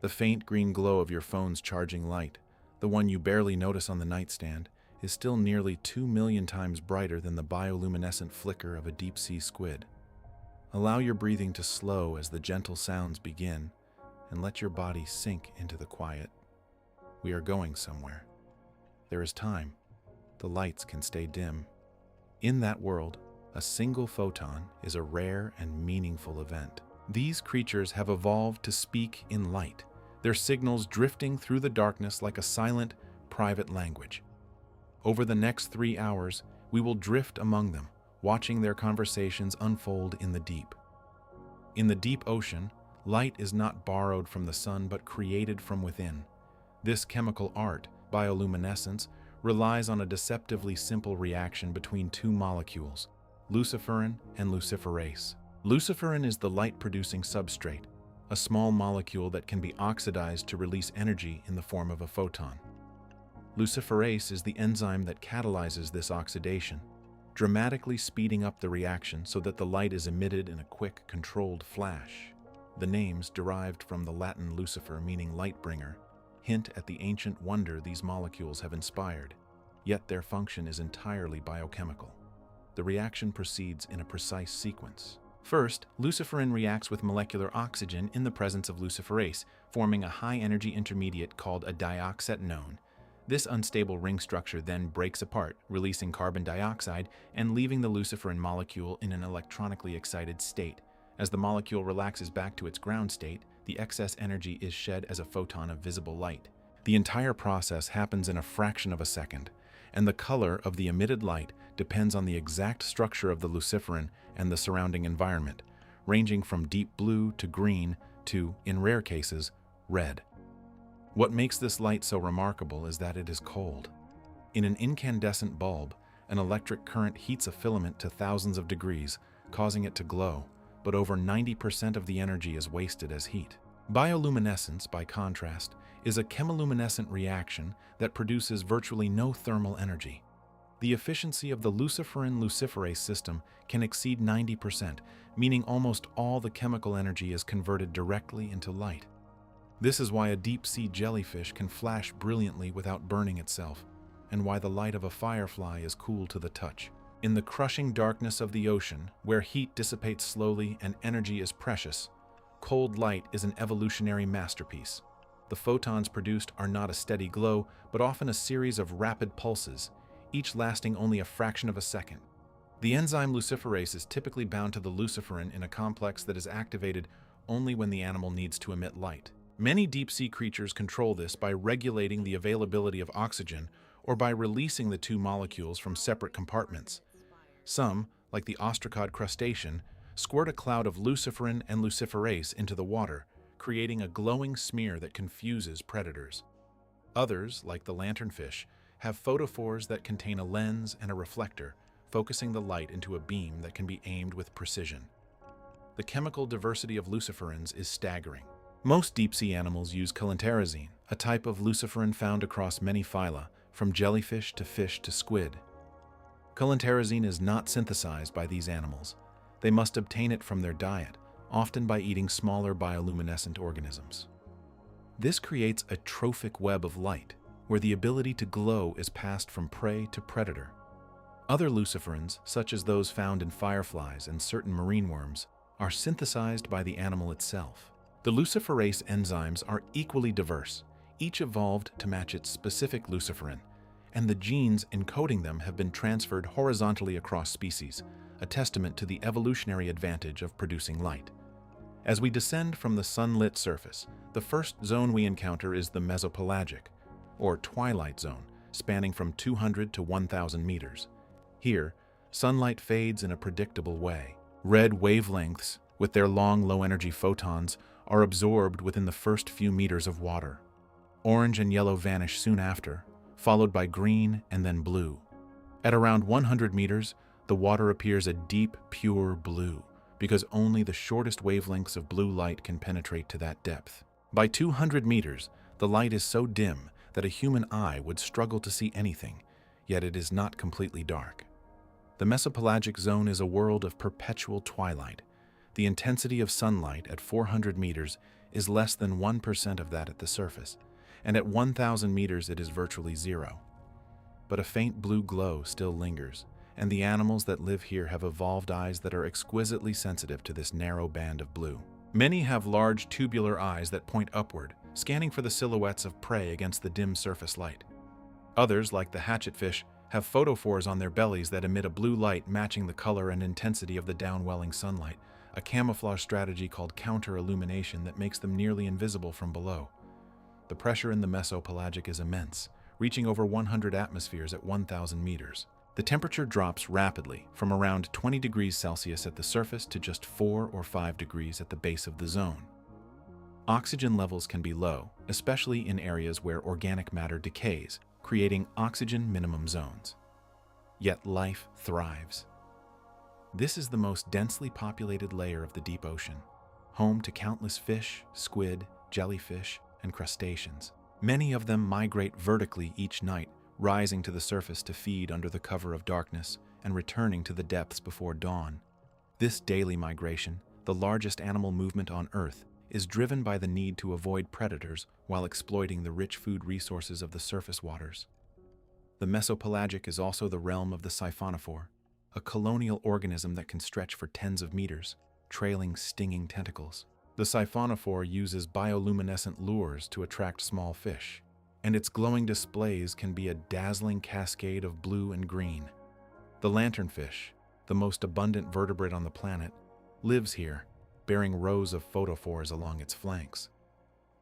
The faint green glow of your phone's charging light, the one you barely notice on the nightstand, is still nearly 2 million times brighter than the bioluminescent flicker of a deep-sea squid. Allow your breathing to slow as the gentle sounds begin, and let your body sink into the quiet. We are going somewhere. There is time. The lights can stay dim. In that world, a single photon is a rare and meaningful event. These creatures have evolved to speak in light, their signals drifting through the darkness like a silent, private language. Over the next 3 hours, we will drift among them, watching their conversations unfold in the deep. In the deep ocean, light is not borrowed from the sun but created from within. This chemical art, bioluminescence, relies on a deceptively simple reaction between two molecules, luciferin and luciferase. Luciferin is the light-producing substrate, a small molecule that can be oxidized to release energy in the form of a photon. Luciferase is the enzyme that catalyzes this oxidation, dramatically speeding up the reaction so that the light is emitted in a quick, controlled flash. The names, derived from the Latin lucifer meaning light-bringer, hint at the ancient wonder these molecules have inspired, yet their function is entirely biochemical. The reaction proceeds in a precise sequence. First, luciferin reacts with molecular oxygen in the presence of luciferase, forming a high-energy intermediate called a dioxetanone. This unstable ring structure then breaks apart, releasing carbon dioxide and leaving the luciferin molecule in an electronically excited state. As the molecule relaxes back to its ground state, the excess energy is shed as a photon of visible light. The entire process happens in a fraction of a second, and the color of the emitted light depends on the exact structure of the luciferin and the surrounding environment, ranging from deep blue to green to, in rare cases, red. What makes this light so remarkable is that it is cold. In an incandescent bulb, an electric current heats a filament to thousands of degrees, causing it to glow, but over 90% of the energy is wasted as heat. Bioluminescence, by contrast, is a chemiluminescent reaction that produces virtually no thermal energy. The efficiency of the luciferin-luciferase system can exceed 90%, meaning almost all the chemical energy is converted directly into light. This is why a deep-sea jellyfish can flash brilliantly without burning itself, and why the light of a firefly is cool to the touch. In the crushing darkness of the ocean, where heat dissipates slowly and energy is precious, cold light is an evolutionary masterpiece. The photons produced are not a steady glow, but often a series of rapid pulses, each lasting only a fraction of a second. The enzyme luciferase is typically bound to the luciferin in a complex that is activated only when the animal needs to emit light. Many deep-sea creatures control this by regulating the availability of oxygen or by releasing the two molecules from separate compartments. Some, like the ostracod crustacean, squirt a cloud of luciferin and luciferase into the water, creating a glowing smear that confuses predators. Others, like the lanternfish, have photophores that contain a lens and a reflector, focusing the light into a beam that can be aimed with precision. The chemical diversity of luciferins is staggering. Most deep-sea animals use cholinterazine, a type of luciferin found across many phyla, from jellyfish to fish to squid. Cholinterazine is not synthesized by these animals. They must obtain it from their diet, often by eating smaller bioluminescent organisms. This creates a trophic web of light, where the ability to glow is passed from prey to predator. Other luciferins, such as those found in fireflies and certain marine worms, are synthesized by the animal itself. The luciferase enzymes are equally diverse, each evolved to match its specific luciferin, and the genes encoding them have been transferred horizontally across species, a testament to the evolutionary advantage of producing light. As we descend from the sunlit surface, the first zone we encounter is the mesopelagic, or twilight zone, spanning from 200 to 1,000 meters. Here, sunlight fades in a predictable way. Red wavelengths, with their long, low-energy photons, are absorbed within the first few meters of water. Orange and yellow vanish soon after, followed by green and then blue. At around 100 meters, the water appears a deep, pure blue, because only the shortest wavelengths of blue light can penetrate to that depth. By 200 meters, the light is so dim that a human eye would struggle to see anything, yet it is not completely dark. The mesopelagic zone is a world of perpetual twilight. The intensity of sunlight at 400 meters is less than 1% of that at the surface, and at 1,000 meters it is virtually zero. But a faint blue glow still lingers, and the animals that live here have evolved eyes that are exquisitely sensitive to this narrow band of blue. Many have large tubular eyes that point upward, scanning for the silhouettes of prey against the dim surface light. Others, like the hatchetfish, have photophores on their bellies that emit a blue light matching the color and intensity of the downwelling sunlight, a camouflage strategy called counter-illumination that makes them nearly invisible from below. The pressure in the mesopelagic is immense, reaching over 100 atmospheres at 1,000 meters. The temperature drops rapidly from around 20 degrees Celsius at the surface to just 4 or 5 degrees at the base of the zone. Oxygen levels can be low, especially in areas where organic matter decays, creating oxygen minimum zones. Yet life thrives. This is the most densely populated layer of the deep ocean, home to countless fish, squid, jellyfish, and crustaceans. Many of them migrate vertically each night, rising to the surface to feed under the cover of darkness and returning to the depths before dawn. This daily migration, the largest animal movement on Earth, is driven by the need to avoid predators while exploiting the rich food resources of the surface waters. The mesopelagic is also the realm of the siphonophore, a colonial organism that can stretch for tens of meters, trailing stinging tentacles. The siphonophore uses bioluminescent lures to attract small fish, and its glowing displays can be a dazzling cascade of blue and green. The lanternfish, the most abundant vertebrate on the planet, lives here, bearing rows of photophores along its flanks.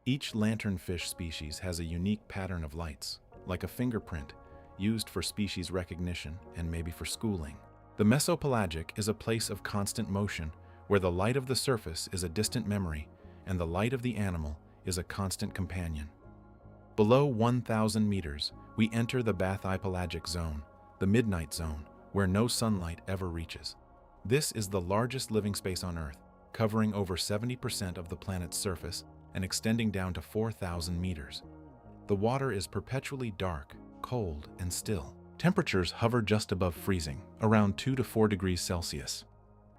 Each lanternfish species has a unique pattern of lights, like a fingerprint, used for species recognition and maybe for schooling. The mesopelagic is a place of constant motion, where the light of the surface is a distant memory and the light of the animal is a constant companion. Below 1,000 meters, we enter the bathypelagic zone, the midnight zone, where no sunlight ever reaches. This is the largest living space on Earth, covering over 70% of the planet's surface and extending down to 4,000 meters. The water is perpetually dark, cold, and still. Temperatures hover just above freezing, around 2 to 4 degrees Celsius.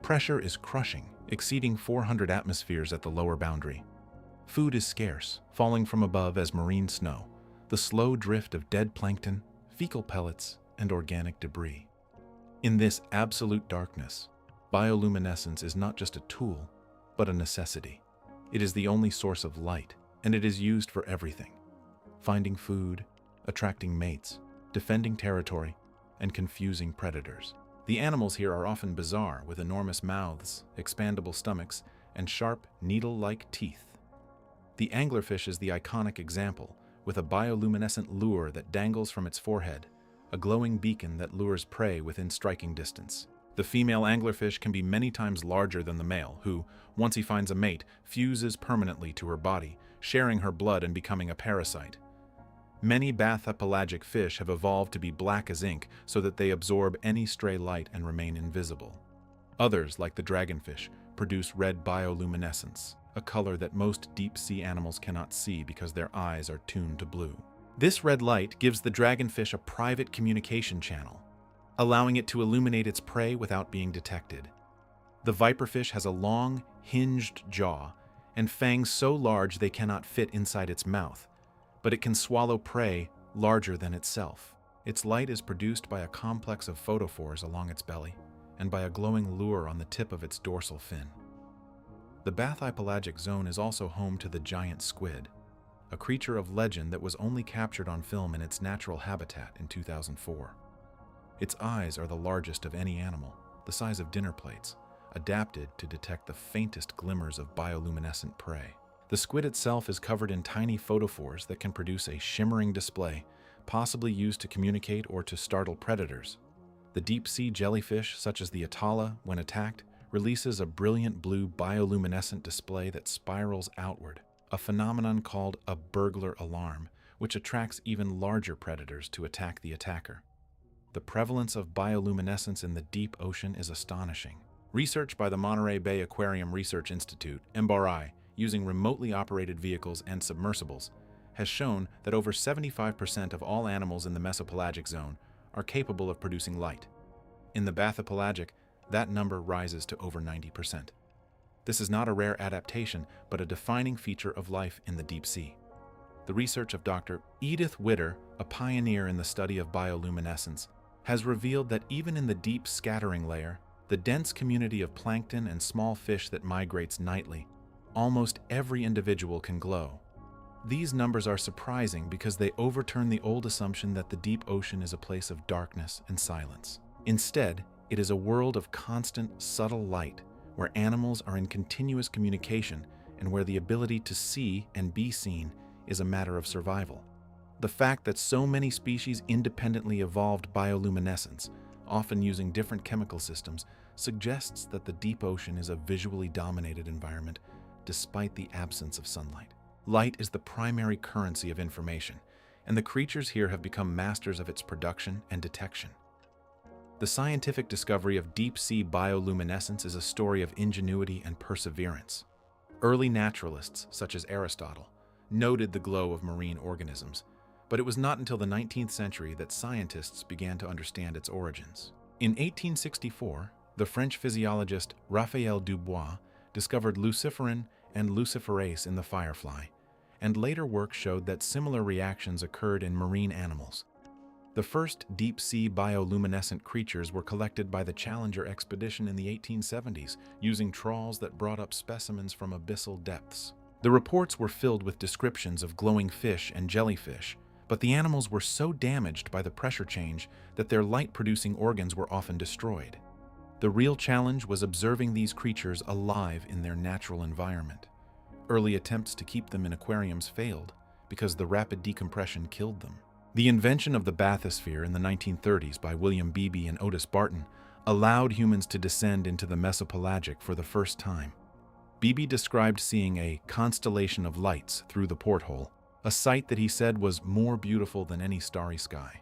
Pressure is crushing, exceeding 400 atmospheres at the lower boundary. Food is scarce, falling from above as marine snow, the slow drift of dead plankton, fecal pellets, and organic debris. In this absolute darkness, bioluminescence is not just a tool, but a necessity. It is the only source of light, and it is used for everything: finding food, attracting mates, defending territory, and confusing predators. The animals here are often bizarre, with enormous mouths, expandable stomachs, and sharp, needle-like teeth. The anglerfish is the iconic example, with a bioluminescent lure that dangles from its forehead, a glowing beacon that lures prey within striking distance. The female anglerfish can be many times larger than the male, who, once he finds a mate, fuses permanently to her body, sharing her blood and becoming a parasite. Many bathypelagic fish have evolved to be black as ink so that they absorb any stray light and remain invisible. Others, like the dragonfish, produce red bioluminescence, a color that most deep-sea animals cannot see because their eyes are tuned to blue. This red light gives the dragonfish a private communication channel, allowing it to illuminate its prey without being detected. The viperfish has a long, hinged jaw and fangs so large they cannot fit inside its mouth, but it can swallow prey larger than itself. Its light is produced by a complex of photophores along its belly and by a glowing lure on the tip of its dorsal fin. The bathypelagic zone is also home to the giant squid, a creature of legend that was only captured on film in its natural habitat in 2004. Its eyes are the largest of any animal, the size of dinner plates, adapted to detect the faintest glimmers of bioluminescent prey. The squid itself is covered in tiny photophores that can produce a shimmering display, possibly used to communicate or to startle predators. The deep-sea jellyfish, such as the atala, when attacked, releases a brilliant blue bioluminescent display that spirals outward, a phenomenon called a burglar alarm, which attracts even larger predators to attack the attacker. The prevalence of bioluminescence in the deep ocean is astonishing. Research by the Monterey Bay Aquarium Research Institute, MBRI, using remotely operated vehicles and submersibles, has shown that over 75% of all animals in the mesopelagic zone are capable of producing light. In the bathypelagic, that number rises to over 90%. This is not a rare adaptation, but a defining feature of life in the deep sea. The research of Dr. Edith Witter, a pioneer in the study of bioluminescence, has revealed that even in the deep scattering layer, the dense community of plankton and small fish that migrates nightly, almost every individual can glow. These numbers are surprising because they overturn the old assumption that the deep ocean is a place of darkness and silence. Instead, it is a world of constant, subtle light, where animals are in continuous communication and where the ability to see and be seen is a matter of survival. The fact that so many species independently evolved bioluminescence, often using different chemical systems, suggests that the deep ocean is a visually dominated environment despite the absence of sunlight. Light is the primary currency of information, and the creatures here have become masters of its production and detection. The scientific discovery of deep-sea bioluminescence is a story of ingenuity and perseverance. Early naturalists, such as Aristotle, noted the glow of marine organisms, but it was not until the 19th century that scientists began to understand its origins. In 1864, the French physiologist Raphael Dubois discovered luciferin and luciferase in the firefly, and later work showed that similar reactions occurred in marine animals. The first deep-sea bioluminescent creatures were collected by the Challenger expedition in the 1870s, using trawls that brought up specimens from abyssal depths. The reports were filled with descriptions of glowing fish and jellyfish, but the animals were so damaged by the pressure change that their light-producing organs were often destroyed. The real challenge was observing these creatures alive in their natural environment. Early attempts to keep them in aquariums failed because the rapid decompression killed them. The invention of the bathysphere in the 1930s by William Beebe and Otis Barton allowed humans to descend into the mesopelagic for the first time. Beebe described seeing a constellation of lights through the porthole, a sight that he said was more beautiful than any starry sky.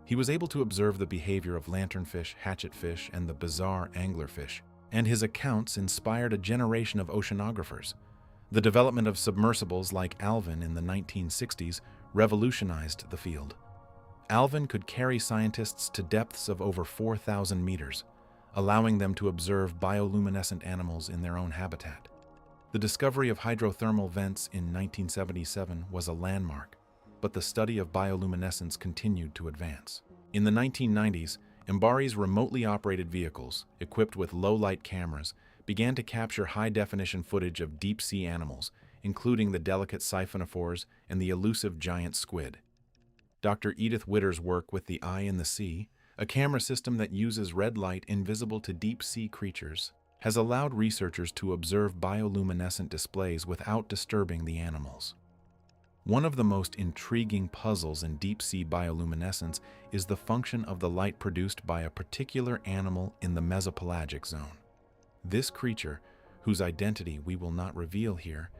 He was able to observe the behavior of lanternfish, hatchetfish, and the bizarre anglerfish, and his accounts inspired a generation of oceanographers. The development of submersibles like Alvin in the 1960s revolutionized the field. Alvin could carry scientists to depths of over 4,000 meters, allowing them to observe bioluminescent animals in their own habitat. The discovery of hydrothermal vents in 1977 was a landmark, but the study of bioluminescence continued to advance. In the 1990s, MBARI's remotely operated vehicles, equipped with low-light cameras, began to capture high-definition footage of deep-sea animals, including the delicate siphonophores and the elusive giant squid. Dr. Edith Witter's work with the Eye in the Sea, a camera system that uses red light invisible to deep-sea creatures, has allowed researchers to observe bioluminescent displays without disturbing the animals. One of the most intriguing puzzles in deep-sea bioluminescence is the function of the light produced by a particular animal in the mesopelagic zone. This creature, whose identity we will not reveal here,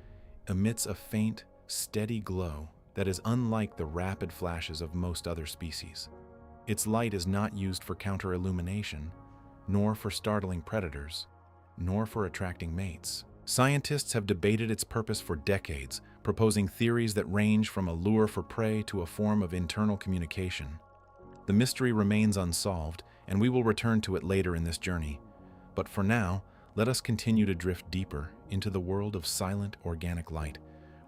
emits a faint, steady glow that is unlike the rapid flashes of most other species. Its light is not used for counter-illumination, nor for startling predators, nor for attracting mates. Scientists have debated its purpose for decades, proposing theories that range from a lure for prey to a form of internal communication. The mystery remains unsolved, and we will return to it later in this journey. But for now, let us continue to drift deeper into the world of silent organic light,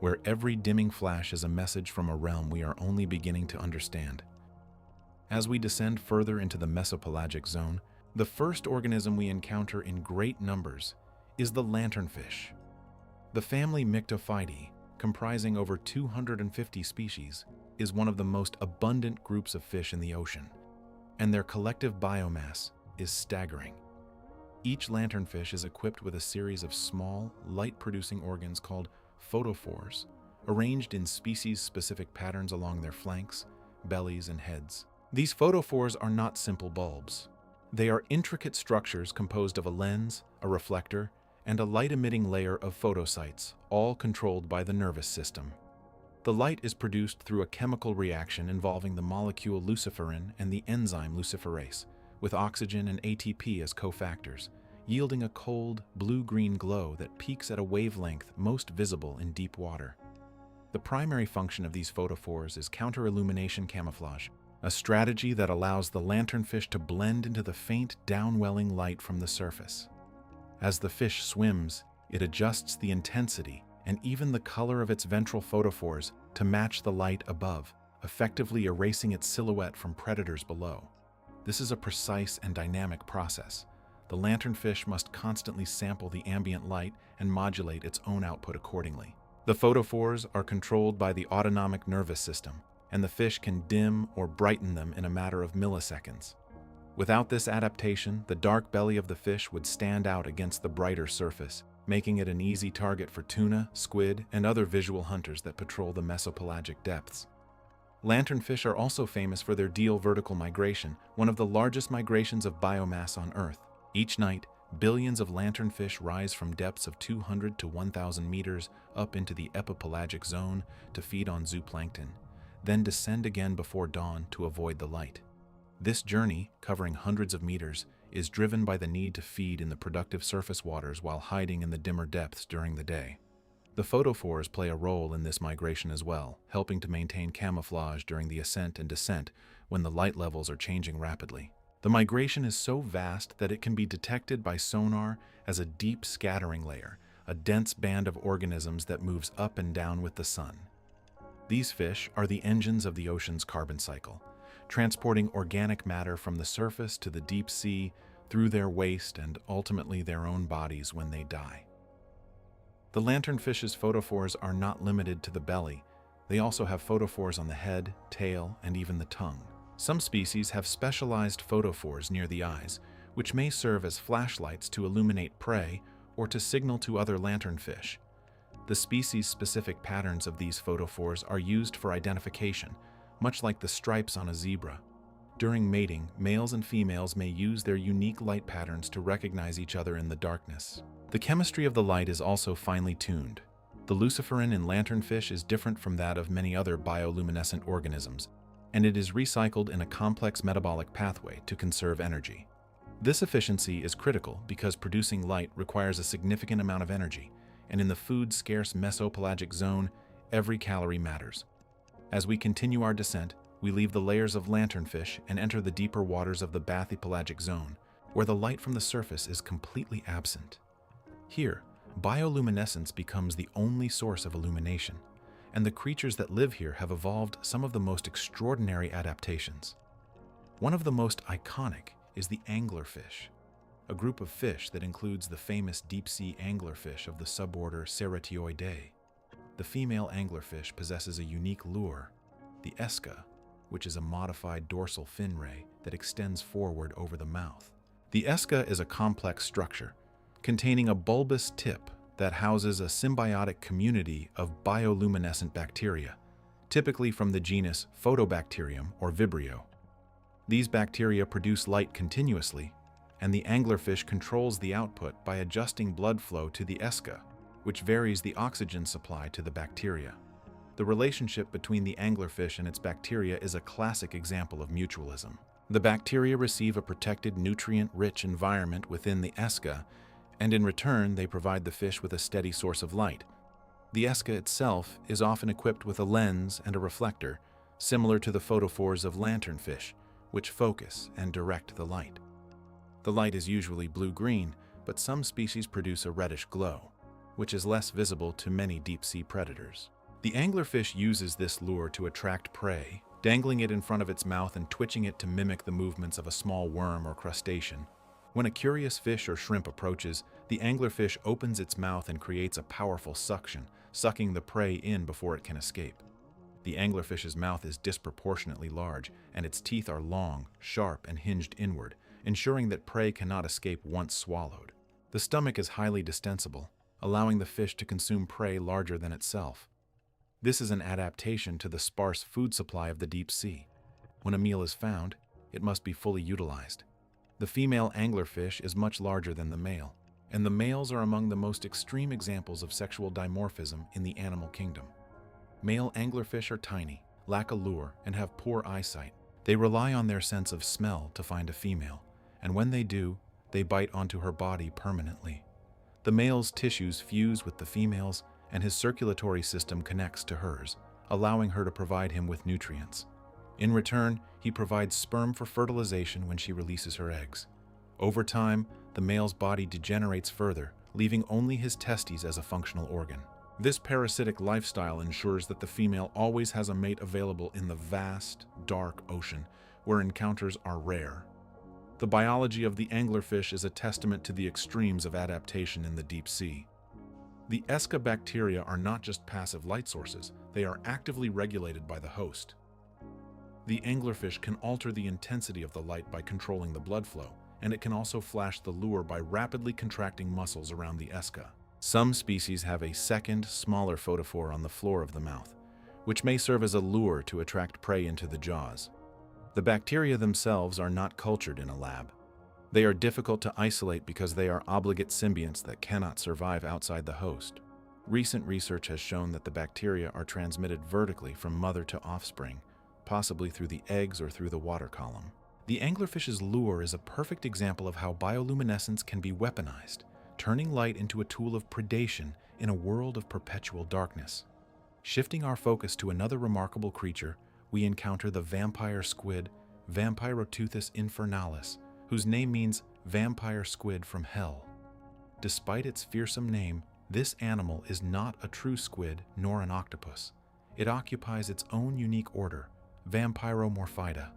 where every dimming flash is a message from a realm we are only beginning to understand. As we descend further into the mesopelagic zone, the first organism we encounter in great numbers is the lanternfish. The family Myctophidae, comprising over 250 species, is one of the most abundant groups of fish in the ocean, and their collective biomass is staggering. Each lanternfish is equipped with a series of small, light-producing organs called photophores, arranged in species-specific patterns along their flanks, bellies, and heads. These photophores are not simple bulbs. They are intricate structures composed of a lens, a reflector, and a light-emitting layer of photocytes, all controlled by the nervous system. The light is produced through a chemical reaction involving the molecule luciferin and the enzyme luciferase, with oxygen and ATP as cofactors, yielding a cold, blue-green glow that peaks at a wavelength most visible in deep water. The primary function of these photophores is counter-illumination camouflage, a strategy that allows the lanternfish to blend into the faint, downwelling light from the surface. As the fish swims, It adjusts the intensity and even the color of its ventral photophores to match the light above, effectively erasing its silhouette from predators below. This is a precise and dynamic process. The lanternfish must constantly sample the ambient light and modulate its own output accordingly. The photophores are controlled by the autonomic nervous system, and the fish can dim or brighten them in a matter of milliseconds. Without this adaptation, the dark belly of the fish would stand out against the brighter surface, making it an easy target for tuna, squid, and other visual hunters that patrol the mesopelagic depths. Lanternfish are also famous for their diel vertical migration, one of the largest migrations of biomass on Earth. Each night, billions of lanternfish rise from depths of 200 to 1,000 meters up into the epipelagic zone to feed on zooplankton, then descend again before dawn to avoid the light. This journey, covering hundreds of meters, is driven by the need to feed in the productive surface waters while hiding in the dimmer depths during the day. The photophores play a role in this migration as well, helping to maintain camouflage during the ascent and descent when the light levels are changing rapidly. The migration is so vast that it can be detected by sonar as a deep scattering layer, a dense band of organisms that moves up and down with the sun. These fish are the engines of the ocean's carbon cycle, transporting organic matter from the surface to the deep sea through their waste and ultimately their own bodies when they die. The lanternfish's photophores are not limited to the belly. They also have photophores on the head, tail, and even the tongue. Some species have specialized photophores near the eyes, which may serve as flashlights to illuminate prey or to signal to other lanternfish. The species-specific patterns of these photophores are used for identification, much like the stripes on a zebra. During mating, males and females may use their unique light patterns to recognize each other in the darkness. The chemistry of the light is also finely tuned. The luciferin in lanternfish is different from that of many other bioluminescent organisms, and it is recycled in a complex metabolic pathway to conserve energy. This efficiency is critical because producing light requires a significant amount of energy, and in the food-scarce mesopelagic zone, every calorie matters. As we continue our descent, we leave the layers of lanternfish and enter the deeper waters of the bathypelagic zone, where the light from the surface is completely absent. Here, bioluminescence becomes the only source of illumination, and the creatures that live here have evolved some of the most extraordinary adaptations. One of the most iconic is the anglerfish, a group of fish that includes the famous deep-sea anglerfish of the suborder Ceratioidae. The female anglerfish possesses a unique lure, the esca, which is a modified dorsal fin ray that extends forward over the mouth. The esca is a complex structure containing a bulbous tip that houses a symbiotic community of bioluminescent bacteria, typically from the genus Photobacterium or Vibrio. These bacteria produce light continuously, and the anglerfish controls the output by adjusting blood flow to the esca, which varies the oxygen supply to the bacteria. The relationship between the anglerfish and its bacteria is a classic example of mutualism. The bacteria receive a protected, nutrient-rich environment within the esca, and in return they provide the fish with a steady source of light. The esca itself is often equipped with a lens and a reflector, similar to the photophores of lanternfish, which focus and direct the light. The light is usually blue-green, but some species produce a reddish glow, which is less visible to many deep-sea predators. The anglerfish uses this lure to attract prey, dangling it in front of its mouth and twitching it to mimic the movements of a small worm or crustacean. When a curious fish or shrimp approaches, the anglerfish opens its mouth and creates a powerful suction, sucking the prey in before it can escape. The anglerfish's mouth is disproportionately large, and its teeth are long, sharp, and hinged inward, ensuring that prey cannot escape once swallowed. The stomach is highly distensible, allowing the fish to consume prey larger than itself. This is an adaptation to the sparse food supply of the deep sea. When a meal is found, it must be fully utilized. The female anglerfish is much larger than the male, and the males are among the most extreme examples of sexual dimorphism in the animal kingdom. Male anglerfish are tiny, lack a lure, and have poor eyesight. They rely on their sense of smell to find a female, and when they do, they bite onto her body permanently. The male's tissues fuse with the female's, and his circulatory system connects to hers, allowing her to provide him with nutrients. In return, he provides sperm for fertilization when she releases her eggs. Over time, the male's body degenerates further, leaving only his testes as a functional organ. This parasitic lifestyle ensures that the female always has a mate available in the vast, dark ocean, where encounters are rare. The biology of the anglerfish is a testament to the extremes of adaptation in the deep sea. The ESCA bacteria are not just passive light sources, they are actively regulated by the host. The anglerfish can alter the intensity of the light by controlling the blood flow, and it can also flash the lure by rapidly contracting muscles around the ESCA. Some species have a second, smaller photophore on the floor of the mouth, which may serve as a lure to attract prey into the jaws. The bacteria themselves are not cultured in a lab. They are difficult to isolate because they are obligate symbionts that cannot survive outside the host. Recent research has shown that the bacteria are transmitted vertically from mother to offspring, possibly through the eggs or through the water column. The anglerfish's lure is a perfect example of how bioluminescence can be weaponized, turning light into a tool of predation in a world of perpetual darkness. Shifting our focus to another remarkable creature, we encounter the vampire squid, Vampiroteuthis infernalis, whose name means vampire squid from hell. Despite its fearsome name, this animal is not a true squid nor an octopus. It occupies its own unique order, Vampiromorphida,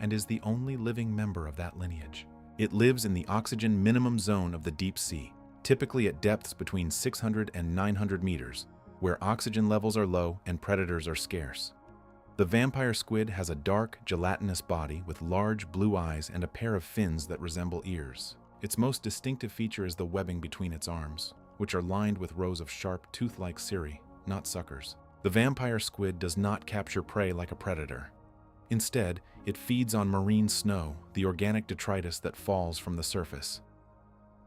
and is the only living member of that lineage. It lives in the oxygen minimum zone of the deep sea, typically at depths between 600 and 900 meters, where oxygen levels are low and predators are scarce. The vampire squid has a dark, gelatinous body with large blue eyes and a pair of fins that resemble ears. Its most distinctive feature is the webbing between its arms, which are lined with rows of sharp, tooth-like cirri, not suckers. The vampire squid does not capture prey like a predator. Instead, it feeds on marine snow, the organic detritus that falls from the surface.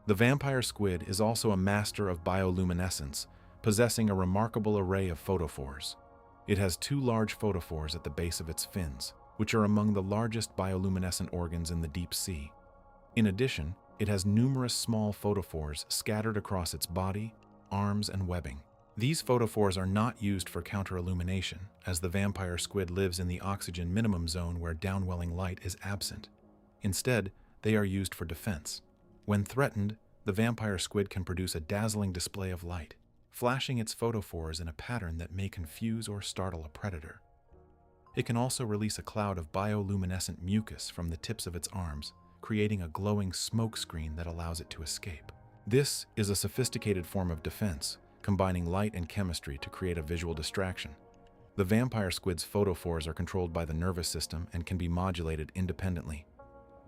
The vampire squid is also a master of bioluminescence, possessing a remarkable array of photophores. It has two large photophores at the base of its fins, which are among the largest bioluminescent organs in the deep sea. In addition, it has numerous small photophores scattered across its body, arms, and webbing. These photophores are not used for counter-illumination, as the vampire squid lives in the oxygen minimum zone where downwelling light is absent. Instead, they are used for defense. When threatened, the vampire squid can produce a dazzling display of light, flashing its photophores in a pattern that may confuse or startle a predator. It can also release a cloud of bioluminescent mucus from the tips of its arms, creating a glowing smoke screen that allows it to escape. This is a sophisticated form of defense, combining light and chemistry to create a visual distraction. The vampire squid's photophores are controlled by the nervous system and can be modulated independently.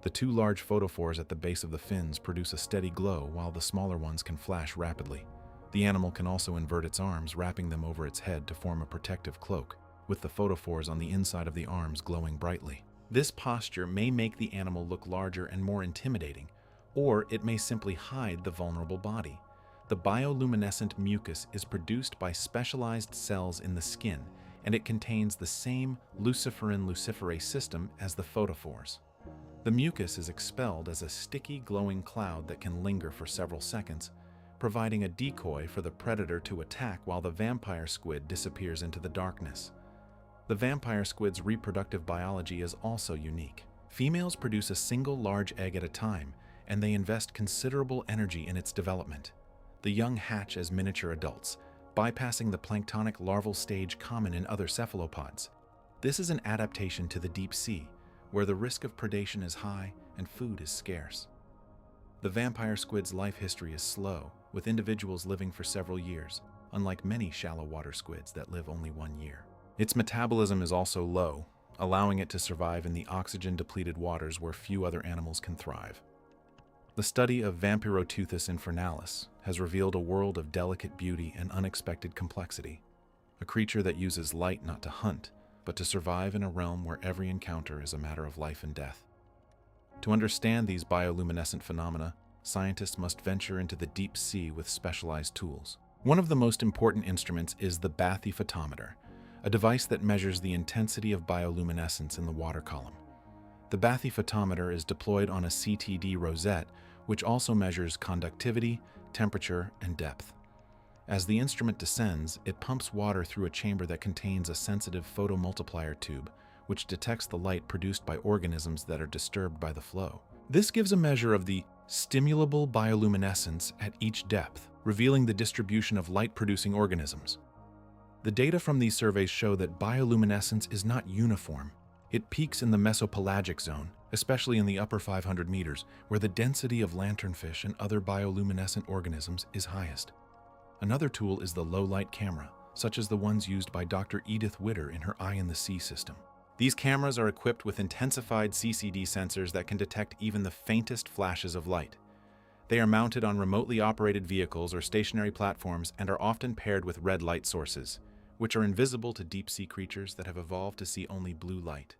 The two large photophores at the base of the fins produce a steady glow, while the smaller ones can flash rapidly. The animal can also invert its arms, wrapping them over its head to form a protective cloak, with the photophores on the inside of the arms glowing brightly. This posture may make the animal look larger and more intimidating, or it may simply hide the vulnerable body. The bioluminescent mucus is produced by specialized cells in the skin, and it contains the same luciferin-luciferase system as the photophores. The mucus is expelled as a sticky, glowing cloud that can linger for several seconds, providing a decoy for the predator to attack while the vampire squid disappears into the darkness. The vampire squid's reproductive biology is also unique. Females produce a single large egg at a time, and they invest considerable energy in its development. The young hatch as miniature adults, bypassing the planktonic larval stage common in other cephalopods. This is an adaptation to the deep sea, where the risk of predation is high and food is scarce. The vampire squid's life history is slow, with individuals living for several years, unlike many shallow water squids that live only 1 year. Its metabolism is also low, allowing it to survive in the oxygen-depleted waters where few other animals can thrive. The study of Vampiroteuthis infernalis has revealed a world of delicate beauty and unexpected complexity, a creature that uses light not to hunt, but to survive in a realm where every encounter is a matter of life and death. To understand these bioluminescent phenomena, scientists must venture into the deep sea with specialized tools. One of the most important instruments is the bathyphotometer, a device that measures the intensity of bioluminescence in the water column. The bathyphotometer is deployed on a CTD rosette, which also measures conductivity, temperature, and depth. As the instrument descends, it pumps water through a chamber that contains a sensitive photomultiplier tube, which detects the light produced by organisms that are disturbed by the flow. This gives a measure of the stimulable bioluminescence at each depth, revealing the distribution of light-producing organisms. The data from these surveys show that bioluminescence is not uniform. It peaks in the mesopelagic zone, especially in the upper 500 meters, where the density of lanternfish and other bioluminescent organisms is highest. Another tool is the low-light camera, such as the ones used by Dr. Edith Witter in her Eye in the Sea system. These cameras are equipped with intensified CCD sensors that can detect even the faintest flashes of light. They are mounted on remotely operated vehicles or stationary platforms and are often paired with red light sources, which are invisible to deep-sea creatures that have evolved to see only blue light.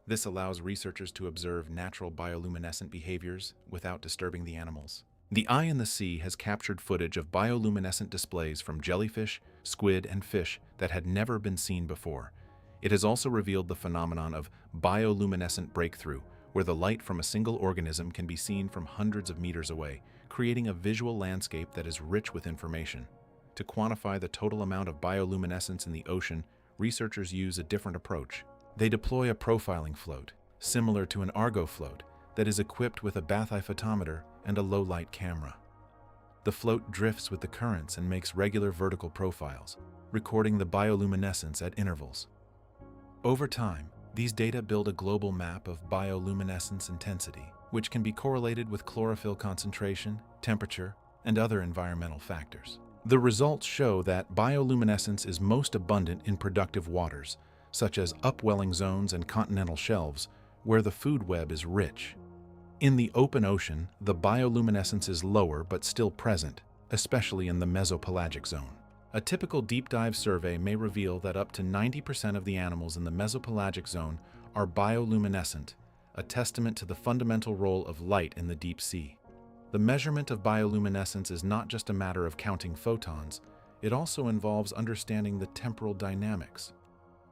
This allows researchers to observe natural bioluminescent behaviors without disturbing the animals. The Eye in the Sea has captured footage of bioluminescent displays from jellyfish, squid, and fish that had never been seen before. It has also revealed the phenomenon of bioluminescent breakthrough, where the light from a single organism can be seen from hundreds of meters away, creating a visual landscape that is rich with information. To quantify the total amount of bioluminescence in the ocean, researchers use a different approach. They deploy a profiling float, similar to an Argo float, that is equipped with a bathyphotometer and a low-light camera. The float drifts with the currents and makes regular vertical profiles, recording the bioluminescence at intervals. Over time, these data build a global map of bioluminescence intensity, which can be correlated with chlorophyll concentration, temperature, and other environmental factors. The results show that bioluminescence is most abundant in productive waters, such as upwelling zones and continental shelves, where the food web is rich. In the open ocean, the bioluminescence is lower but still present, especially in the mesopelagic zone. A typical deep dive survey may reveal that up to 90% of the animals in the mesopelagic zone are bioluminescent, a testament to the fundamental role of light in the deep sea. The measurement of bioluminescence is not just a matter of counting photons, it also involves understanding the temporal dynamics.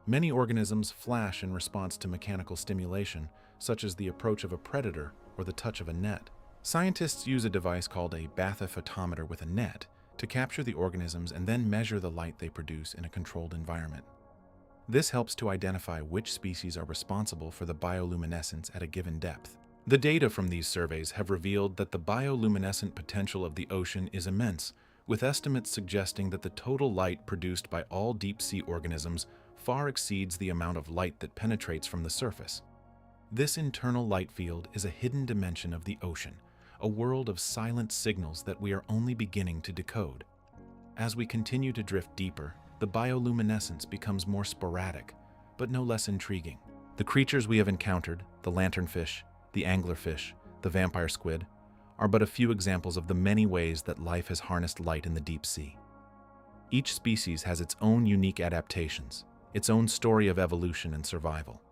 Many organisms flash in response to mechanical stimulation, such as the approach of a predator or the touch of a net. Scientists use a device called a bathyphotometer with a net to capture the organisms and then measure the light they produce in a controlled environment. This helps to identify which species are responsible for the bioluminescence at a given depth. The data from these surveys have revealed that the bioluminescent potential of the ocean is immense, with estimates suggesting that the total light produced by all deep-sea organisms far exceeds the amount of light that penetrates from the surface. This internal light field is a hidden dimension of the ocean, a world of silent signals that we are only beginning to decode. As we continue to drift deeper, the bioluminescence becomes more sporadic, but no less intriguing. The creatures we have encountered, the lanternfish, the anglerfish, the vampire squid, are but a few examples of the many ways that life has harnessed light in the deep sea. Each species has its own unique adaptations, its own story of evolution and survival.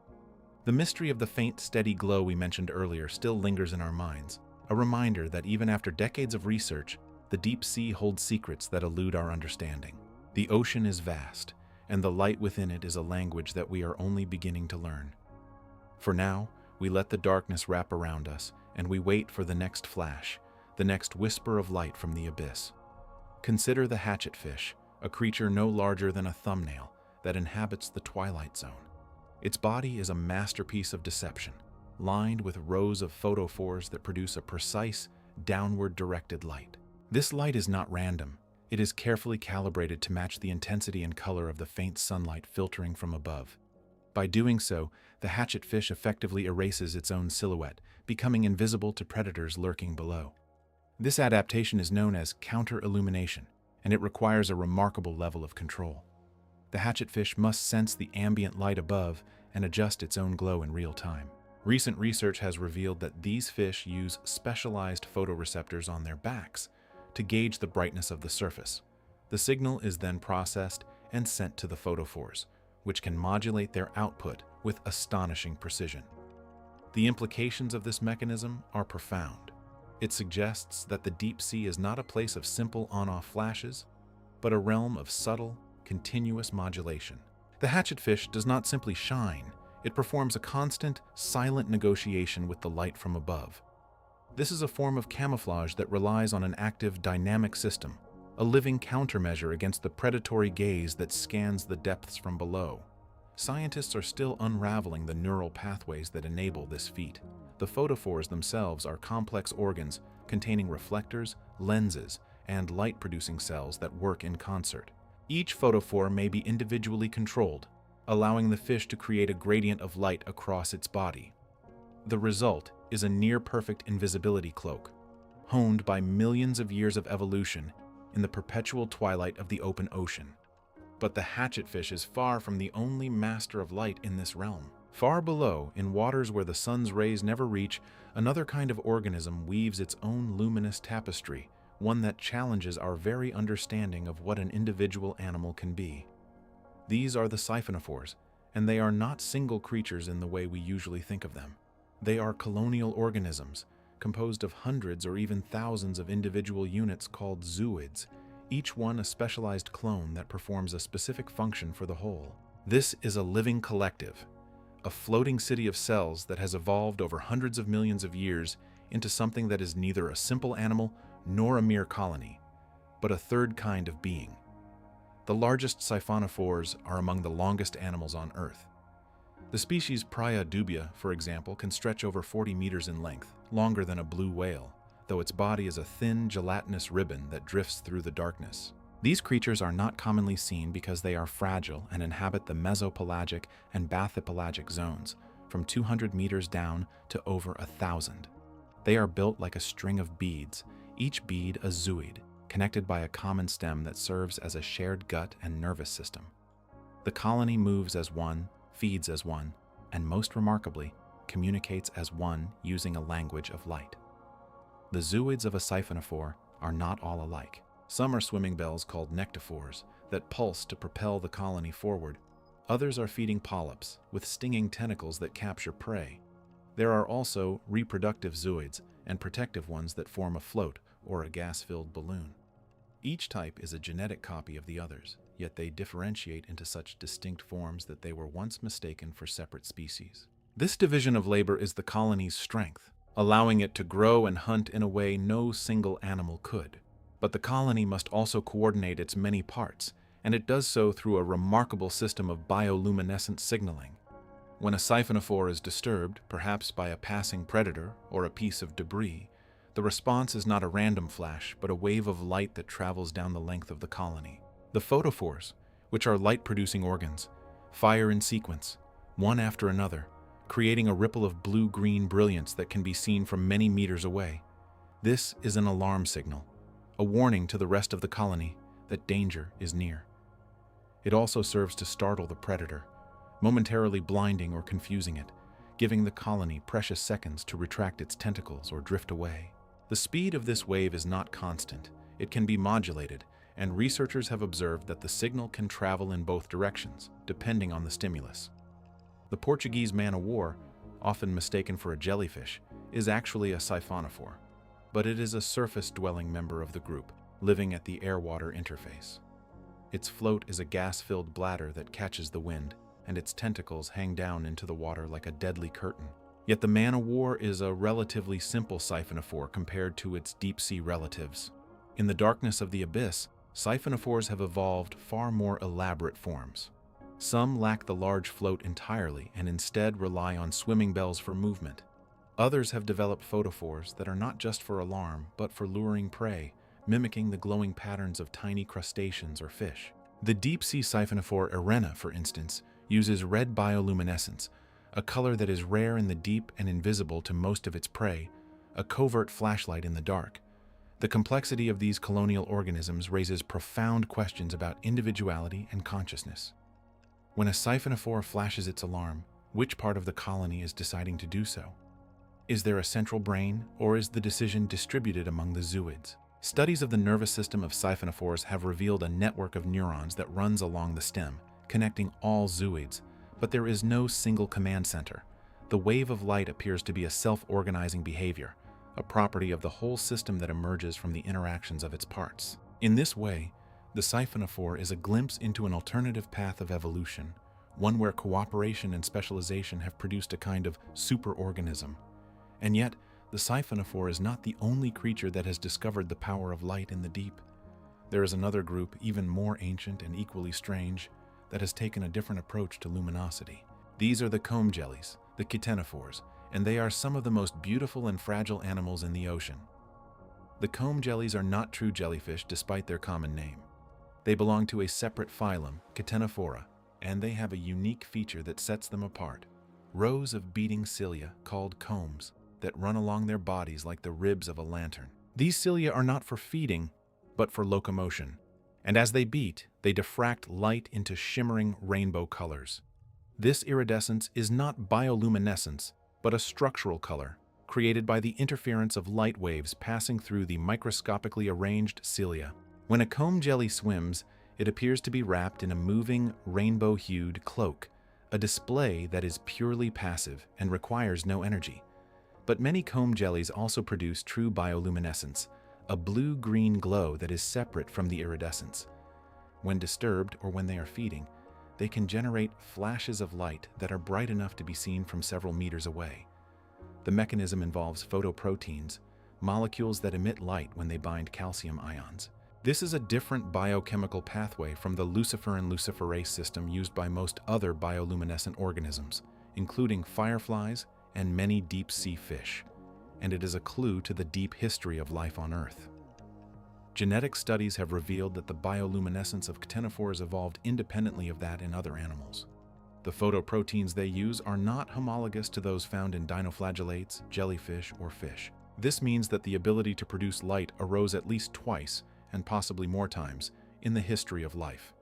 The mystery of the faint, steady glow we mentioned earlier still lingers in our minds, a reminder that even after decades of research, the deep sea holds secrets that elude our understanding. The ocean is vast, and the light within it is a language that we are only beginning to learn. For now, we let the darkness wrap around us, and we wait for the next flash, the next whisper of light from the abyss. Consider the hatchetfish, a creature no larger than a thumbnail that inhabits the twilight zone. Its body is a masterpiece of deception, lined with rows of photophores that produce a precise, downward-directed light. This light is not random. It is carefully calibrated to match the intensity and color of the faint sunlight filtering from above. By doing so, the hatchetfish effectively erases its own silhouette, becoming invisible to predators lurking below. This adaptation is known as counter-illumination, and it requires a remarkable level of control. The hatchetfish must sense the ambient light above and adjust its own glow in real time. Recent research has revealed that these fish use specialized photoreceptors on their backs to gauge the brightness of the surface. The signal is then processed and sent to the photophores, which can modulate their output with astonishing precision. The implications of this mechanism are profound. It suggests that the deep sea is not a place of simple on-off flashes, but a realm of subtle, continuous modulation. The hatchetfish does not simply shine, it performs a constant, silent negotiation with the light from above. This is a form of camouflage that relies on an active, dynamic system, a living countermeasure against the predatory gaze that scans the depths from below. Scientists are still unraveling the neural pathways that enable this feat. The photophores themselves are complex organs containing reflectors, lenses, and light-producing cells that work in concert. Each photophore may be individually controlled, allowing the fish to create a gradient of light across its body. The result is a near-perfect invisibility cloak, honed by millions of years of evolution in the perpetual twilight of the open ocean. But the hatchetfish is far from the only master of light in this realm. Far below, in waters where the sun's rays never reach, another kind of organism weaves its own luminous tapestry, one that challenges our very understanding of what an individual animal can be. These are the siphonophores, and they are not single creatures in the way we usually think of them. They are colonial organisms, composed of hundreds or even thousands of individual units called zooids, each one a specialized clone that performs a specific function for the whole. This is a living collective, a floating city of cells that has evolved over hundreds of millions of years into something that is neither a simple animal nor a mere colony, but a third kind of being. The largest siphonophores are among the longest animals on Earth. The species Praia dubia, for example, can stretch over 40 meters in length, longer than a blue whale, though its body is a thin, gelatinous ribbon that drifts through the darkness. These creatures are not commonly seen because they are fragile and inhabit the mesopelagic and bathypelagic zones, from 200 meters down to over 1,000. They are built like a string of beads, each bead a zooid, connected by a common stem that serves as a shared gut and nervous system. The colony moves as one, feeds as one, and most remarkably, communicates as one using a language of light. The zooids of a siphonophore are not all alike. Some are swimming bells called nectophores that pulse to propel the colony forward. Others are feeding polyps with stinging tentacles that capture prey. There are also reproductive zooids and protective ones that form a float or a gas-filled balloon. Each type is a genetic copy of the others, yet they differentiate into such distinct forms that they were once mistaken for separate species. This division of labor is the colony's strength, allowing it to grow and hunt in a way no single animal could. But the colony must also coordinate its many parts, and it does so through a remarkable system of bioluminescent signaling. When a siphonophore is disturbed, perhaps by a passing predator or a piece of debris, the response is not a random flash, but a wave of light that travels down the length of the colony. The photophores, which are light-producing organs, fire in sequence, one after another, creating a ripple of blue-green brilliance that can be seen from many meters away. This is an alarm signal, a warning to the rest of the colony that danger is near. It also serves to startle the predator, momentarily blinding or confusing it, giving the colony precious seconds to retract its tentacles or drift away. The speed of this wave is not constant. It can be modulated, and researchers have observed that the signal can travel in both directions, depending on the stimulus. The Portuguese man-o'-war, often mistaken for a jellyfish, is actually a siphonophore, but it is a surface-dwelling member of the group, living at the air-water interface. Its float is a gas-filled bladder that catches the wind, and its tentacles hang down into the water like a deadly curtain. Yet the man-o'-war is a relatively simple siphonophore compared to its deep-sea relatives. In the darkness of the abyss, siphonophores have evolved far more elaborate forms. Some lack the large float entirely and instead rely on swimming bells for movement. Others have developed photophores that are not just for alarm, but for luring prey, mimicking the glowing patterns of tiny crustaceans or fish. The deep-sea siphonophore Arena, for instance, uses red bioluminescence, a color that is rare in the deep and invisible to most of its prey, a covert flashlight in the dark. The complexity of these colonial organisms raises profound questions about individuality and consciousness. When a siphonophore flashes its alarm, which part of the colony is deciding to do so? Is there a central brain, or is the decision distributed among the zooids? Studies of the nervous system of siphonophores have revealed a network of neurons that runs along the stem, connecting all zooids, but there is no single command center. The wave of light appears to be a self-organizing behavior, a property of the whole system that emerges from the interactions of its parts. In this way, the siphonophore is a glimpse into an alternative path of evolution, one where cooperation and specialization have produced a kind of superorganism. And yet, the siphonophore is not the only creature that has discovered the power of light in the deep. There is another group, even more ancient and equally strange, that has taken a different approach to luminosity. These are the comb jellies, the ctenophores, and they are some of the most beautiful and fragile animals in the ocean. The comb jellies are not true jellyfish despite their common name. They belong to a separate phylum, Ctenophora, and they have a unique feature that sets them apart. Rows of beating cilia, called combs, that run along their bodies like the ribs of a lantern. These cilia are not for feeding, but for locomotion. And as they beat, they diffract light into shimmering rainbow colors. This iridescence is not bioluminescence, but a structural color, created by the interference of light waves passing through the microscopically arranged cilia. When a comb jelly swims, it appears to be wrapped in a moving, rainbow-hued cloak, a display that is purely passive and requires no energy. But many comb jellies also produce true bioluminescence, a blue-green glow that is separate from the iridescence. When disturbed or when they are feeding, they can generate flashes of light that are bright enough to be seen from several meters away. The mechanism involves photoproteins, molecules that emit light when they bind calcium ions. This is a different biochemical pathway from the luciferin luciferase system used by most other bioluminescent organisms, including fireflies and many deep-sea fish, and it is a clue to the deep history of life on Earth. Genetic studies have revealed that the bioluminescence of ctenophores evolved independently of that in other animals. The photoproteins they use are not homologous to those found in dinoflagellates, jellyfish, or fish. This means that the ability to produce light arose at least twice, and possibly more times, in the history of life.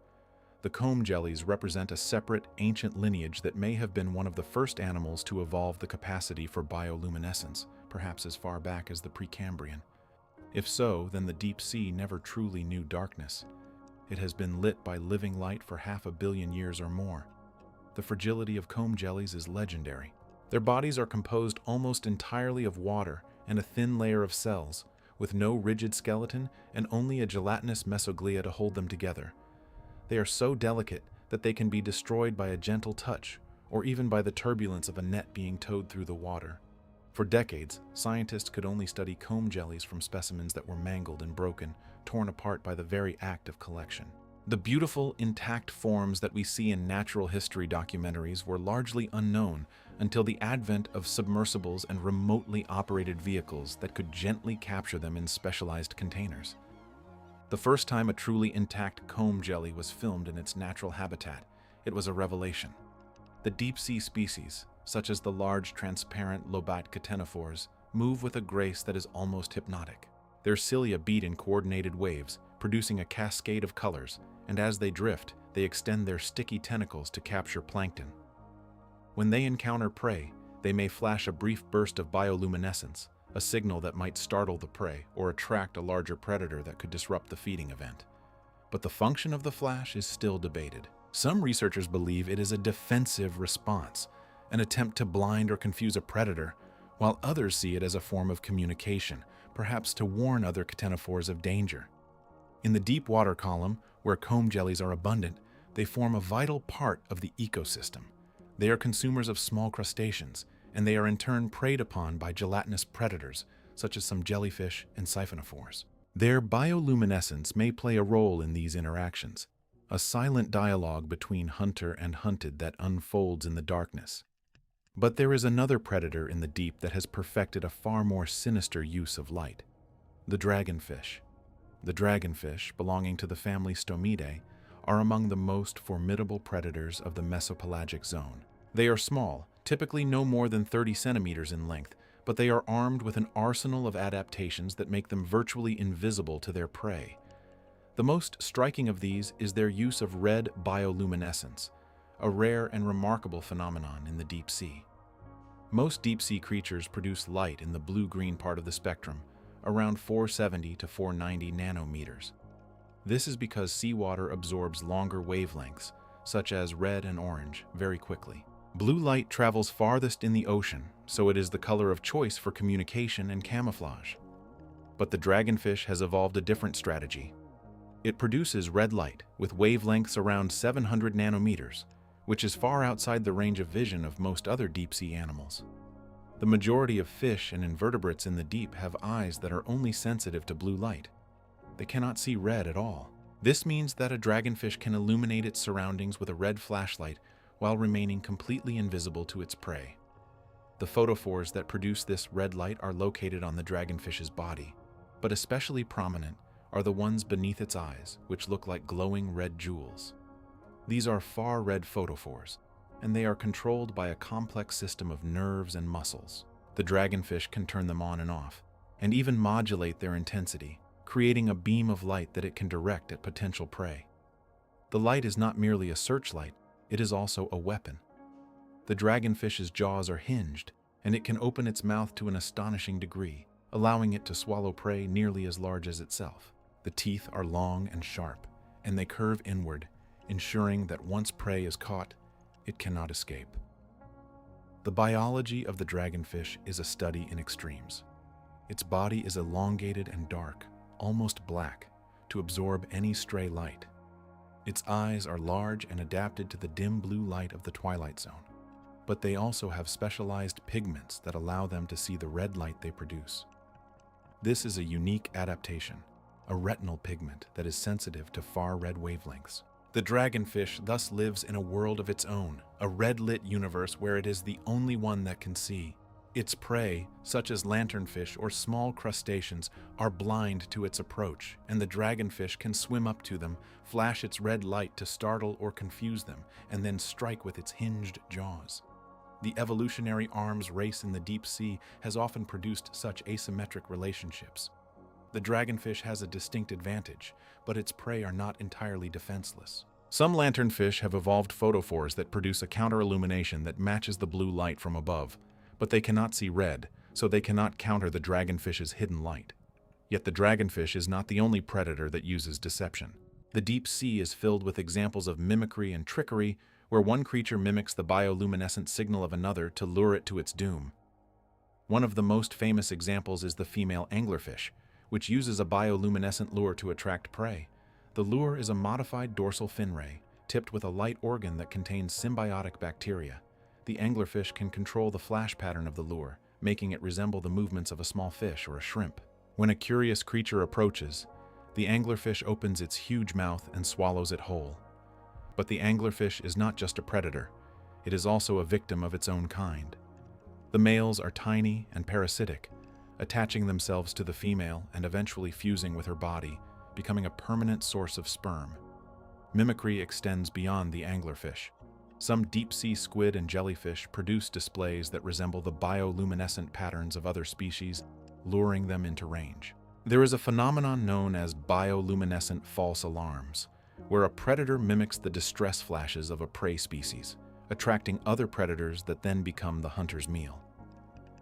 The comb jellies represent a separate, ancient lineage that may have been one of the first animals to evolve the capacity for bioluminescence, perhaps as far back as the Precambrian. If so, then the deep sea never truly knew darkness. It has been lit by living light for 500 million years or more. The fragility of comb jellies is legendary. Their bodies are composed almost entirely of water and a thin layer of cells, with no rigid skeleton and only a gelatinous mesoglia to hold them together. They are so delicate that they can be destroyed by a gentle touch, or even by the turbulence of a net being towed through the water. For decades, scientists could only study comb jellies from specimens that were mangled and broken, torn apart by the very act of collection. The beautiful, intact forms that we see in natural history documentaries were largely unknown until the advent of submersibles and remotely operated vehicles that could gently capture them in specialized containers. The first time a truly intact comb jelly was filmed in its natural habitat, it was a revelation. The deep-sea species, such as the large transparent lobate ctenophores, move with a grace that is almost hypnotic. Their cilia beat in coordinated waves, producing a cascade of colors, and as they drift, they extend their sticky tentacles to capture plankton. When they encounter prey, they may flash a brief burst of bioluminescence, a signal that might startle the prey or attract a larger predator that could disrupt the feeding event. But the function of the flash is still debated. Some researchers believe it is a defensive response, an attempt to blind or confuse a predator, while others see it as a form of communication, perhaps to warn other ctenophores of danger. In the deep water column, where comb jellies are abundant, they form a vital part of the ecosystem. They are consumers of small crustaceans, and they are in turn preyed upon by gelatinous predators, such as some jellyfish and siphonophores. Their bioluminescence may play a role in these interactions, a silent dialogue between hunter and hunted that unfolds in the darkness. But there is another predator in the deep that has perfected a far more sinister use of light: the dragonfish. The dragonfish, belonging to the family Stomidae, are among the most formidable predators of the mesopelagic zone. They are small, typically no more than 30 centimeters in length, but they are armed with an arsenal of adaptations that make them virtually invisible to their prey. The most striking of these is their use of red bioluminescence, a rare and remarkable phenomenon in the deep sea. Most deep-sea creatures produce light in the blue-green part of the spectrum, around 470 to 490 nanometers. This is because seawater absorbs longer wavelengths, such as red and orange, very quickly. Blue light travels farthest in the ocean, so it is the color of choice for communication and camouflage. But the dragonfish has evolved a different strategy. It produces red light with wavelengths around 700 nanometers, which is far outside the range of vision of most other deep-sea animals. The majority of fish and invertebrates in the deep have eyes that are only sensitive to blue light. They cannot see red at all. This means that a dragonfish can illuminate its surroundings with a red flashlight while remaining completely invisible to its prey. The photophores that produce this red light are located on the dragonfish's body, but especially prominent are the ones beneath its eyes, which look like glowing red jewels. These are far-red photophores, and they are controlled by a complex system of nerves and muscles. The dragonfish can turn them on and off, and even modulate their intensity, creating a beam of light that it can direct at potential prey. The light is not merely a searchlight, it is also a weapon. The dragonfish's jaws are hinged, and it can open its mouth to an astonishing degree, allowing it to swallow prey nearly as large as itself. The teeth are long and sharp, and they curve inward, ensuring that once prey is caught, it cannot escape. The biology of the dragonfish is a study in extremes. Its body is elongated and dark, almost black, to absorb any stray light. Its eyes are large and adapted to the dim blue light of the twilight zone, but they also have specialized pigments that allow them to see the red light they produce. This is a unique adaptation, a retinal pigment that is sensitive to far red wavelengths. The dragonfish thus lives in a world of its own, a red-lit universe where it is the only one that can see. Its prey, such as lanternfish or small crustaceans, are blind to its approach, and the dragonfish can swim up to them, flash its red light to startle or confuse them, and then strike with its hinged jaws. The evolutionary arms race in the deep sea has often produced such asymmetric relationships. The dragonfish has a distinct advantage, but its prey are not entirely defenseless. Some lanternfish have evolved photophores that produce a counter-illumination that matches the blue light from above, but they cannot see red, so they cannot counter the dragonfish's hidden light. Yet the dragonfish is not the only predator that uses deception. The deep sea is filled with examples of mimicry and trickery, where one creature mimics the bioluminescent signal of another to lure it to its doom. One of the most famous examples is the female anglerfish, which uses a bioluminescent lure to attract prey. The lure is a modified dorsal fin ray, tipped with a light organ that contains symbiotic bacteria. The anglerfish can control the flash pattern of the lure, making it resemble the movements of a small fish or a shrimp. When a curious creature approaches, the anglerfish opens its huge mouth and swallows it whole. But the anglerfish is not just a predator, it is also a victim of its own kind. The males are tiny and parasitic, attaching themselves to the female and eventually fusing with her body, becoming a permanent source of sperm. Mimicry extends beyond the anglerfish. Some deep-sea squid and jellyfish produce displays that resemble the bioluminescent patterns of other species, luring them into range. There is a phenomenon known as bioluminescent false alarms, where a predator mimics the distress flashes of a prey species, attracting other predators that then become the hunter's meal.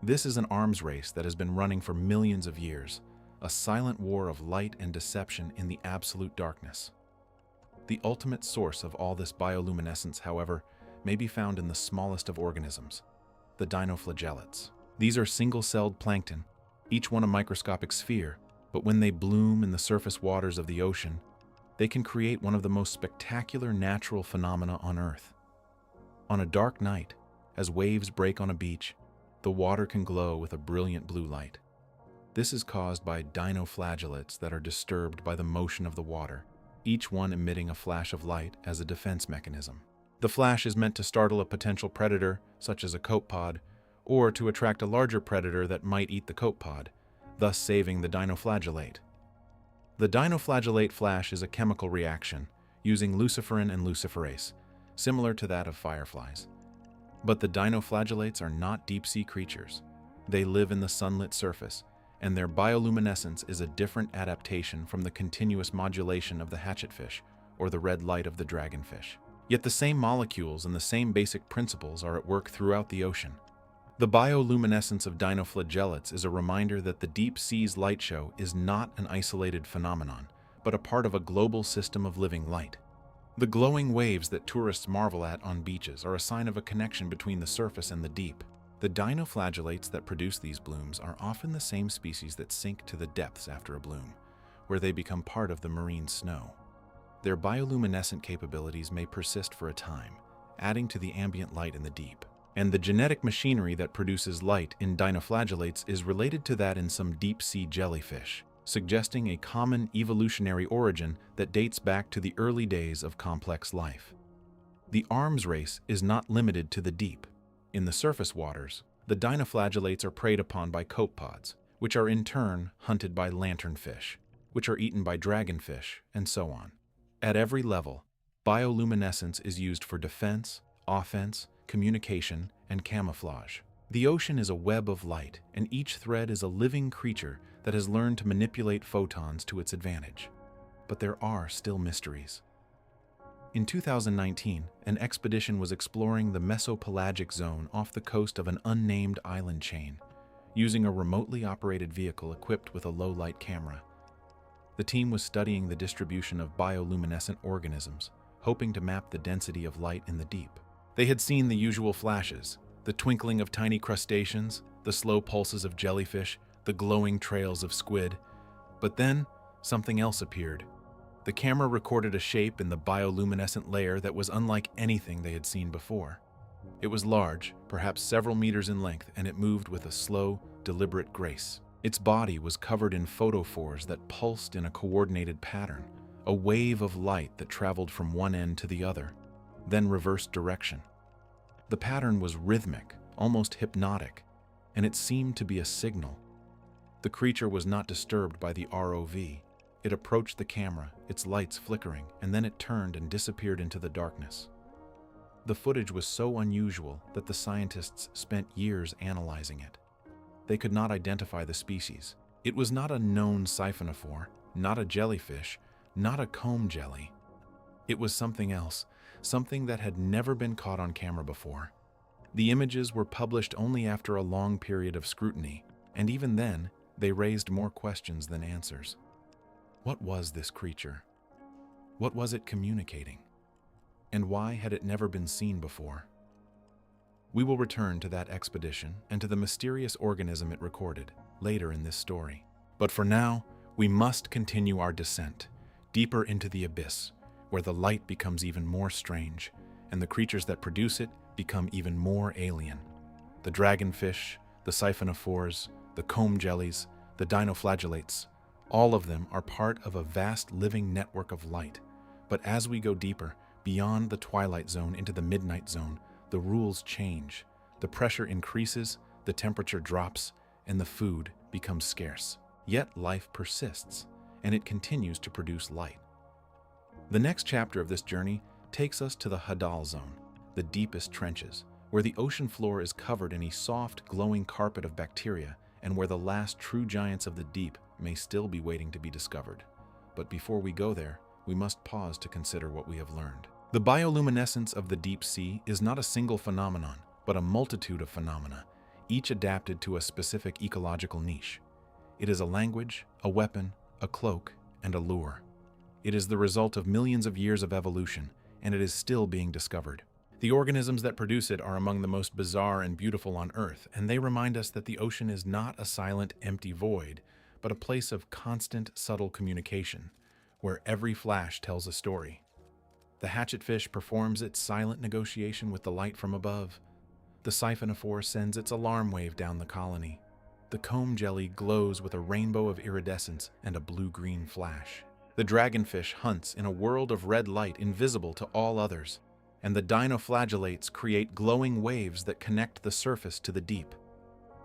This is an arms race that has been running for millions of years, a silent war of light and deception in the absolute darkness. The ultimate source of all this bioluminescence, however, may be found in the smallest of organisms, the dinoflagellates. These are single-celled plankton, each one a microscopic sphere, but when they bloom in the surface waters of the ocean, they can create one of the most spectacular natural phenomena on Earth. On a dark night, as waves break on a beach, the water can glow with a brilliant blue light. This is caused by dinoflagellates that are disturbed by the motion of the water, each one emitting a flash of light as a defense mechanism. The flash is meant to startle a potential predator, such as a copepod, or to attract a larger predator that might eat the copepod, thus saving the dinoflagellate. The dinoflagellate flash is a chemical reaction using luciferin and luciferase, similar to that of fireflies. But the dinoflagellates are not deep-sea creatures. They live in the sunlit surface, and their bioluminescence is a different adaptation from the continuous modulation of the hatchetfish or the red light of the dragonfish. Yet the same molecules and the same basic principles are at work throughout the ocean. The bioluminescence of dinoflagellates is a reminder that the deep sea's light show is not an isolated phenomenon, but a part of a global system of living light. The glowing waves that tourists marvel at on beaches are a sign of a connection between the surface and the deep. The dinoflagellates that produce these blooms are often the same species that sink to the depths after a bloom, where they become part of the marine snow. Their bioluminescent capabilities may persist for a time, adding to the ambient light in the deep. And the genetic machinery that produces light in dinoflagellates is related to that in some deep-sea jellyfish, suggesting a common evolutionary origin that dates back to the early days of complex life. The arms race is not limited to the deep. In the surface waters, the dinoflagellates are preyed upon by copepods, which are in turn hunted by lanternfish, which are eaten by dragonfish, and so on. At every level, bioluminescence is used for defense, offense, communication, and camouflage. The ocean is a web of light, and each thread is a living creature that has learned to manipulate photons to its advantage. But there are still mysteries. In 2019, an expedition was exploring the mesopelagic zone off the coast of an unnamed island chain, using a remotely operated vehicle equipped with a low-light camera. The team was studying the distribution of bioluminescent organisms, hoping to map the density of light in the deep. They had seen the usual flashes, the twinkling of tiny crustaceans, the slow pulses of jellyfish, the glowing trails of squid. But then, something else appeared. The camera recorded a shape in the bioluminescent layer that was unlike anything they had seen before. It was large, perhaps several meters in length, and it moved with a slow, deliberate grace. Its body was covered in photophores that pulsed in a coordinated pattern, a wave of light that traveled from one end to the other, then reversed direction. The pattern was rhythmic, almost hypnotic, and it seemed to be a signal. The creature was not disturbed by the ROV. It approached the camera, its lights flickering, and then it turned and disappeared into the darkness. The footage was so unusual that the scientists spent years analyzing it. They could not identify the species. It was not a known siphonophore, not a jellyfish, not a comb jelly. It was something else, something that had never been caught on camera before. The images were published only after a long period of scrutiny, and even then, they raised more questions than answers. What was this creature? What was it communicating? And why had it never been seen before? We will return to that expedition and to the mysterious organism it recorded later in this story. But for now, we must continue our descent, deeper into the abyss, where the light becomes even more strange, and the creatures that produce it become even more alien. The dragonfish, the siphonophores, the comb jellies, the dinoflagellates, all of them are part of a vast living network of light. But as we go deeper, beyond the twilight zone into the midnight zone, the rules change. The pressure increases, the temperature drops, and the food becomes scarce. Yet life persists, and it continues to produce light. The next chapter of this journey takes us to the Hadal zone, the deepest trenches, where the ocean floor is covered in a soft, glowing carpet of bacteria, and where the last true giants of the deep may still be waiting to be discovered. But before we go there, we must pause to consider what we have learned. The bioluminescence of the deep sea is not a single phenomenon, but a multitude of phenomena, each adapted to a specific ecological niche. It is a language, a weapon, a cloak, and a lure. It is the result of millions of years of evolution, and it is still being discovered. The organisms that produce it are among the most bizarre and beautiful on Earth, and they remind us that the ocean is not a silent, empty void, but a place of constant, subtle communication, where every flash tells a story. The hatchetfish performs its silent negotiation with the light from above. The siphonophore sends its alarm wave down the colony. The comb jelly glows with a rainbow of iridescence and a blue-green flash. The dragonfish hunts in a world of red light invisible to all others, and the dinoflagellates create glowing waves that connect the surface to the deep.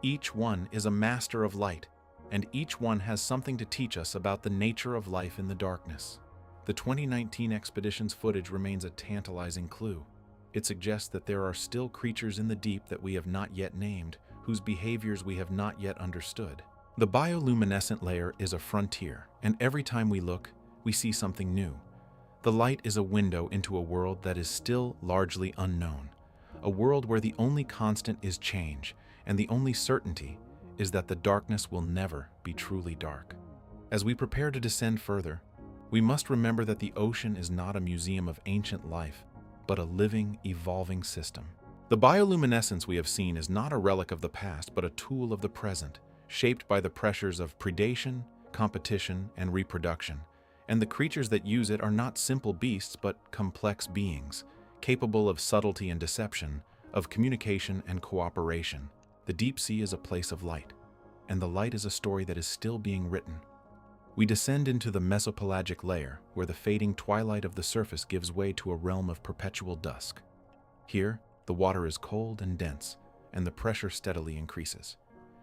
Each one is a master of light, and each one has something to teach us about the nature of life in the darkness. The 2019 expedition's footage remains a tantalizing clue. It suggests that there are still creatures in the deep that we have not yet named, whose behaviors we have not yet understood. The bioluminescent layer is a frontier, and every time we look, we see something new. The light is a window into a world that is still largely unknown, a world where the only constant is change, and the only certainty is that the darkness will never be truly dark. As we prepare to descend further, we must remember that the ocean is not a museum of ancient life, but a living, evolving system. The bioluminescence we have seen is not a relic of the past, but a tool of the present, shaped by the pressures of predation, competition, and reproduction. And the creatures that use it are not simple beasts, but complex beings, capable of subtlety and deception, of communication and cooperation. The deep sea is a place of light, and the light is a story that is still being written. We descend into the mesopelagic layer, where the fading twilight of the surface gives way to a realm of perpetual dusk. Here, the water is cold and dense, and the pressure steadily increases.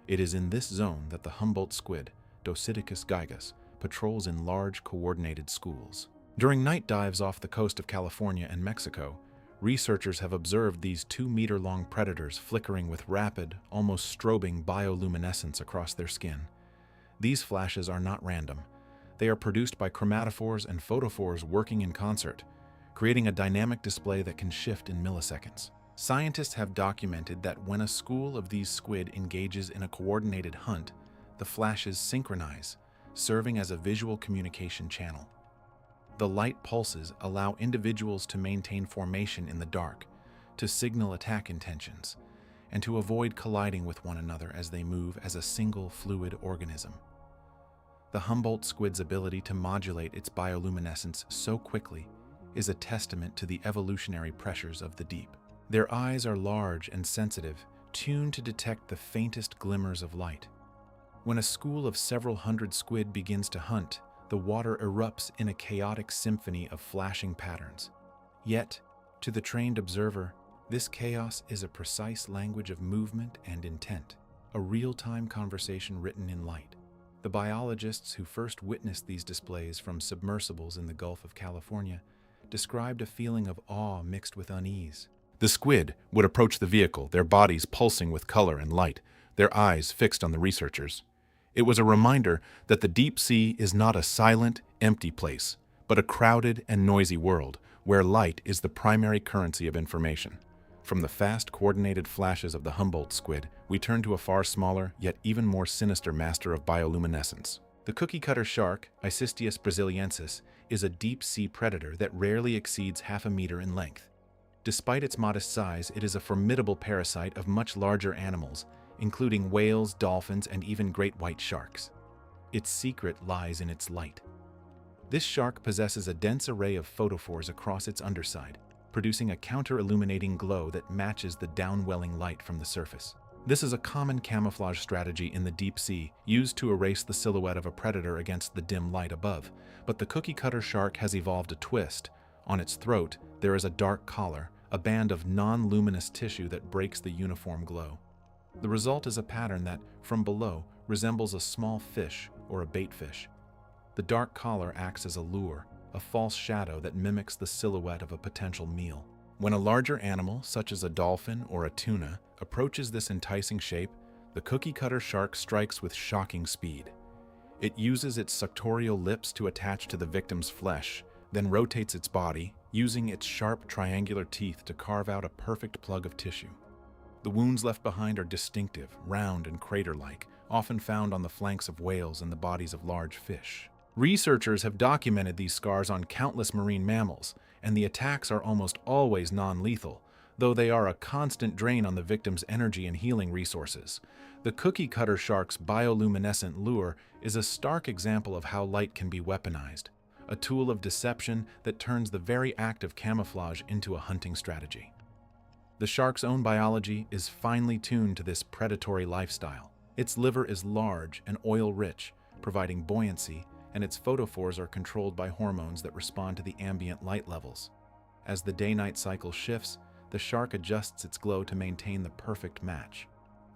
It is in this zone that the Humboldt squid, Dosidicus gigas, patrols in large, coordinated schools. During night dives off the coast of California and Mexico, researchers have observed these 2-meter-long predators flickering with rapid, almost strobing bioluminescence across their skin. These flashes are not random. They are produced by chromatophores and photophores working in concert, creating a dynamic display that can shift in milliseconds. Scientists have documented that when a school of these squid engages in a coordinated hunt, the flashes synchronize, serving as a visual communication channel. The light pulses allow individuals to maintain formation in the dark, to signal attack intentions, and to avoid colliding with one another as they move as a single fluid organism. The Humboldt squid's ability to modulate its bioluminescence so quickly is a testament to the evolutionary pressures of the deep. Their eyes are large and sensitive, tuned to detect the faintest glimmers of light. When a school of several hundred squid begins to hunt, the water erupts in a chaotic symphony of flashing patterns. Yet, to the trained observer, this chaos is a precise language of movement and intent, a real-time conversation written in light. The biologists who first witnessed these displays from submersibles in the Gulf of California described a feeling of awe mixed with unease. The squid would approach the vehicle, their bodies pulsing with color and light, their eyes fixed on the researchers. It was a reminder that the deep sea is not a silent, empty place, but a crowded and noisy world where light is the primary currency of information. From the fast, coordinated flashes of the Humboldt squid, we turn to a far smaller, yet even more sinister master of bioluminescence. The cookie-cutter shark, Isistius brasiliensis, is a deep-sea predator that rarely exceeds half a meter in length. Despite its modest size, it is a formidable parasite of much larger animals, including whales, dolphins, and even great white sharks. Its secret lies in its light. This shark possesses a dense array of photophores across its underside, producing a counter-illuminating glow that matches the downwelling light from the surface. This is a common camouflage strategy in the deep sea, used to erase the silhouette of a predator against the dim light above. But the cookie-cutter shark has evolved a twist. On its throat, there is a dark collar, a band of non-luminous tissue that breaks the uniform glow. The result is a pattern that, from below, resembles a small fish or a baitfish. The dark collar acts as a lure, a false shadow that mimics the silhouette of a potential meal. When a larger animal, such as a dolphin or a tuna, approaches this enticing shape, the cookie-cutter shark strikes with shocking speed. It uses its suctorial lips to attach to the victim's flesh, then rotates its body, using its sharp triangular teeth to carve out a perfect plug of tissue. The wounds left behind are distinctive, round and crater-like, often found on the flanks of whales and the bodies of large fish. Researchers have documented these scars on countless marine mammals, and the attacks are almost always non-lethal, though they are a constant drain on the victim's energy and healing resources. The cookie-cutter shark's bioluminescent lure is a stark example of how light can be weaponized, a tool of deception that turns the very act of camouflage into a hunting strategy. The shark's own biology is finely tuned to this predatory lifestyle. Its liver is large and oil-rich, providing buoyancy, and its photophores are controlled by hormones that respond to the ambient light levels. As the day-night cycle shifts, the shark adjusts its glow to maintain the perfect match.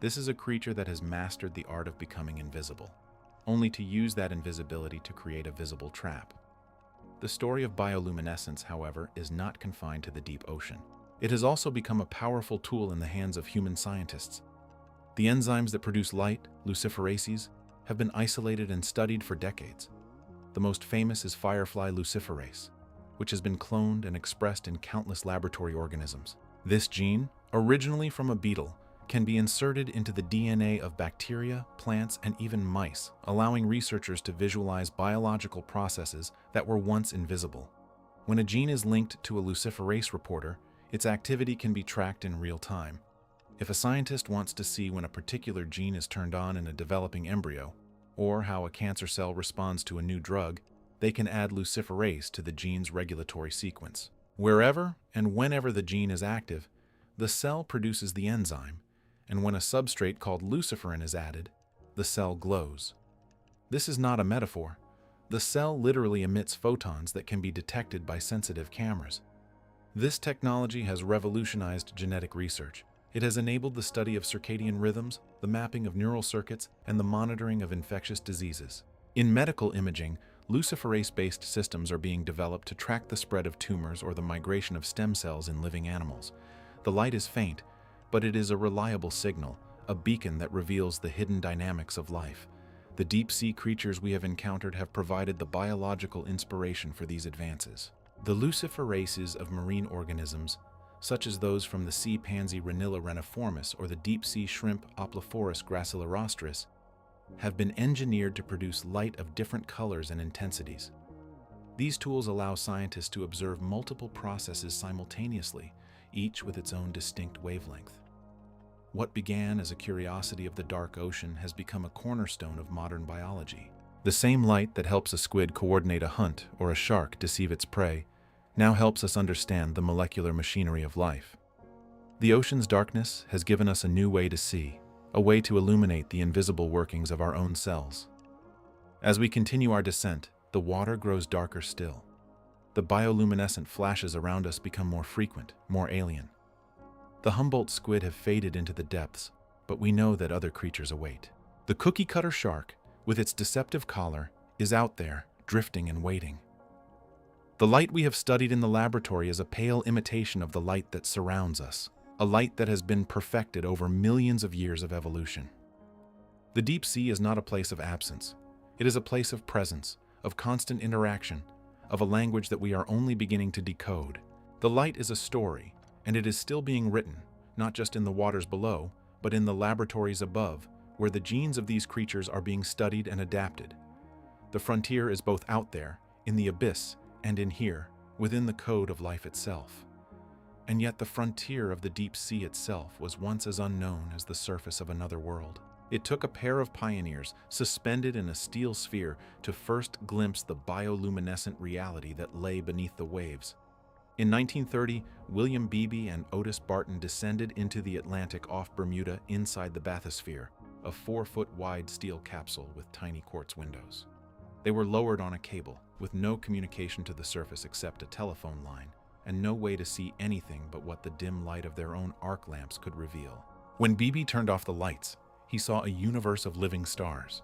This is a creature that has mastered the art of becoming invisible, only to use that invisibility to create a visible trap. The story of bioluminescence, however, is not confined to the deep ocean. It has also become a powerful tool in the hands of human scientists. The enzymes that produce light, luciferases, have been isolated and studied for decades. The most famous is firefly luciferase, which has been cloned and expressed in countless laboratory organisms. This gene, originally from a beetle, can be inserted into the DNA of bacteria, plants, and even mice, allowing researchers to visualize biological processes that were once invisible. When a gene is linked to a luciferase reporter, its activity can be tracked in real time. If a scientist wants to see when a particular gene is turned on in a developing embryo, or how a cancer cell responds to a new drug, they can add luciferase to the gene's regulatory sequence. Wherever and whenever the gene is active, the cell produces the enzyme, and when a substrate called luciferin is added, the cell glows. This is not a metaphor. The cell literally emits photons that can be detected by sensitive cameras. This technology has revolutionized genetic research. It has enabled the study of circadian rhythms, the mapping of neural circuits, and the monitoring of infectious diseases. In medical imaging, luciferase-based systems are being developed to track the spread of tumors or the migration of stem cells in living animals. The light is faint, but it is a reliable signal, a beacon that reveals the hidden dynamics of life. The deep-sea creatures we have encountered have provided the biological inspiration for these advances. The luciferases of marine organisms, such as those from the sea pansy Ranilla reniformis or the deep-sea shrimp Oplophorus gracilorostris, have been engineered to produce light of different colors and intensities. These tools allow scientists to observe multiple processes simultaneously, each with its own distinct wavelength. What began as a curiosity of the dark ocean has become a cornerstone of modern biology. The same light that helps a squid coordinate a hunt or a shark deceive its prey now helps us understand the molecular machinery of life. The ocean's darkness has given us a new way to see, a way to illuminate the invisible workings of our own cells. As we continue our descent, the water grows darker still. The bioluminescent flashes around us become more frequent, more alien. The Humboldt squid have faded into the depths, but we know that other creatures await. The cookie-cutter shark, with its deceptive collar, is out there, drifting and waiting. The light we have studied in the laboratory is a pale imitation of the light that surrounds us, a light that has been perfected over millions of years of evolution. The deep sea is not a place of absence. It is a place of presence, of constant interaction, of a language that we are only beginning to decode. The light is a story, and it is still being written, not just in the waters below, but in the laboratories above, where the genes of these creatures are being studied and adapted. The frontier is both out there, in the abyss, and in here, within the code of life itself. And yet the frontier of the deep sea itself was once as unknown as the surface of another world. It took a pair of pioneers, suspended in a steel sphere, to first glimpse the bioluminescent reality that lay beneath the waves. In 1930, William Beebe and Otis Barton descended into the Atlantic off Bermuda inside the bathysphere, a 4-foot-wide steel capsule with tiny quartz windows. They were lowered on a cable, with no communication to the surface except a telephone line, and no way to see anything but what the dim light of their own arc lamps could reveal. When Beebe turned off the lights, he saw a universe of living stars.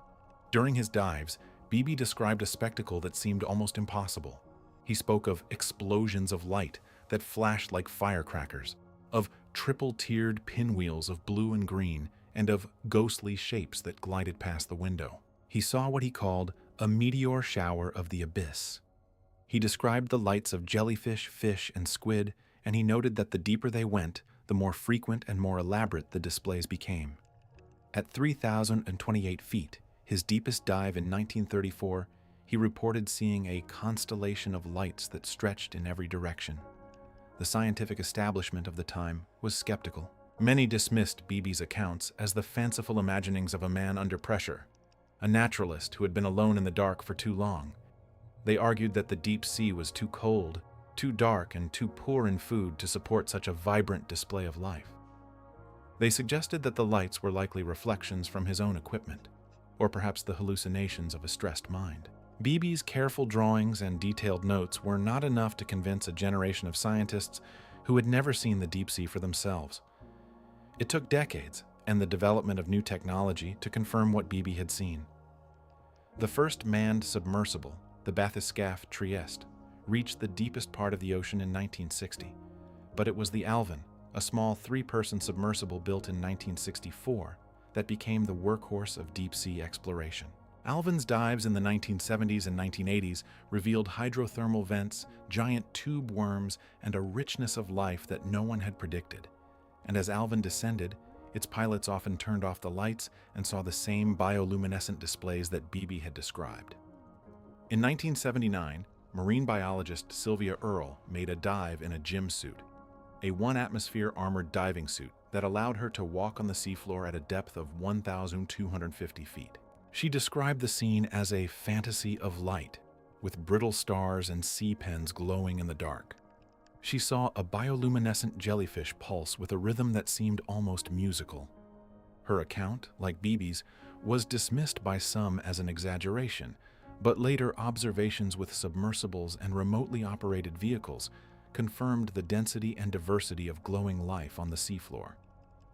During his dives, Beebe described a spectacle that seemed almost impossible. He spoke of explosions of light that flashed like firecrackers, of triple-tiered pinwheels of blue and green, and of ghostly shapes that glided past the window. He saw what he called a meteor shower of the abyss. He described the lights of jellyfish, fish, and squid, and he noted that the deeper they went, the more frequent and more elaborate the displays became. At 3,028 feet, his deepest dive in 1934, he reported seeing a constellation of lights that stretched in every direction. The scientific establishment of the time was skeptical. Many dismissed Beebe's accounts as the fanciful imaginings of a man under pressure, a naturalist who had been alone in the dark for too long. They argued that the deep sea was too cold, too dark, and too poor in food to support such a vibrant display of life. They suggested that the lights were likely reflections from his own equipment, or perhaps the hallucinations of a stressed mind. Beebe's careful drawings and detailed notes were not enough to convince a generation of scientists who had never seen the deep sea for themselves. It took decades and the development of new technology to confirm what Beebe had seen. The first manned submersible, the bathyscaphe Trieste, reached the deepest part of the ocean in 1960, but it was the Alvin, a small 3-person submersible built in 1964, that became the workhorse of deep-sea exploration. Alvin's dives in the 1970s and 1980s revealed hydrothermal vents, giant tube worms, and a richness of life that no one had predicted. And as Alvin descended, its pilots often turned off the lights and saw the same bioluminescent displays that Beebe had described. In 1979, marine biologist Sylvia Earle made a dive in a gym suit, a 1-atmosphere armored diving suit that allowed her to walk on the seafloor at a depth of 1,250 feet. She described the scene as a fantasy of light, with brittle stars and sea pens glowing in the dark. She saw a bioluminescent jellyfish pulse with a rhythm that seemed almost musical. Her account, like Beebe's, was dismissed by some as an exaggeration, But later observations with submersibles and remotely operated vehicles confirmed the density and diversity of glowing life on the seafloor.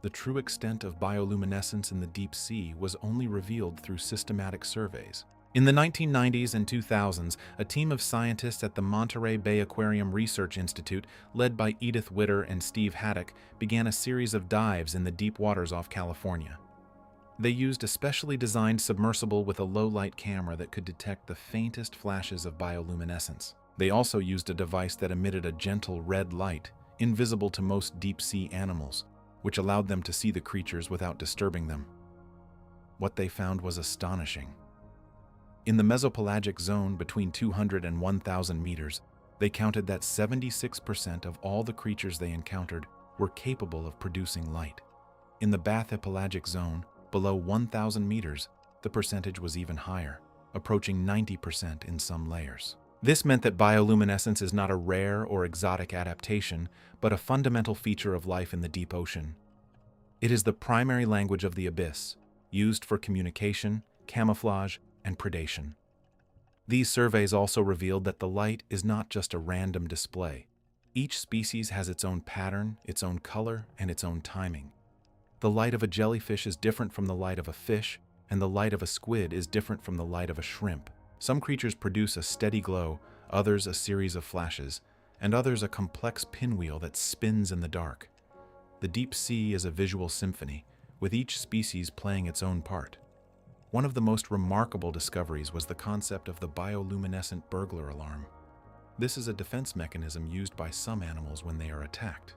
The true extent of bioluminescence in the deep sea was only revealed through systematic surveys. In the 1990s and 2000s, a team of scientists at the Monterey Bay Aquarium Research Institute, led by Edith Witter and Steve Haddock, began a series of dives in the deep waters off California. They used a specially designed submersible with a low-light camera that could detect the faintest flashes of bioluminescence. They also used a device that emitted a gentle red light, invisible to most deep-sea animals, which allowed them to see the creatures without disturbing them. What they found was astonishing. In the mesopelagic zone between 200 and 1,000 meters, they counted that 76% of all the creatures they encountered were capable of producing light. In the bathypelagic zone, below 1,000 meters, the percentage was even higher, approaching 90% in some layers. This meant that bioluminescence is not a rare or exotic adaptation, but a fundamental feature of life in the deep ocean. It is the primary language of the abyss, used for communication, camouflage, and predation. These surveys also revealed that the light is not just a random display. Each species has its own pattern, its own color, and its own timing. The light of a jellyfish is different from the light of a fish, and the light of a squid is different from the light of a shrimp. Some creatures produce a steady glow, others a series of flashes, and others a complex pinwheel that spins in the dark. The deep sea is a visual symphony, with each species playing its own part. One of the most remarkable discoveries was the concept of the bioluminescent burglar alarm. This is a defense mechanism used by some animals when they are attacked.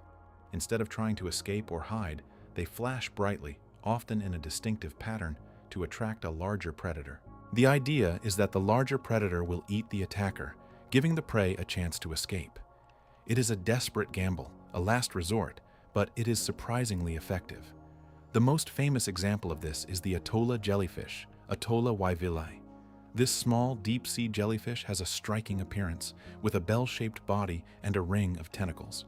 Instead of trying to escape or hide, they flash brightly, often in a distinctive pattern, to attract a larger predator. The idea is that the larger predator will eat the attacker, giving the prey a chance to escape. It is a desperate gamble, a last resort, but it is surprisingly effective. The most famous example of this is the Atolla jellyfish, Atolla wyvillei. This small, deep-sea jellyfish has a striking appearance, with a bell-shaped body and a ring of tentacles.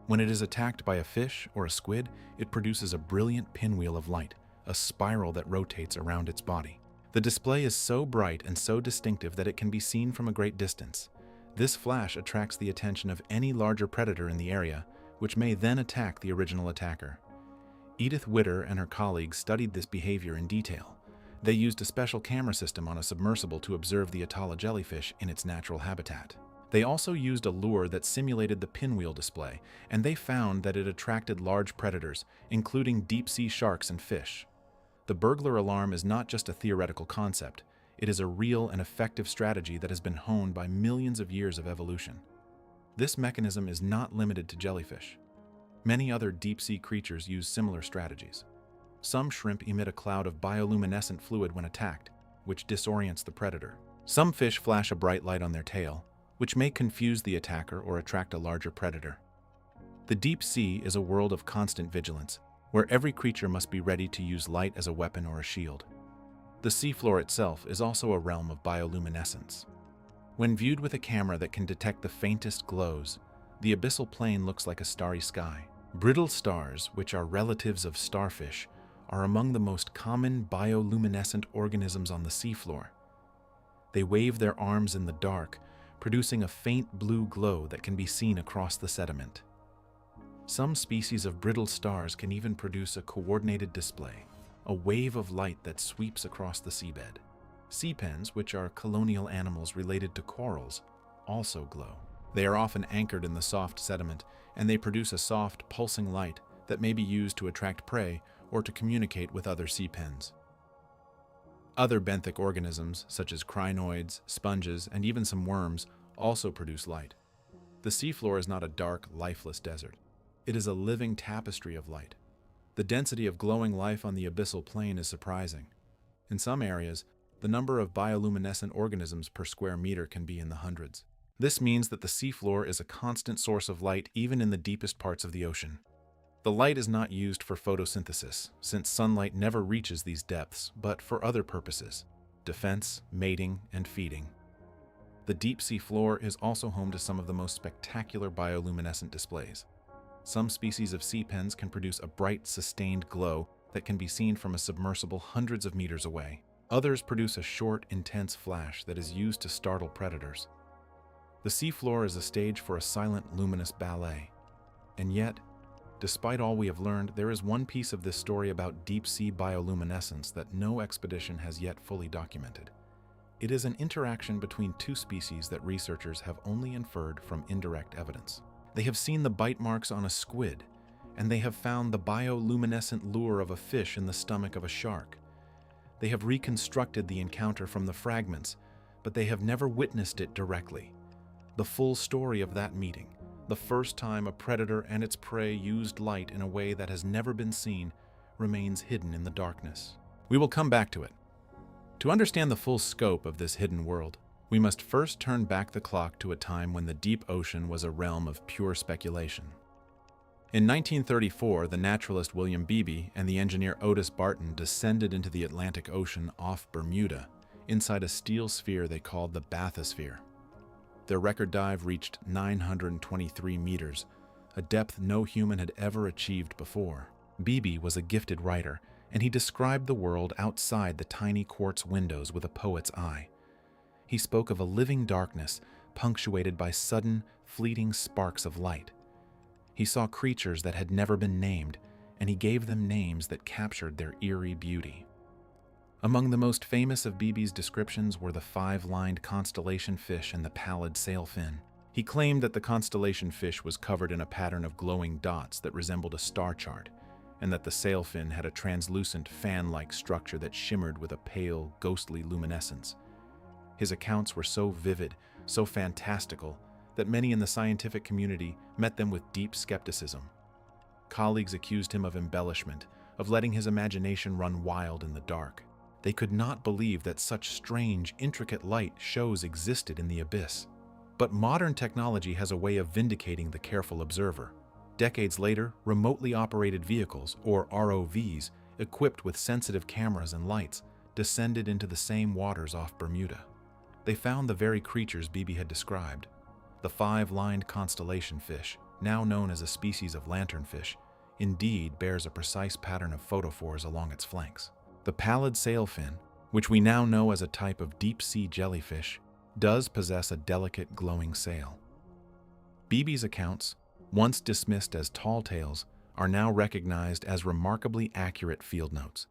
When it is attacked by a fish or a squid, it produces a brilliant pinwheel of light, a spiral that rotates around its body. The display is so bright and so distinctive that it can be seen from a great distance. This flash attracts the attention of any larger predator in the area, which may then attack the original attacker. Edith Witter and her colleagues studied this behavior in detail. They used a special camera system on a submersible to observe the Atolla jellyfish in its natural habitat. They also used a lure that simulated the pinwheel display, and they found that it attracted large predators, including deep-sea sharks and fish. The burglar alarm is not just a theoretical concept. It is a real and effective strategy that has been honed by millions of years of evolution. This mechanism is not limited to jellyfish. Many other deep-sea creatures use similar strategies. Some shrimp emit a cloud of bioluminescent fluid when attacked, which disorients the predator. Some fish flash a bright light on their tail, which may confuse the attacker or attract a larger predator. The deep sea is a world of constant vigilance, where every creature must be ready to use light as a weapon or a shield. The seafloor itself is also a realm of bioluminescence. When viewed with a camera that can detect the faintest glows, the abyssal plain looks like a starry sky. Brittle stars, which are relatives of starfish, are among the most common bioluminescent organisms on the seafloor. They wave their arms in the dark, producing a faint blue glow that can be seen across the sediment. Some species of brittle stars can even produce a coordinated display, a wave of light that sweeps across the seabed. Sea pens, which are colonial animals related to corals, also glow. They are often anchored in the soft sediment, and they produce a soft, pulsing light that may be used to attract prey or to communicate with other sea pens. Other benthic organisms, such as crinoids, sponges, and even some worms, also produce light. The seafloor is not a dark, lifeless desert. It is a living tapestry of light. The density of glowing life on the abyssal plain is surprising. In some areas, the number of bioluminescent organisms per square meter can be in the hundreds. This means that the seafloor is a constant source of light even in the deepest parts of the ocean. The light is not used for photosynthesis, since sunlight never reaches these depths, but for other purposes: defense, mating, and feeding. The deep sea floor is also home to some of the most spectacular bioluminescent displays. Some species of sea pens can produce a bright, sustained glow that can be seen from a submersible hundreds of meters away. Others produce a short, intense flash that is used to startle predators. The seafloor is a stage for a silent, luminous ballet. And yet, despite all we have learned, there is one piece of this story about deep-sea bioluminescence that no expedition has yet fully documented. It is an interaction between two species that researchers have only inferred from indirect evidence. They have seen the bite marks on a squid, and they have found the bioluminescent lure of a fish in the stomach of a shark. They have reconstructed the encounter from the fragments, but they have never witnessed it directly. The full story of that meeting, the first time a predator and its prey used light in a way that has never been seen, remains hidden in the darkness. We will come back to it. To understand the full scope of this hidden world, we must first turn back the clock to a time when the deep ocean was a realm of pure speculation. In 1934, the naturalist William Beebe and the engineer Otis Barton descended into the Atlantic Ocean off Bermuda, inside a steel sphere they called the bathysphere. Their record dive reached 923 meters, a depth no human had ever achieved before. Beebe was a gifted writer, and he described the world outside the tiny quartz windows with a poet's eye. He spoke of a living darkness punctuated by sudden, fleeting sparks of light. He saw creatures that had never been named, and he gave them names that captured their eerie beauty. Among the most famous of Beebe's descriptions were the five-lined constellation fish and the pallid sailfin. He claimed that the constellation fish was covered in a pattern of glowing dots that resembled a star chart, and that the sailfin had a translucent fan-like structure that shimmered with a pale, ghostly luminescence. His accounts were so vivid, so fantastical, that many in the scientific community met them with deep skepticism. Colleagues accused him of embellishment, of letting his imagination run wild in the dark. They could not believe that such strange, intricate light shows existed in the abyss. But modern technology has a way of vindicating the careful observer. Decades later, remotely operated vehicles, or ROVs, equipped with sensitive cameras and lights, descended into the same waters off Bermuda. They found the very creatures Beebe had described. The five-lined constellation fish, now known as a species of lanternfish, indeed bears a precise pattern of photophores along its flanks. The pallid sailfin, which we now know as a type of deep-sea jellyfish, does possess a delicate glowing sail. Beebe's accounts, once dismissed as tall tales, are now recognized as remarkably accurate field notes.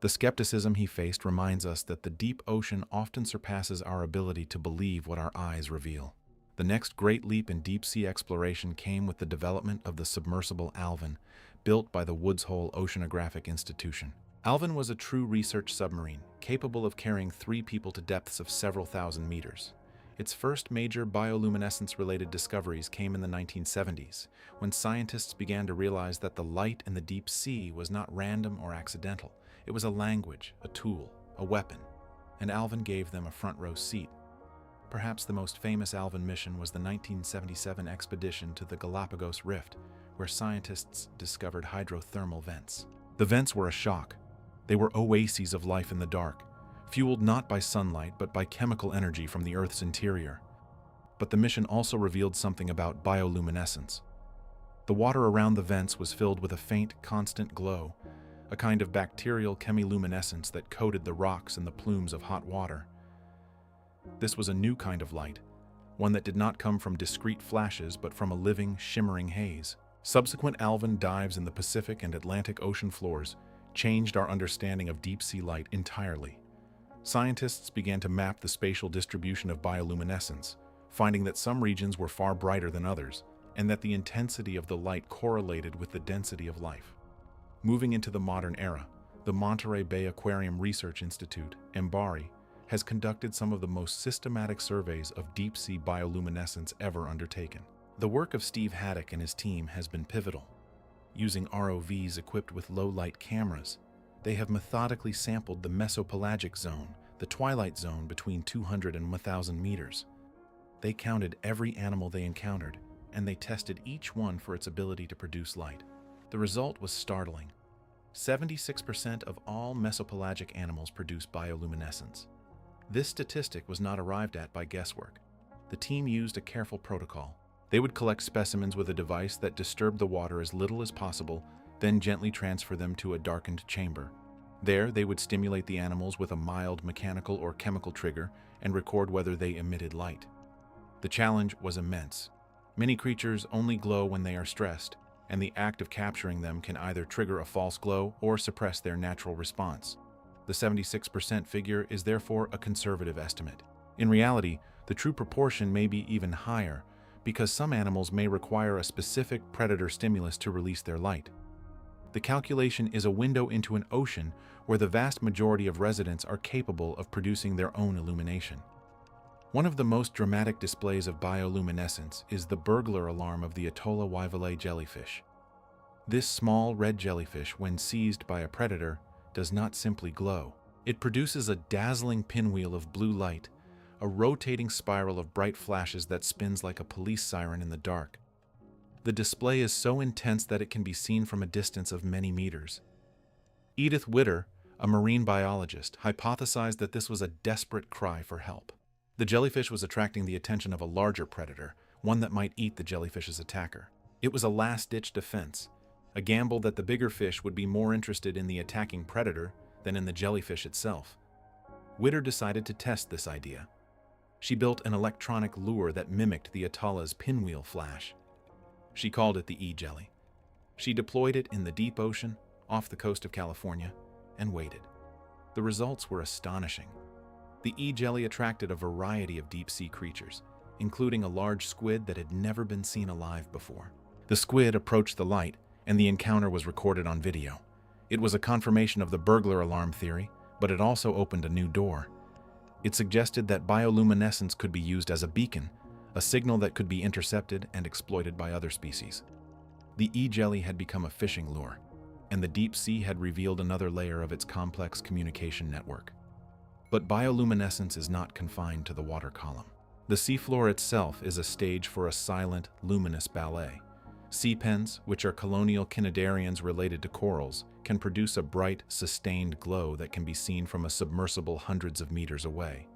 The skepticism he faced reminds us that the deep ocean often surpasses our ability to believe what our eyes reveal. The next great leap in deep-sea exploration came with the development of the submersible Alvin, built by the Woods Hole Oceanographic Institution. Alvin was a true research submarine, capable of carrying 3 people to depths of several thousand meters. Its first major bioluminescence-related discoveries came in the 1970s, when scientists began to realize that the light in the deep sea was not random or accidental. It was a language, a tool, a weapon, and Alvin gave them a front-row seat. Perhaps the most famous Alvin mission was the 1977 expedition to the Galapagos Rift, where scientists discovered hydrothermal vents. The vents were a shock. They were oases of life in the dark, fueled not by sunlight but by chemical energy from the Earth's interior. But the mission also revealed something about bioluminescence. The water around the vents was filled with a faint, constant glow, a kind of bacterial chemiluminescence that coated the rocks and the plumes of hot water. This was a new kind of light, one that did not come from discrete flashes but from a living, shimmering haze. Subsequent Alvin dives in the Pacific and Atlantic Ocean floors changed our understanding of deep-sea light entirely. Scientists began to map the spatial distribution of bioluminescence, finding that some regions were far brighter than others, and that the intensity of the light correlated with the density of life. Moving into the modern era, the Monterey Bay Aquarium Research Institute, MBARI, has conducted some of the most systematic surveys of deep-sea bioluminescence ever undertaken. The work of Steve Haddock and his team has been pivotal. Using ROVs equipped with low-light cameras, they have methodically sampled the mesopelagic zone, the twilight zone between 200 and 1,000 meters. They counted every animal they encountered, and they tested each one for its ability to produce light. The result was startling. 76% of all mesopelagic animals produce bioluminescence. This statistic was not arrived at by guesswork. The team used a careful protocol. They would collect specimens with a device that disturbed the water as little as possible, then gently transfer them to a darkened chamber. There, they would stimulate the animals with a mild mechanical or chemical trigger and record whether they emitted light. The challenge was immense. Many creatures only glow when they are stressed, and the act of capturing them can either trigger a false glow or suppress their natural response. The 76% figure is therefore a conservative estimate. In reality, the true proportion may be even higher, because some animals may require a specific predator stimulus to release their light. The calculation is a window into an ocean where the vast majority of residents are capable of producing their own illumination. One of the most dramatic displays of bioluminescence is the burglar alarm of the Atolla Waivilae jellyfish. This small red jellyfish, when seized by a predator, does not simply glow. It produces a dazzling pinwheel of blue light, a rotating spiral of bright flashes that spins like a police siren in the dark. The display is so intense that it can be seen from a distance of many meters. Edith Witter, a marine biologist, hypothesized that this was a desperate cry for help. The jellyfish was attracting the attention of a larger predator, one that might eat the jellyfish's attacker. It was a last-ditch defense, a gamble that the bigger fish would be more interested in the attacking predator than in the jellyfish itself. Witter decided to test this idea. She built an electronic lure that mimicked the Atolla's pinwheel flash. She called it the E-jelly. She deployed it in the deep ocean, off the coast of California, and waited. The results were astonishing. The E-jelly attracted a variety of deep-sea creatures, including a large squid that had never been seen alive before. The squid approached the light, and the encounter was recorded on video. It was a confirmation of the burglar alarm theory, but it also opened a new door. It suggested that bioluminescence could be used as a beacon, a signal that could be intercepted and exploited by other species. The E-jelly had become a fishing lure, and the deep sea had revealed another layer of its complex communication network. But bioluminescence is not confined to the water column. The seafloor itself is a stage for a silent, luminous ballet. Sea pens, which are colonial cnidarians related to corals, can produce a bright, sustained glow that can be seen from a submersible hundreds of meters away.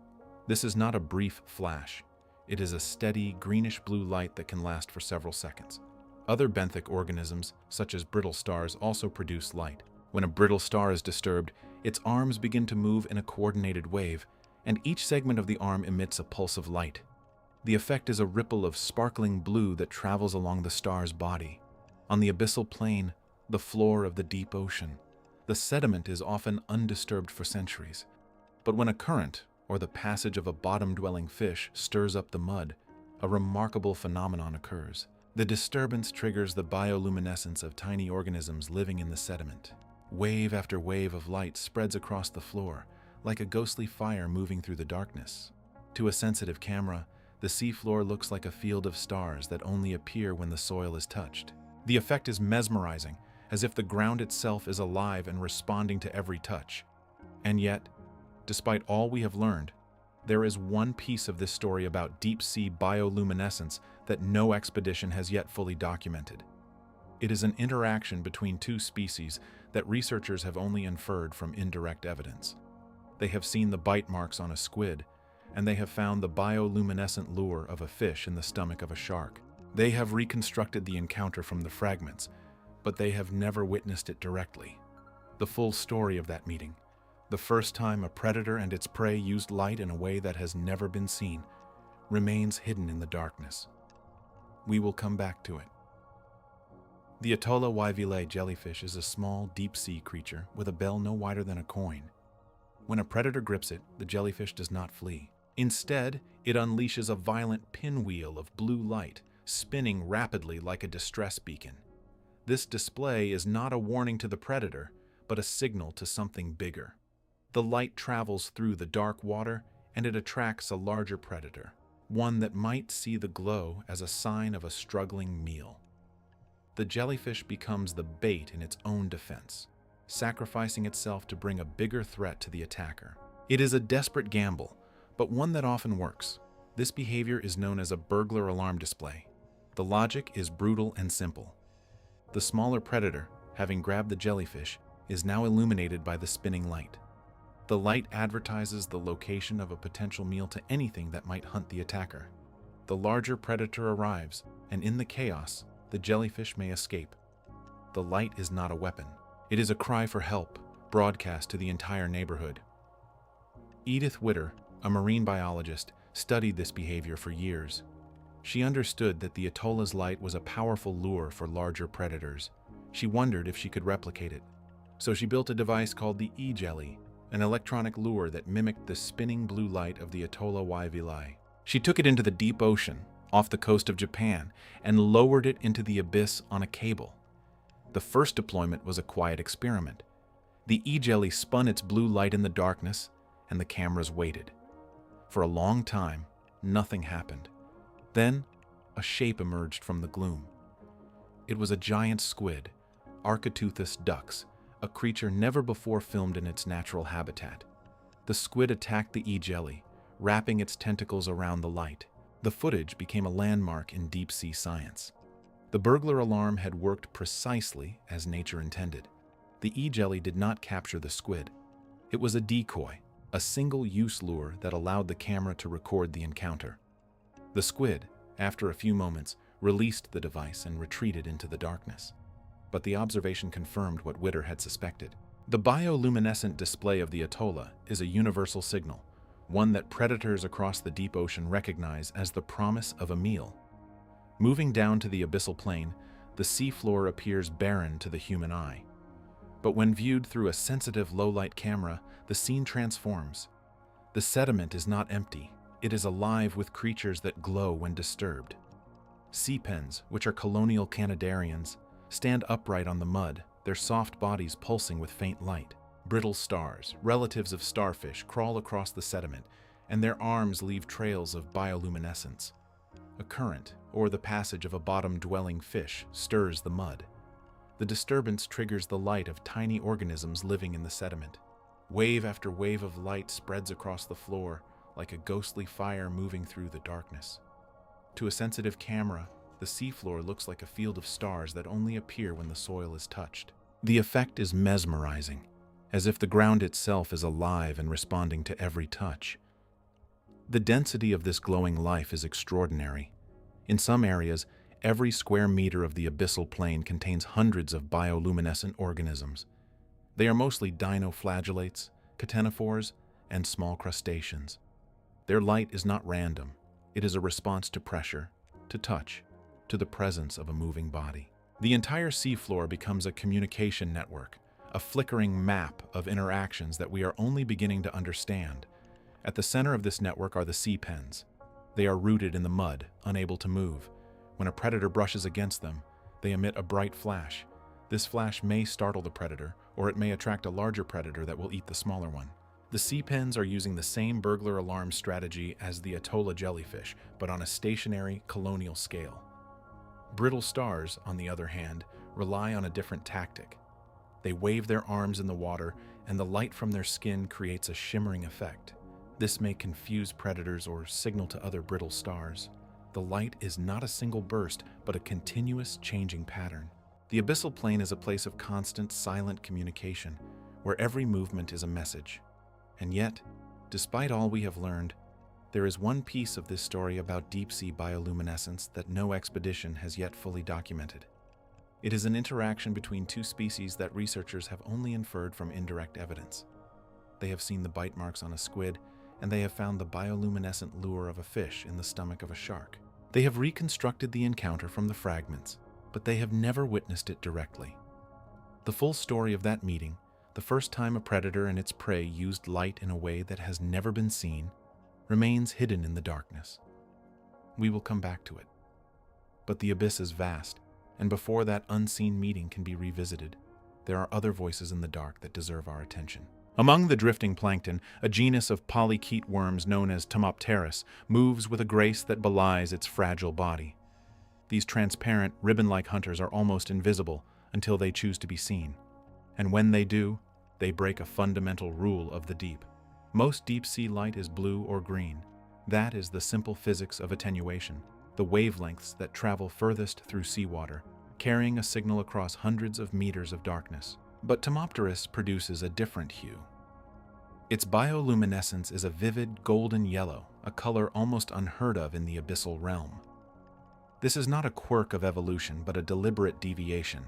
This is not a brief flash. It is a steady, greenish-blue light that can last for several seconds. Other benthic organisms, such as brittle stars, also produce light. When a brittle star is disturbed, its arms begin to move in a coordinated wave, and each segment of the arm emits a pulse of light. The effect is a ripple of sparkling blue that travels along the star's body. On the abyssal plain, the floor of the deep ocean, the sediment is often undisturbed for centuries. But when a current, or the passage of a bottom-dwelling fish, stirs up the mud, a remarkable phenomenon occurs. The disturbance triggers the bioluminescence of tiny organisms living in the sediment. Wave after wave of light spreads across the floor, like a ghostly fire moving through the darkness. To a sensitive camera, the seafloor looks like a field of stars that only appear when the soil is touched. The effect is mesmerizing, as if the ground itself is alive and responding to every touch. And yet, despite all we have learned, there is one piece of this story about deep-sea bioluminescence that no expedition has yet fully documented. It is an interaction between two species that researchers have only inferred from indirect evidence. They have seen the bite marks on a squid, and they have found the bioluminescent lure of a fish in the stomach of a shark. They have reconstructed the encounter from the fragments, but they have never witnessed it directly. The full story of that meeting, the first time a predator and its prey used light in a way that has never been seen, remains hidden in the darkness. We will come back to it. The Atolla Waivilae jellyfish is a small, deep-sea creature with a bell no wider than a coin. When a predator grips it, the jellyfish does not flee. Instead, it unleashes a violent pinwheel of blue light, spinning rapidly like a distress beacon. This display is not a warning to the predator, but a signal to something bigger. The light travels through the dark water, and it attracts a larger predator, one that might see the glow as a sign of a struggling meal. The jellyfish becomes the bait in its own defense, sacrificing itself to bring a bigger threat to the attacker. It is a desperate gamble, but one that often works. This behavior is known as a burglar alarm display. The logic is brutal and simple. The smaller predator, having grabbed the jellyfish, is now illuminated by the spinning light. The light advertises the location of a potential meal to anything that might hunt the attacker. The larger predator arrives, and in the chaos, the jellyfish may escape. The light is not a weapon. It is a cry for help, broadcast to the entire neighborhood. Edith Witter, a marine biologist, studied this behavior for years. She understood that the atolla's light was a powerful lure for larger predators. She wondered if she could replicate it. So she built a device called the E-jelly, an electronic lure that mimicked the spinning blue light of the Atolla Waivilai. She took it into the deep ocean, off the coast of Japan, and lowered it into the abyss on a cable. The first deployment was a quiet experiment. The E-jelly spun its blue light in the darkness, and the cameras waited. For a long time, nothing happened. Then, a shape emerged from the gloom. It was a giant squid, Architeuthis dux, a creature never before filmed in its natural habitat. The squid attacked the E-jelly, wrapping its tentacles around the light. The footage became a landmark in deep-sea science. The burglar alarm had worked precisely as nature intended. The E-jelly did not capture the squid. It was a decoy, a single-use lure that allowed the camera to record the encounter. The squid, after a few moments, released the device and retreated into the darkness. But the observation confirmed what Witter had suspected. The bioluminescent display of the Atolla is a universal signal, one that predators across the deep ocean recognize as the promise of a meal. Moving down to the abyssal plain, the seafloor appears barren to the human eye. But when viewed through a sensitive low-light camera, the scene transforms. The sediment is not empty. It is alive with creatures that glow when disturbed. Sea pens, which are colonial canidarians, stand upright on the mud, their soft bodies pulsing with faint light. Brittle stars, relatives of starfish, crawl across the sediment, and their arms leave trails of bioluminescence. A current, or the passage of a bottom-dwelling fish, stirs the mud. The disturbance triggers the light of tiny organisms living in the sediment. Wave after wave of light spreads across the floor, like a ghostly fire moving through the darkness. To a sensitive camera, the seafloor looks like a field of stars that only appear when the soil is touched. The effect is mesmerizing, as if the ground itself is alive and responding to every touch. The density of this glowing life is extraordinary. In some areas, every square meter of the abyssal plain contains hundreds of bioluminescent organisms. They are mostly dinoflagellates, ctenophores, and small crustaceans. Their light is not random. It is a response to pressure, to touch, to the presence of a moving body. The entire seafloor becomes a communication network, a flickering map of interactions that we are only beginning to understand. At the center of this network are the sea pens. They are rooted in the mud, unable to move. When a predator brushes against them, they emit a bright flash. This flash may startle the predator, or it may attract a larger predator that will eat the smaller one. The sea pens are using the same burglar alarm strategy as the Atolla jellyfish, but on a stationary, colonial scale. Brittle stars, on the other hand, rely on a different tactic. They wave their arms in the water, and the light from their skin creates a shimmering effect. This may confuse predators or signal to other brittle stars. The light is not a single burst, but a continuous, changing pattern. The abyssal plain is a place of constant, silent communication, where every movement is a message. And yet, despite all we have learned, there is one piece of this story about deep-sea bioluminescence that no expedition has yet fully documented. It is an interaction between two species that researchers have only inferred from indirect evidence. They have seen the bite marks on a squid, and they have found the bioluminescent lure of a fish in the stomach of a shark. They have reconstructed the encounter from the fragments, but they have never witnessed it directly. The full story of that meeting, the first time a predator and its prey used light in a way that has never been seen, remains hidden in the darkness. We will come back to it. But the abyss is vast, and before that unseen meeting can be revisited, there are other voices in the dark that deserve our attention. Among the drifting plankton, a genus of polychaete worms known as Tomopteris moves with a grace that belies its fragile body. These transparent, ribbon-like hunters are almost invisible until they choose to be seen. And when they do, they break a fundamental rule of the deep. Most deep-sea light is blue or green. That is the simple physics of attenuation, the wavelengths that travel furthest through seawater, carrying a signal across hundreds of meters of darkness. But Tomopteris produces a different hue. Its bioluminescence is a vivid golden yellow, a color almost unheard of in the abyssal realm. This is not a quirk of evolution, but a deliberate deviation.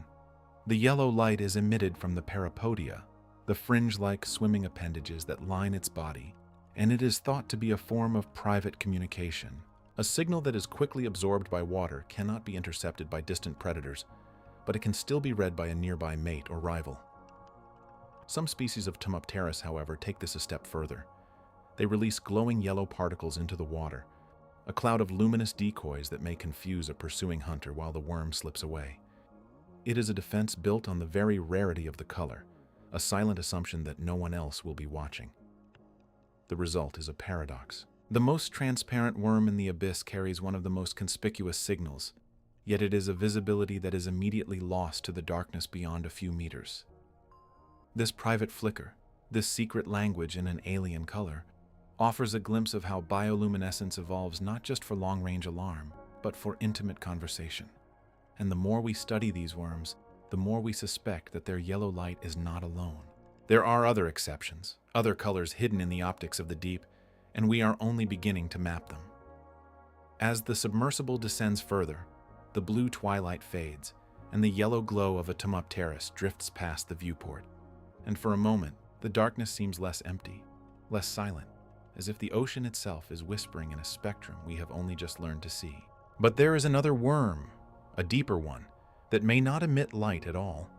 The yellow light is emitted from the parapodia, the fringe-like swimming appendages that line its body, and it is thought to be a form of private communication. A signal that is quickly absorbed by water cannot be intercepted by distant predators, but it can still be read by a nearby mate or rival. Some species of Tumapteris, however, take this a step further. They release glowing yellow particles into the water, a cloud of luminous decoys that may confuse a pursuing hunter while the worm slips away. It is a defense built on the very rarity of the color, a silent assumption that no one else will be watching. The result is a paradox. The most transparent worm in the abyss carries one of the most conspicuous signals, yet it is a visibility that is immediately lost to the darkness beyond a few meters. This private flicker, this secret language in an alien color, offers a glimpse of how bioluminescence evolves not just for long-range alarm, but for intimate conversation. And the more we study these worms, the more we suspect that their yellow light is not alone. There are other exceptions, other colors hidden in the optics of the deep, and we are only beginning to map them. As the submersible descends further, the blue twilight fades, and the yellow glow of a Tumapteris drifts past the viewport. And for a moment, the darkness seems less empty, less silent, as if the ocean itself is whispering in a spectrum we have only just learned to see. But there is another worm, a deeper one, that may not emit light at all,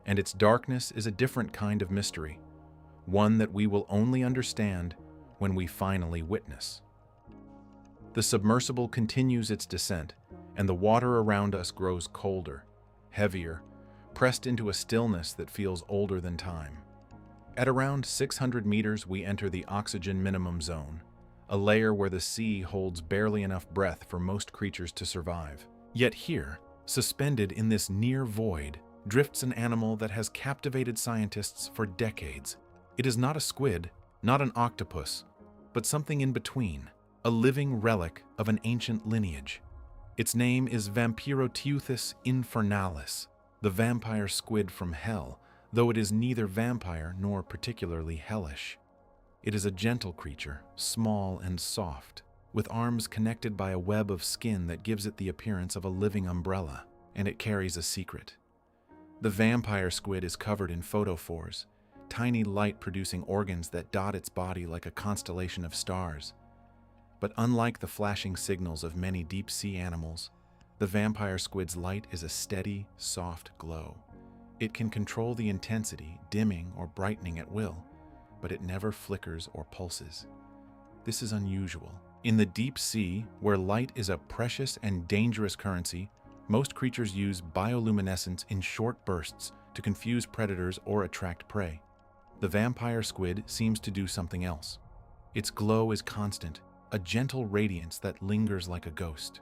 and its darkness is a different kind of mystery, one that we will only understand when we finally witness. The submersible continues its descent, and the water around us grows colder, heavier, pressed into a stillness that feels older than time. At around 600 meters, we enter the oxygen minimum zone, a layer where the sea holds barely enough breath for most creatures to survive. Yet here, suspended in this near void, drifts an animal that has captivated scientists for decades. It is not a squid, not an octopus, but something in between, a living relic of an ancient lineage. Its name is Vampiroteuthis infernalis, the vampire squid from hell, though it is neither vampire nor particularly hellish. It is a gentle creature, small and soft, with arms connected by a web of skin that gives it the appearance of a living umbrella, and it carries a secret. The vampire squid is covered in photophores, tiny light-producing organs that dot its body like a constellation of stars. But unlike the flashing signals of many deep-sea animals, the vampire squid's light is a steady, soft glow. It can control the intensity, dimming or brightening at will, but it never flickers or pulses. This is unusual. In the deep sea, where light is a precious and dangerous currency, most creatures use bioluminescence in short bursts to confuse predators or attract prey. The vampire squid seems to do something else. Its glow is constant, a gentle radiance that lingers like a ghost.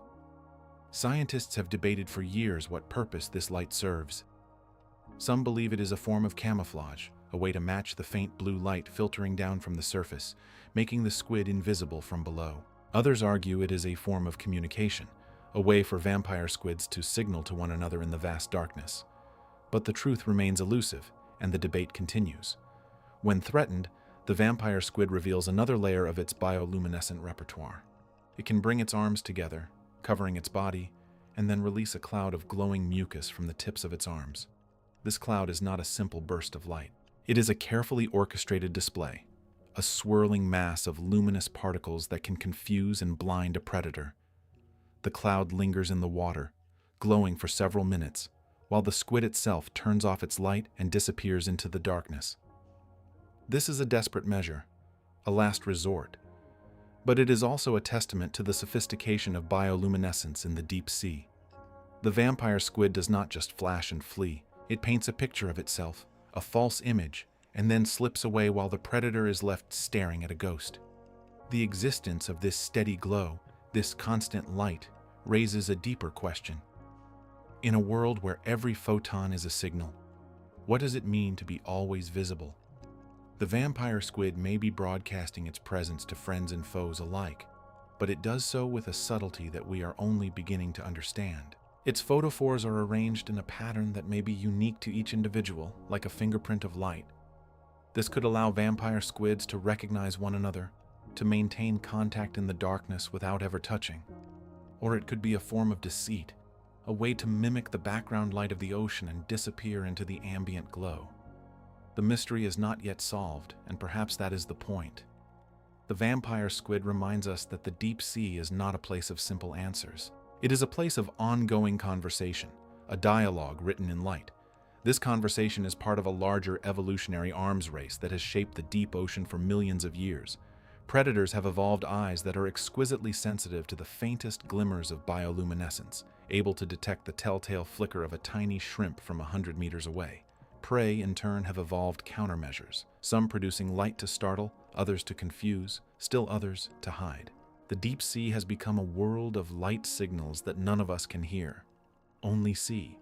Scientists have debated for years what purpose this light serves. Some believe it is a form of camouflage, a way to match the faint blue light filtering down from the surface, making the squid invisible from below. Others argue it is a form of communication, a way for vampire squids to signal to one another in the vast darkness. But the truth remains elusive, and the debate continues. When threatened, the vampire squid reveals another layer of its bioluminescent repertoire. It can bring its arms together, covering its body, and then release a cloud of glowing mucus from the tips of its arms. This cloud is not a simple burst of light. It is a carefully orchestrated display, a swirling mass of luminous particles that can confuse and blind a predator. The cloud lingers in the water, glowing for several minutes, while the squid itself turns off its light and disappears into the darkness. This is a desperate measure, a last resort, but it is also a testament to the sophistication of bioluminescence in the deep sea. The vampire squid does not just flash and flee. It paints a picture of itself, a false image, and then slips away while the predator is left staring at a ghost. The existence of this steady glow, this constant light, raises a deeper question. In a world where every photon is a signal, what does it mean to be always visible? The vampire squid may be broadcasting its presence to friends and foes alike, but it does so with a subtlety that we are only beginning to understand. Its photophores are arranged in a pattern that may be unique to each individual, like a fingerprint of light. This could allow vampire squids to recognize one another, to maintain contact in the darkness without ever touching. Or it could be a form of deceit, a way to mimic the background light of the ocean and disappear into the ambient glow. The mystery is not yet solved, and perhaps that is the point. The vampire squid reminds us that the deep sea is not a place of simple answers. It is a place of ongoing conversation, a dialogue written in light. This conversation is part of a larger evolutionary arms race that has shaped the deep ocean for millions of years. Predators have evolved eyes that are exquisitely sensitive to the faintest glimmers of bioluminescence, able to detect the telltale flicker of a tiny shrimp from 100 meters away. Prey, in turn, have evolved countermeasures, some producing light to startle, others to confuse, still others to hide. The deep sea has become a world of light signals that none of us can hear, only see.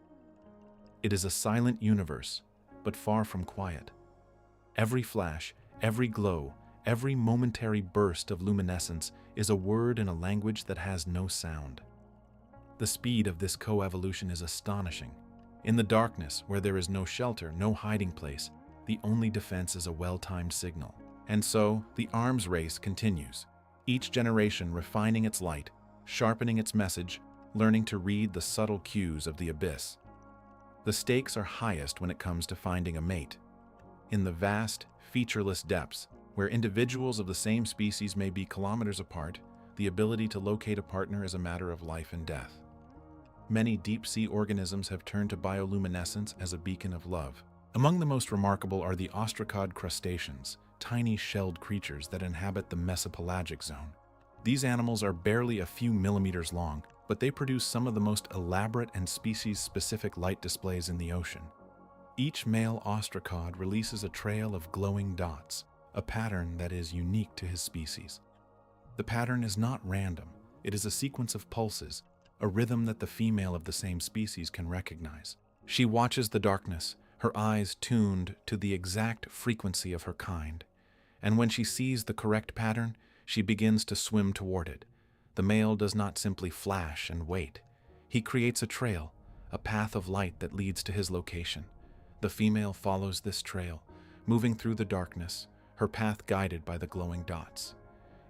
It is a silent universe, but far from quiet. Every flash, every glow, every momentary burst of luminescence is a word in a language that has no sound. The speed of this coevolution is astonishing. In the darkness, where there is no shelter, no hiding place, the only defense is a well-timed signal. And so, the arms race continues, each generation refining its light, sharpening its message, learning to read the subtle cues of the abyss. The stakes are highest when it comes to finding a mate. In the vast, featureless depths, where individuals of the same species may be kilometers apart, the ability to locate a partner is a matter of life and death. Many deep-sea organisms have turned to bioluminescence as a beacon of love. Among the most remarkable are the ostracod crustaceans, tiny shelled creatures that inhabit the mesopelagic zone. These animals are barely a few millimeters long, but they produce some of the most elaborate and species-specific light displays in the ocean. Each male ostracod releases a trail of glowing dots, a pattern that is unique to his species. The pattern is not random. It is a sequence of pulses, a rhythm that the female of the same species can recognize. She watches the darkness, her eyes tuned to the exact frequency of her kind, and when she sees the correct pattern, she begins to swim toward it. The male does not simply flash and wait. He creates a trail, a path of light that leads to his location. The female follows this trail, moving through the darkness, her path guided by the glowing dots.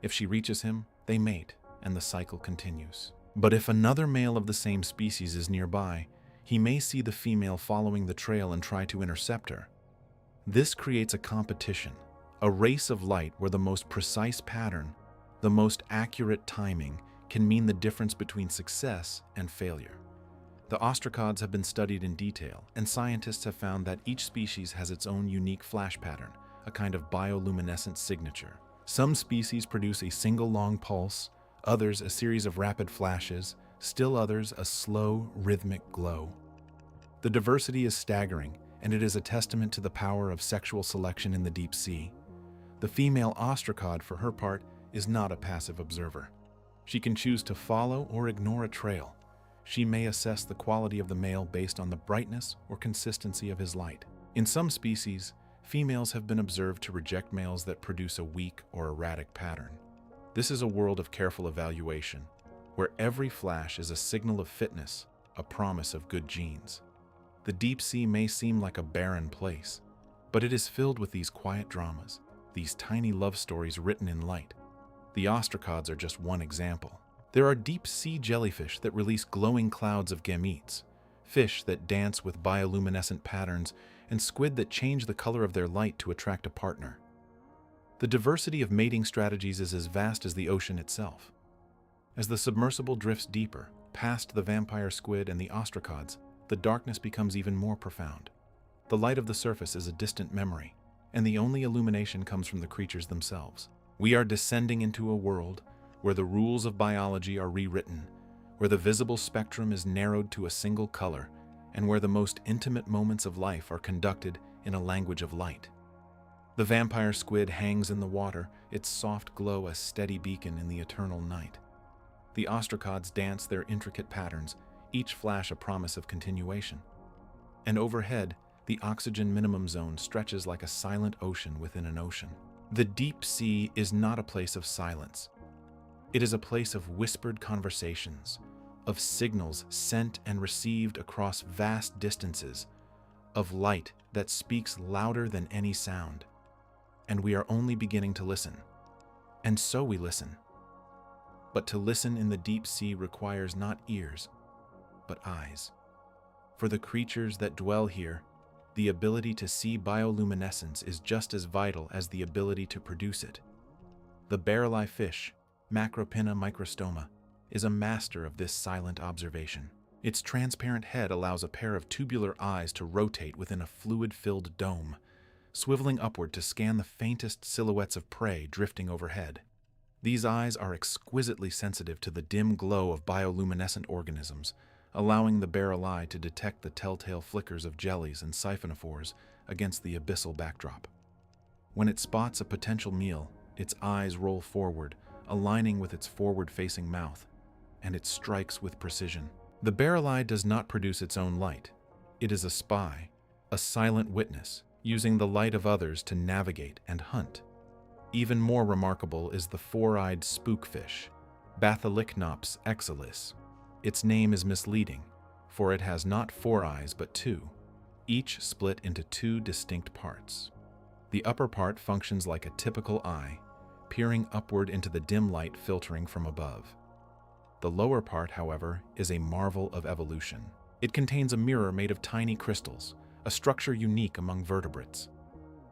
If she reaches him, they mate, and the cycle continues. But if another male of the same species is nearby, he may see the female following the trail and try to intercept her. This creates a competition, a race of light where the most precise pattern, the most accurate timing, can mean the difference between success and failure. The ostracods have been studied in detail, and scientists have found that each species has its own unique flash pattern, a kind of bioluminescent signature. Some species produce a single long pulse, others a series of rapid flashes, still others a slow, rhythmic glow. The diversity is staggering, and it is a testament to the power of sexual selection in the deep sea. The female ostracod, for her part, is not a passive observer. She can choose to follow or ignore a trail. She may assess the quality of the male based on the brightness or consistency of his light. In some species, females have been observed to reject males that produce a weak or erratic pattern. This is a world of careful evaluation, where every flash is a signal of fitness, a promise of good genes. The deep sea may seem like a barren place, but it is filled with these quiet dramas, these tiny love stories written in light. The ostracods are just one example. There are deep sea jellyfish that release glowing clouds of gametes, fish that dance with bioluminescent patterns, and squid that change the color of their light to attract a partner. The diversity of mating strategies is as vast as the ocean itself. As the submersible drifts deeper, past the vampire squid and the ostracods, the darkness becomes even more profound. The light of the surface is a distant memory, and the only illumination comes from the creatures themselves. We are descending into a world where the rules of biology are rewritten, where the visible spectrum is narrowed to a single color, and where the most intimate moments of life are conducted in a language of light. The vampire squid hangs in the water, its soft glow a steady beacon in the eternal night. The ostracods dance their intricate patterns, each flash a promise of continuation. And overhead, the oxygen minimum zone stretches like a silent ocean within an ocean. The deep sea is not a place of silence. It is a place of whispered conversations, of signals sent and received across vast distances, of light that speaks louder than any sound. And we are only beginning to listen. And so we listen. But to listen in the deep sea requires not ears, but eyes. For the creatures that dwell here, the ability to see bioluminescence is just as vital as the ability to produce it. The barrel-eye fish, Macropinna microstoma, is a master of this silent observation. Its transparent head allows a pair of tubular eyes to rotate within a fluid-filled dome, swiveling upward to scan the faintest silhouettes of prey drifting overhead. These eyes are exquisitely sensitive to the dim glow of bioluminescent organisms, allowing the barrel eye to detect the telltale flickers of jellies and siphonophores against the abyssal backdrop. When it spots a potential meal, its eyes roll forward, aligning with its forward-facing mouth, and it strikes with precision. The barrel eye does not produce its own light. It is a spy, a silent witness, using the light of others to navigate and hunt. Even more remarkable is the four-eyed spookfish, Bathylicnops exilis. Its name is misleading, for it has not 4 eyes but 2, each split into 2 distinct parts. The upper part functions like a typical eye, peering upward into the dim light filtering from above. The lower part, however, is a marvel of evolution. It contains a mirror made of tiny crystals, a structure unique among vertebrates.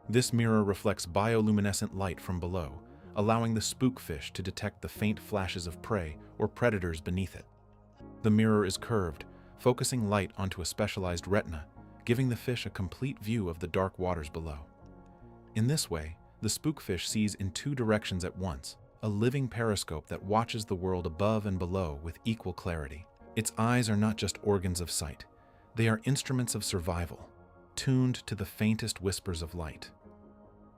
This mirror reflects bioluminescent light from below, allowing the spookfish to detect the faint flashes of prey or predators beneath it. The mirror is curved, focusing light onto a specialized retina, giving the fish a complete view of the dark waters below. In this way, the spookfish sees in 2 directions at once, a living periscope that watches the world above and below with equal clarity. Its eyes are not just organs of sight. They are instruments of survival, tuned to the faintest whispers of light.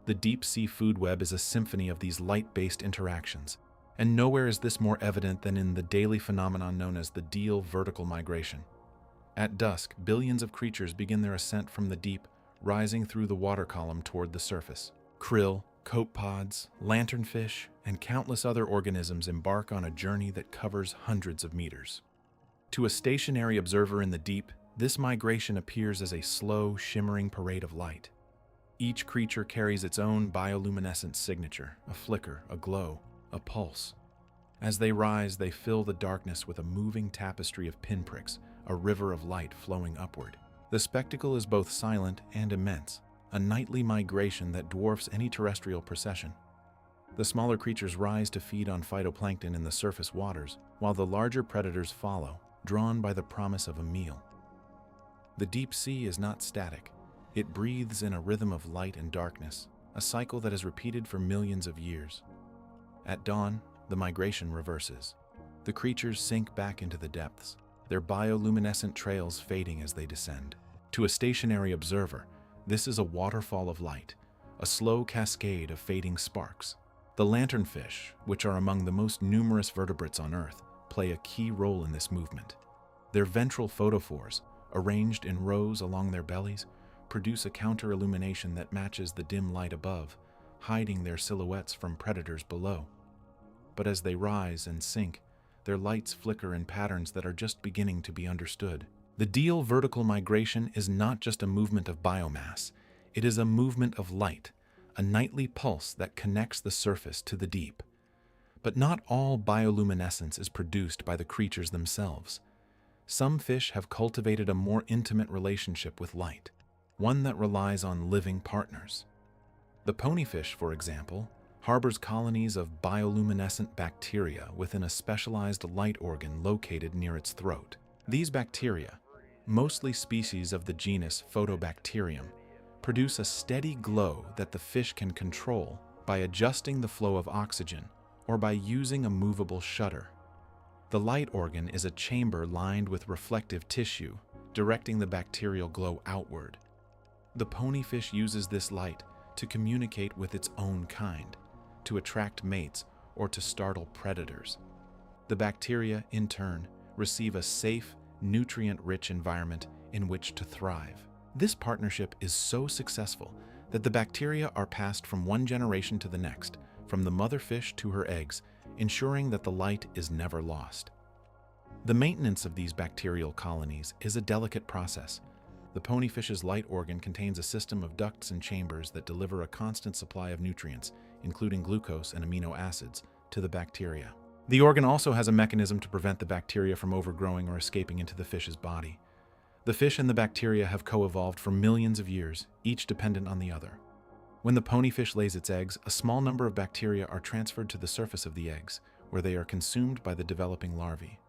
The deep-sea food web is a symphony of these light-based interactions, and nowhere is this more evident than in the daily phenomenon known as the Deal vertical migration. At dusk, billions of creatures begin their ascent from the deep, rising through the water column toward the surface. Krill, copepods, lanternfish, and countless other organisms embark on a journey that covers hundreds of meters. To a stationary observer in the deep, this migration appears as a slow, shimmering parade of light. Each creature carries its own bioluminescent signature, a flicker, a glow, a pulse. As they rise, they fill the darkness with a moving tapestry of pinpricks, a river of light flowing upward. The spectacle is both silent and immense, a nightly migration that dwarfs any terrestrial procession. The smaller creatures rise to feed on phytoplankton in the surface waters, while the larger predators follow, drawn by the promise of a meal. The deep sea is not static. It breathes in a rhythm of light and darkness, a cycle that is repeated for millions of years. At dawn, the migration reverses. The creatures sink back into the depths, their bioluminescent trails fading as they descend. To a stationary observer, this is a waterfall of light, a slow cascade of fading sparks. The lanternfish, which are among the most numerous vertebrates on Earth, play a key role in this movement. Their ventral photophores, arranged in rows along their bellies, produce a counter-illumination that matches the dim light above, hiding their silhouettes from predators below. But as they rise and sink, their lights flicker in patterns that are just beginning to be understood. The Deal vertical migration is not just a movement of biomass, it is a movement of light, a nightly pulse that connects the surface to the deep. But not all bioluminescence is produced by the creatures themselves. Some fish have cultivated a more intimate relationship with light, one that relies on living partners. The ponyfish, for example, harbors colonies of bioluminescent bacteria within a specialized light organ located near its throat. These bacteria, mostly species of the genus Photobacterium, produce a steady glow that the fish can control by adjusting the flow of oxygen or by using a movable shutter. The light organ is a chamber lined with reflective tissue, directing the bacterial glow outward. The ponyfish uses this light to communicate with its own kind, to attract mates or to startle predators. The bacteria, in turn, receive a safe, nutrient-rich environment in which to thrive. This partnership is so successful that the bacteria are passed from one generation to the next, from the mother fish to her eggs, ensuring that the light is never lost. The maintenance of these bacterial colonies is a delicate process. The ponyfish's light organ contains a system of ducts and chambers that deliver a constant supply of nutrients, including glucose and amino acids, to the bacteria. The organ also has a mechanism to prevent the bacteria from overgrowing or escaping into the fish's body. The fish and the bacteria have co-evolved for millions of years, each dependent on the other. When the ponyfish lays its eggs, a small number of bacteria are transferred to the surface of the eggs, where they are consumed by the developing larvae.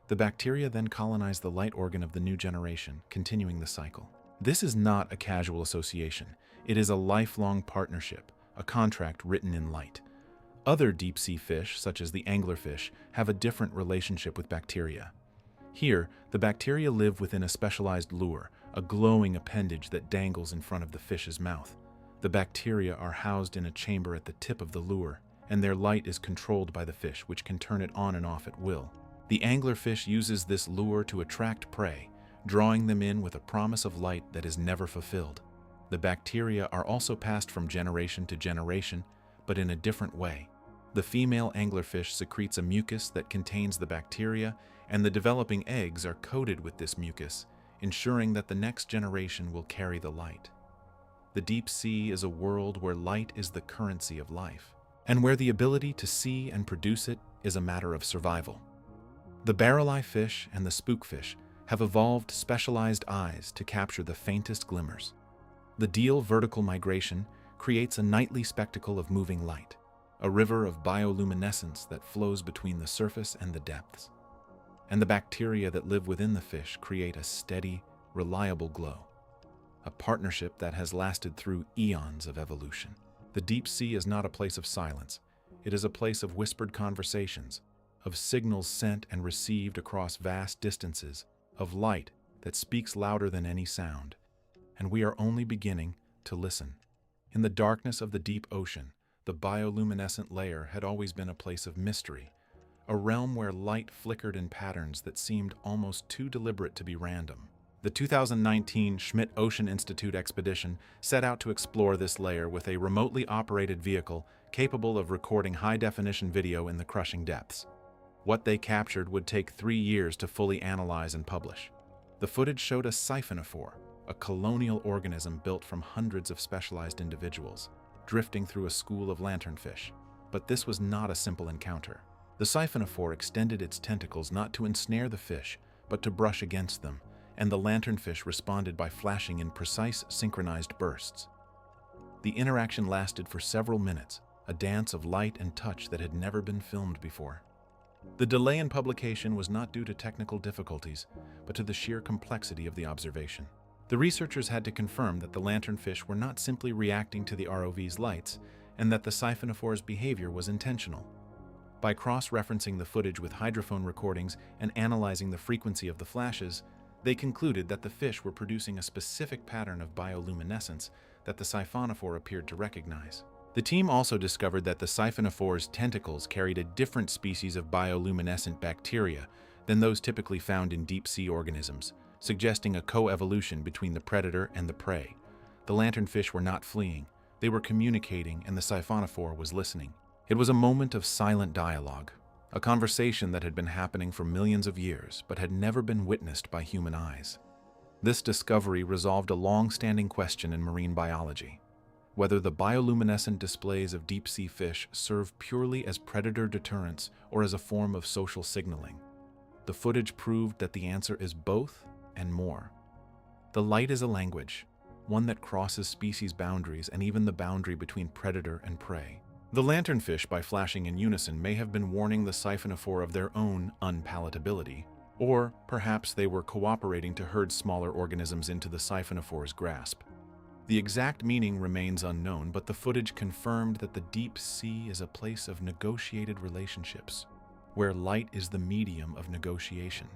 The bacteria then colonize the light organ of the new generation, continuing the cycle. This is not a casual association. It is a lifelong partnership, a contract written in light. Other deep-sea fish, such as the anglerfish, have a different relationship with bacteria. Here, the bacteria live within a specialized lure, a glowing appendage that dangles in front of the fish's mouth. The bacteria are housed in a chamber at the tip of the lure, and their light is controlled by the fish, which can turn it on and off at will. The anglerfish uses this lure to attract prey, drawing them in with a promise of light that is never fulfilled. The bacteria are also passed from generation to generation, but in a different way. The female anglerfish secretes a mucus that contains the bacteria, and the developing eggs are coated with this mucus, ensuring that the next generation will carry the light. The deep sea is a world where light is the currency of life, and where the ability to see and produce it is a matter of survival. The barrel-eye fish and the spookfish have evolved specialized eyes to capture the faintest glimmers. The Deal vertical migration creates a nightly spectacle of moving light, a river of bioluminescence that flows between the surface and the depths. And the bacteria that live within the fish create a steady, reliable glow, a partnership that has lasted through eons of evolution. The deep sea is not a place of silence. It is a place of whispered conversations, of signals sent and received across vast distances, of light that speaks louder than any sound. And we are only beginning to listen. In the darkness of the deep ocean, the bioluminescent layer had always been a place of mystery, a realm where light flickered in patterns that seemed almost too deliberate to be random. The 2019 Schmidt Ocean Institute expedition set out to explore this layer with a remotely operated vehicle capable of recording high-definition video in the crushing depths. What they captured would take 3 years to fully analyze and publish. The footage showed a siphonophore, a colonial organism built from hundreds of specialized individuals, drifting through a school of lanternfish. But this was not a simple encounter. The siphonophore extended its tentacles not to ensnare the fish, but to brush against them, and the lanternfish responded by flashing in precise, synchronized bursts. The interaction lasted for several minutes, a dance of light and touch that had never been filmed before. The delay in publication was not due to technical difficulties, but to the sheer complexity of the observation. The researchers had to confirm that the lanternfish were not simply reacting to the ROV's lights, and that the siphonophore's behavior was intentional. By cross-referencing the footage with hydrophone recordings and analyzing the frequency of the flashes, they concluded that the fish were producing a specific pattern of bioluminescence that the siphonophore appeared to recognize. The team also discovered that the siphonophore's tentacles carried a different species of bioluminescent bacteria than those typically found in deep-sea organisms, suggesting a co-evolution between the predator and the prey. The lanternfish were not fleeing, they were communicating, and the siphonophore was listening. It was a moment of silent dialogue, a conversation that had been happening for millions of years but had never been witnessed by human eyes. This discovery resolved a long-standing question in marine biology: whether the bioluminescent displays of deep-sea fish serve purely as predator deterrence or as a form of social signaling. The footage proved that the answer is both and more. The light is a language, one that crosses species boundaries and even the boundary between predator and prey. The lanternfish, by flashing in unison, may have been warning the siphonophore of their own unpalatability, or perhaps they were cooperating to herd smaller organisms into the siphonophore's grasp. The exact meaning remains unknown, but the footage confirmed that the deep sea is a place of negotiated relationships, where light is the medium of negotiation.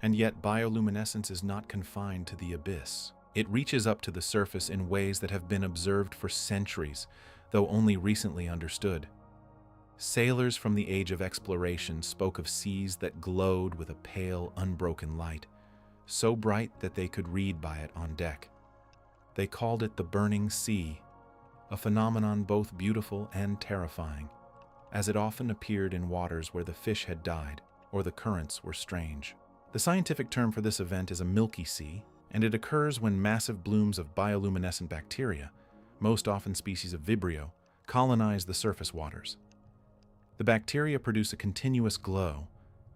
And yet bioluminescence is not confined to the abyss. It reaches up to the surface in ways that have been observed for centuries, though only recently understood. Sailors from the age of exploration spoke of seas that glowed with a pale, unbroken light, so bright that they could read by it on deck. They called it the burning sea, a phenomenon both beautiful and terrifying, as it often appeared in waters where the fish had died or the currents were strange. The scientific term for this event is a milky sea, and it occurs when massive blooms of bioluminescent bacteria, most often species of Vibrio, colonize the surface waters. The bacteria produce a continuous glow,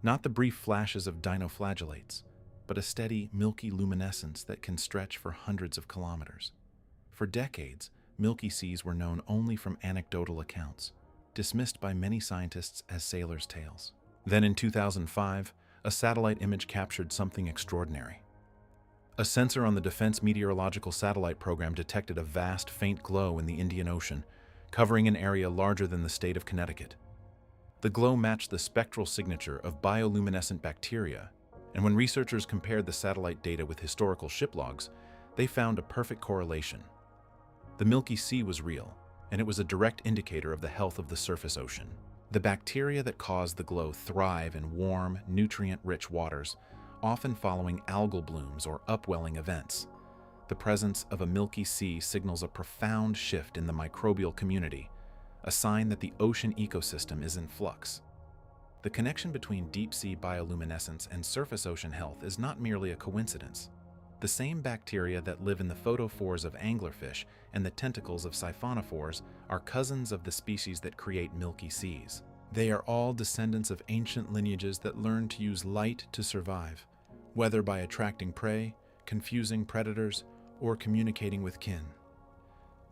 not the brief flashes of dinoflagellates. but a steady, milky luminescence that can stretch for hundreds of kilometers. For decades, milky seas were known only from anecdotal accounts, dismissed by many scientists as sailors' tales. Then in 2005, a satellite image captured something extraordinary. A sensor on the Defense Meteorological Satellite Program detected a vast, faint glow in the Indian Ocean, covering an area larger than the state of Connecticut. The glow matched the spectral signature of bioluminescent bacteria, and when researchers compared the satellite data with historical ship logs, they found a perfect correlation. The Milky Sea was real, and it was a direct indicator of the health of the surface ocean. The bacteria that cause the glow thrive in warm, nutrient-rich waters, often following algal blooms or upwelling events. The presence of a Milky Sea signals a profound shift in the microbial community, a sign that the ocean ecosystem is in flux. The connection between deep-sea bioluminescence and surface ocean health is not merely a coincidence. The same bacteria that live in the photophores of anglerfish and the tentacles of siphonophores are cousins of the species that create Milky Seas. They are all descendants of ancient lineages that learned to use light to survive, whether by attracting prey, confusing predators, or communicating with kin.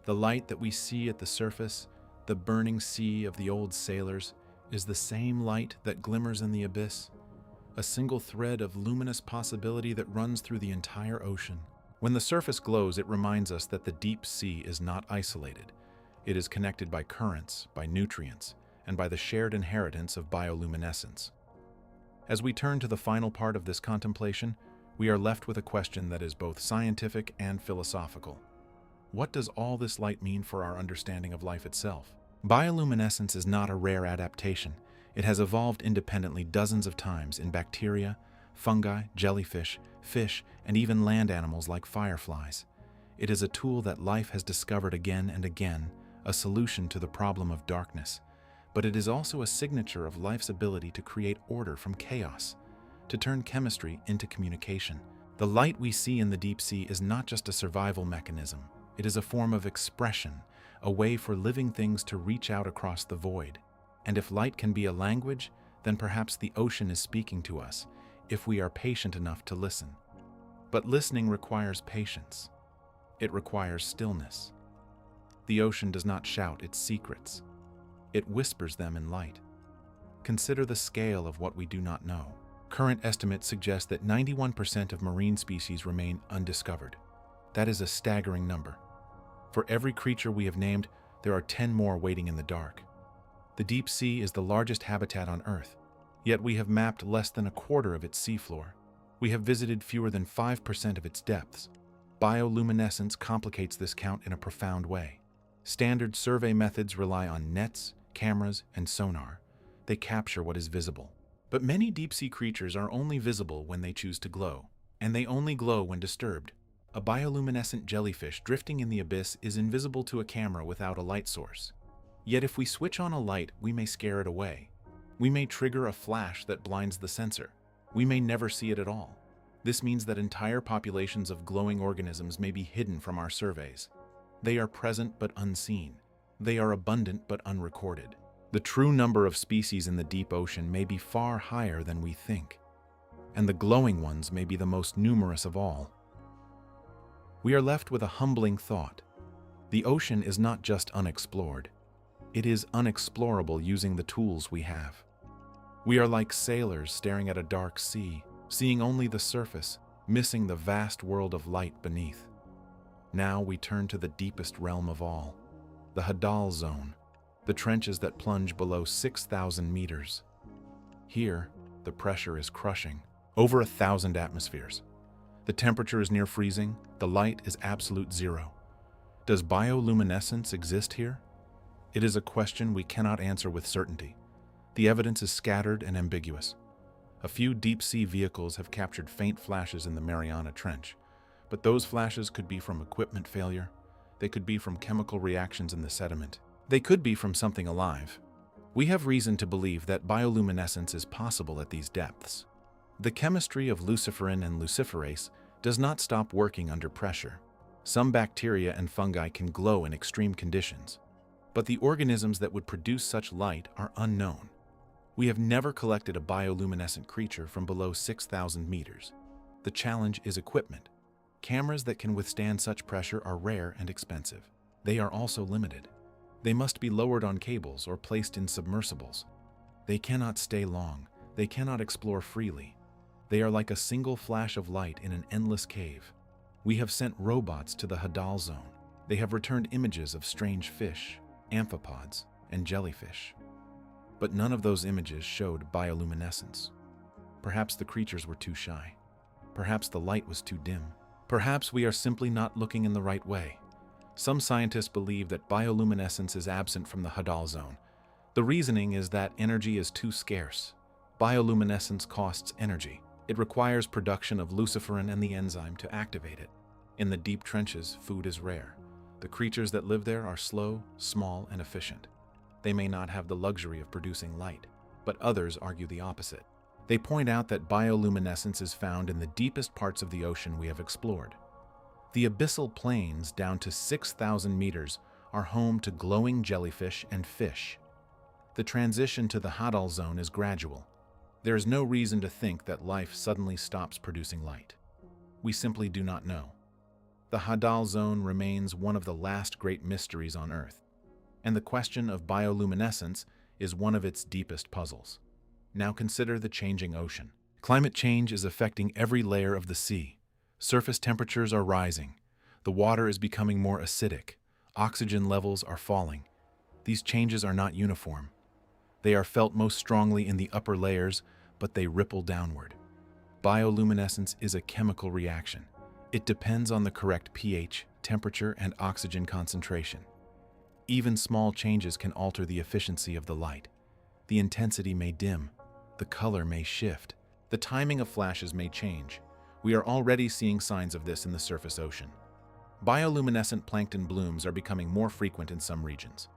The light that we see at the surface, the burning sea of the old sailors, is the same light that glimmers in the abyss, a single thread of luminous possibility that runs through the entire ocean. When the surface glows, it reminds us that the deep sea is not isolated. It is connected by currents, by nutrients, and by the shared inheritance of bioluminescence. As we turn to the final part of this contemplation, we are left with a question that is both scientific and philosophical. What does all this light mean for our understanding of life itself? Bioluminescence is not a rare adaptation. It has evolved independently dozens of times in bacteria, fungi, jellyfish, fish, and even land animals like fireflies. It is a tool that life has discovered again and again, a solution to the problem of darkness. But it is also a signature of life's ability to create order from chaos, to turn chemistry into communication. The light we see in the deep sea is not just a survival mechanism. It is a form of expression, a way for living things to reach out across the void. And if light can be a language, then perhaps the ocean is speaking to us, if we are patient enough to listen. But listening requires patience. It requires stillness. The ocean does not shout its secrets. It whispers them in light. Consider the scale of what we do not know. Current estimates suggest that 91% of marine species remain undiscovered. That is a staggering number. For every creature we have named, there are 10 more waiting in the dark. The deep sea is the largest habitat on Earth, yet we have mapped less than a quarter of its seafloor. We have visited fewer than 5% of its depths. Bioluminescence complicates this count in a profound way. Standard survey methods rely on nets, cameras, and sonar. They capture what is visible. But many deep-sea creatures are only visible when they choose to glow, and they only glow when disturbed. A bioluminescent jellyfish drifting in the abyss is invisible to a camera without a light source. Yet if we switch on a light, we may scare it away. We may trigger a flash that blinds the sensor. We may never see it at all. This means that entire populations of glowing organisms may be hidden from our surveys. They are present but unseen. They are abundant but unrecorded. The true number of species in the deep ocean may be far higher than we think, and the glowing ones may be the most numerous of all. We are left with a humbling thought. The ocean is not just unexplored. It is unexplorable using the tools we have. We are like sailors staring at a dark sea, seeing only the surface, missing the vast world of light beneath. Now we turn to the deepest realm of all, the Hadal Zone, the trenches that plunge below 6,000 meters. Here, the pressure is crushing, over 1,000 atmospheres. The temperature is near freezing, the light is absolute zero. Does bioluminescence exist here? It is a question we cannot answer with certainty. The evidence is scattered and ambiguous. A few deep-sea vehicles have captured faint flashes in the Mariana Trench, but those flashes could be from equipment failure. They could be from chemical reactions in the sediment. They could be from something alive. We have reason to believe that bioluminescence is possible at these depths. The chemistry of luciferin and luciferase does not stop working under pressure. Some bacteria and fungi can glow in extreme conditions, but the organisms that would produce such light are unknown. We have never collected a bioluminescent creature from below 6,000 meters. The challenge is equipment. Cameras that can withstand such pressure are rare and expensive. They are also limited. They must be lowered on cables or placed in submersibles. They cannot stay long. They cannot explore freely. They are like a single flash of light in an endless cave. We have sent robots to the Hadal Zone. They have returned images of strange fish, amphipods, and jellyfish. But none of those images showed bioluminescence. Perhaps the creatures were too shy. Perhaps the light was too dim. Perhaps we are simply not looking in the right way. Some scientists believe that bioluminescence is absent from the Hadal Zone. The reasoning is that energy is too scarce. Bioluminescence costs energy. It requires production of luciferin and the enzyme to activate it. In the deep trenches, food is rare. The creatures that live there are slow, small, and efficient. They may not have the luxury of producing light, but others argue the opposite. They point out that bioluminescence is found in the deepest parts of the ocean we have explored. The abyssal plains down to 6,000 meters are home to glowing jellyfish and fish. The transition to the Hadal Zone is gradual. There is no reason to think that life suddenly stops producing light. We simply do not know. The Hadal Zone remains one of the last great mysteries on Earth, and the question of bioluminescence is one of its deepest puzzles. Now consider the changing ocean. Climate change is affecting every layer of the sea. Surface temperatures are rising. The water is becoming more acidic. Oxygen levels are falling. These changes are not uniform. They are felt most strongly in the upper layers, but they ripple downward. Bioluminescence is a chemical reaction. It depends on the correct pH, temperature, and oxygen concentration. Even small changes can alter the efficiency of the light. The intensity may dim. The color may shift. The timing of flashes may change. We are already seeing signs of this in the surface ocean. Bioluminescent plankton blooms are becoming more frequent in some regions.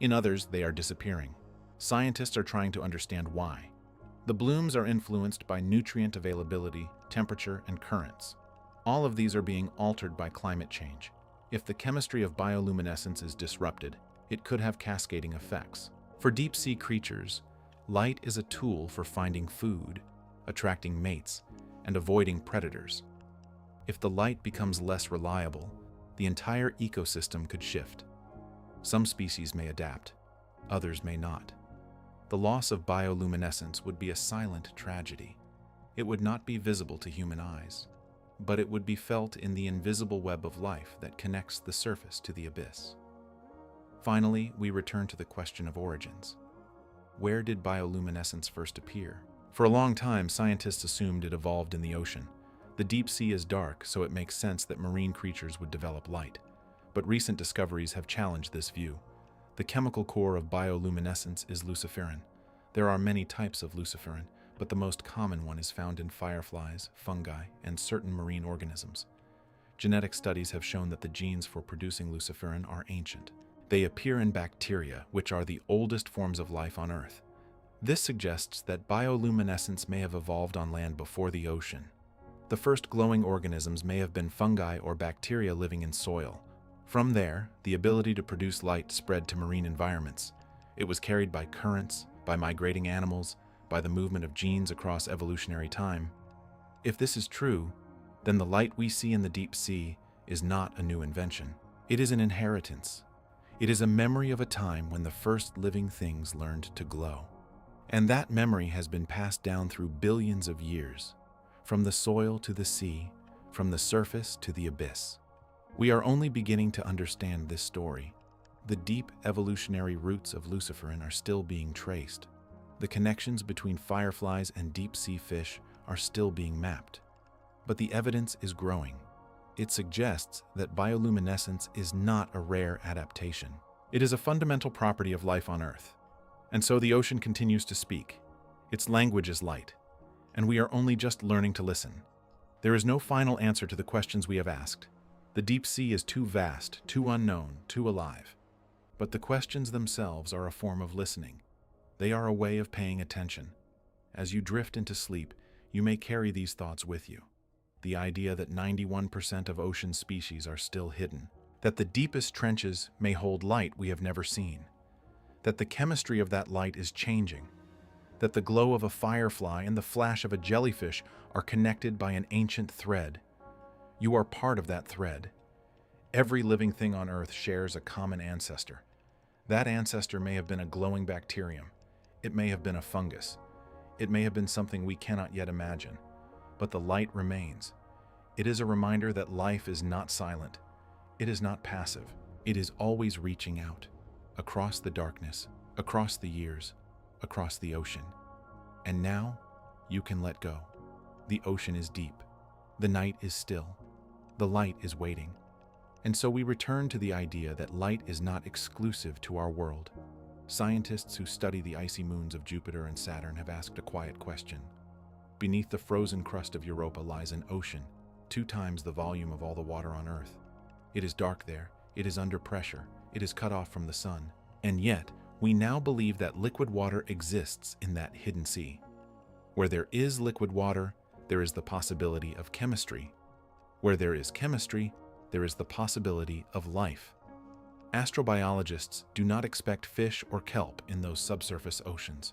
In others, they are disappearing. Scientists are trying to understand why. The blooms are influenced by nutrient availability, temperature, and currents. All of these are being altered by climate change. If the chemistry of bioluminescence is disrupted, it could have cascading effects. For deep-sea creatures, light is a tool for finding food, attracting mates, and avoiding predators. If the light becomes less reliable, the entire ecosystem could shift. Some species may adapt, others may not. The loss of bioluminescence would be a silent tragedy. It would not be visible to human eyes, but it would be felt in the invisible web of life that connects the surface to the abyss. Finally, we return to the question of origins. Where did bioluminescence first appear? For a long time, scientists assumed it evolved in the ocean. The deep sea is dark, so it makes sense that marine creatures would develop light. But recent discoveries have challenged this view. The chemical core of bioluminescence is luciferin. There are many types of luciferin, but the most common one is found in fireflies, fungi, and certain marine organisms. Genetic studies have shown that the genes for producing luciferin are ancient. They appear in bacteria, which are the oldest forms of life on Earth. This suggests that bioluminescence may have evolved on land before the ocean. The first glowing organisms may have been fungi or bacteria living in soil. From there, the ability to produce light spread to marine environments. It was carried by currents, by migrating animals, by the movement of genes across evolutionary time. If this is true, then the light we see in the deep sea is not a new invention. It is an inheritance. It is a memory of a time when the first living things learned to glow. And that memory has been passed down through billions of years, from the soil to the sea, from the surface to the abyss. We are only beginning to understand this story. The deep evolutionary roots of luciferin are still being traced. The connections between fireflies and deep-sea fish are still being mapped. But the evidence is growing. It suggests that bioluminescence is not a rare adaptation. It is a fundamental property of life on Earth. And so the ocean continues to speak. Its language is light, and we are only just learning to listen. There is no final answer to the questions we have asked. The deep sea is too vast, too unknown, too alive. But the questions themselves are a form of listening. They are a way of paying attention. As you drift into sleep, you may carry these thoughts with you. The idea that 91% of ocean species are still hidden, that the deepest trenches may hold light we have never seen, that the chemistry of that light is changing, that the glow of a firefly and the flash of a jellyfish are connected by an ancient thread. You are part of that thread. Every living thing on Earth shares a common ancestor. That ancestor may have been a glowing bacterium. It may have been a fungus. It may have been something we cannot yet imagine. But the light remains. It is a reminder that life is not silent. It is not passive. It is always reaching out, across the darkness, across the years, across the ocean. And now, you can let go. The ocean is deep. The night is still. The light is waiting. And so we return to the idea that light is not exclusive to our world. Scientists who study the icy moons of Jupiter and Saturn have asked a quiet question. Beneath the frozen crust of Europa lies an ocean, 2 times the volume of all the water on Earth. It is dark there, it is under pressure, it is cut off from the sun, and yet we now believe that liquid water exists in that hidden sea. Where there is liquid water, there is the possibility of chemistry. Where there is chemistry, there is the possibility of life. Astrobiologists do not expect fish or kelp in those subsurface oceans.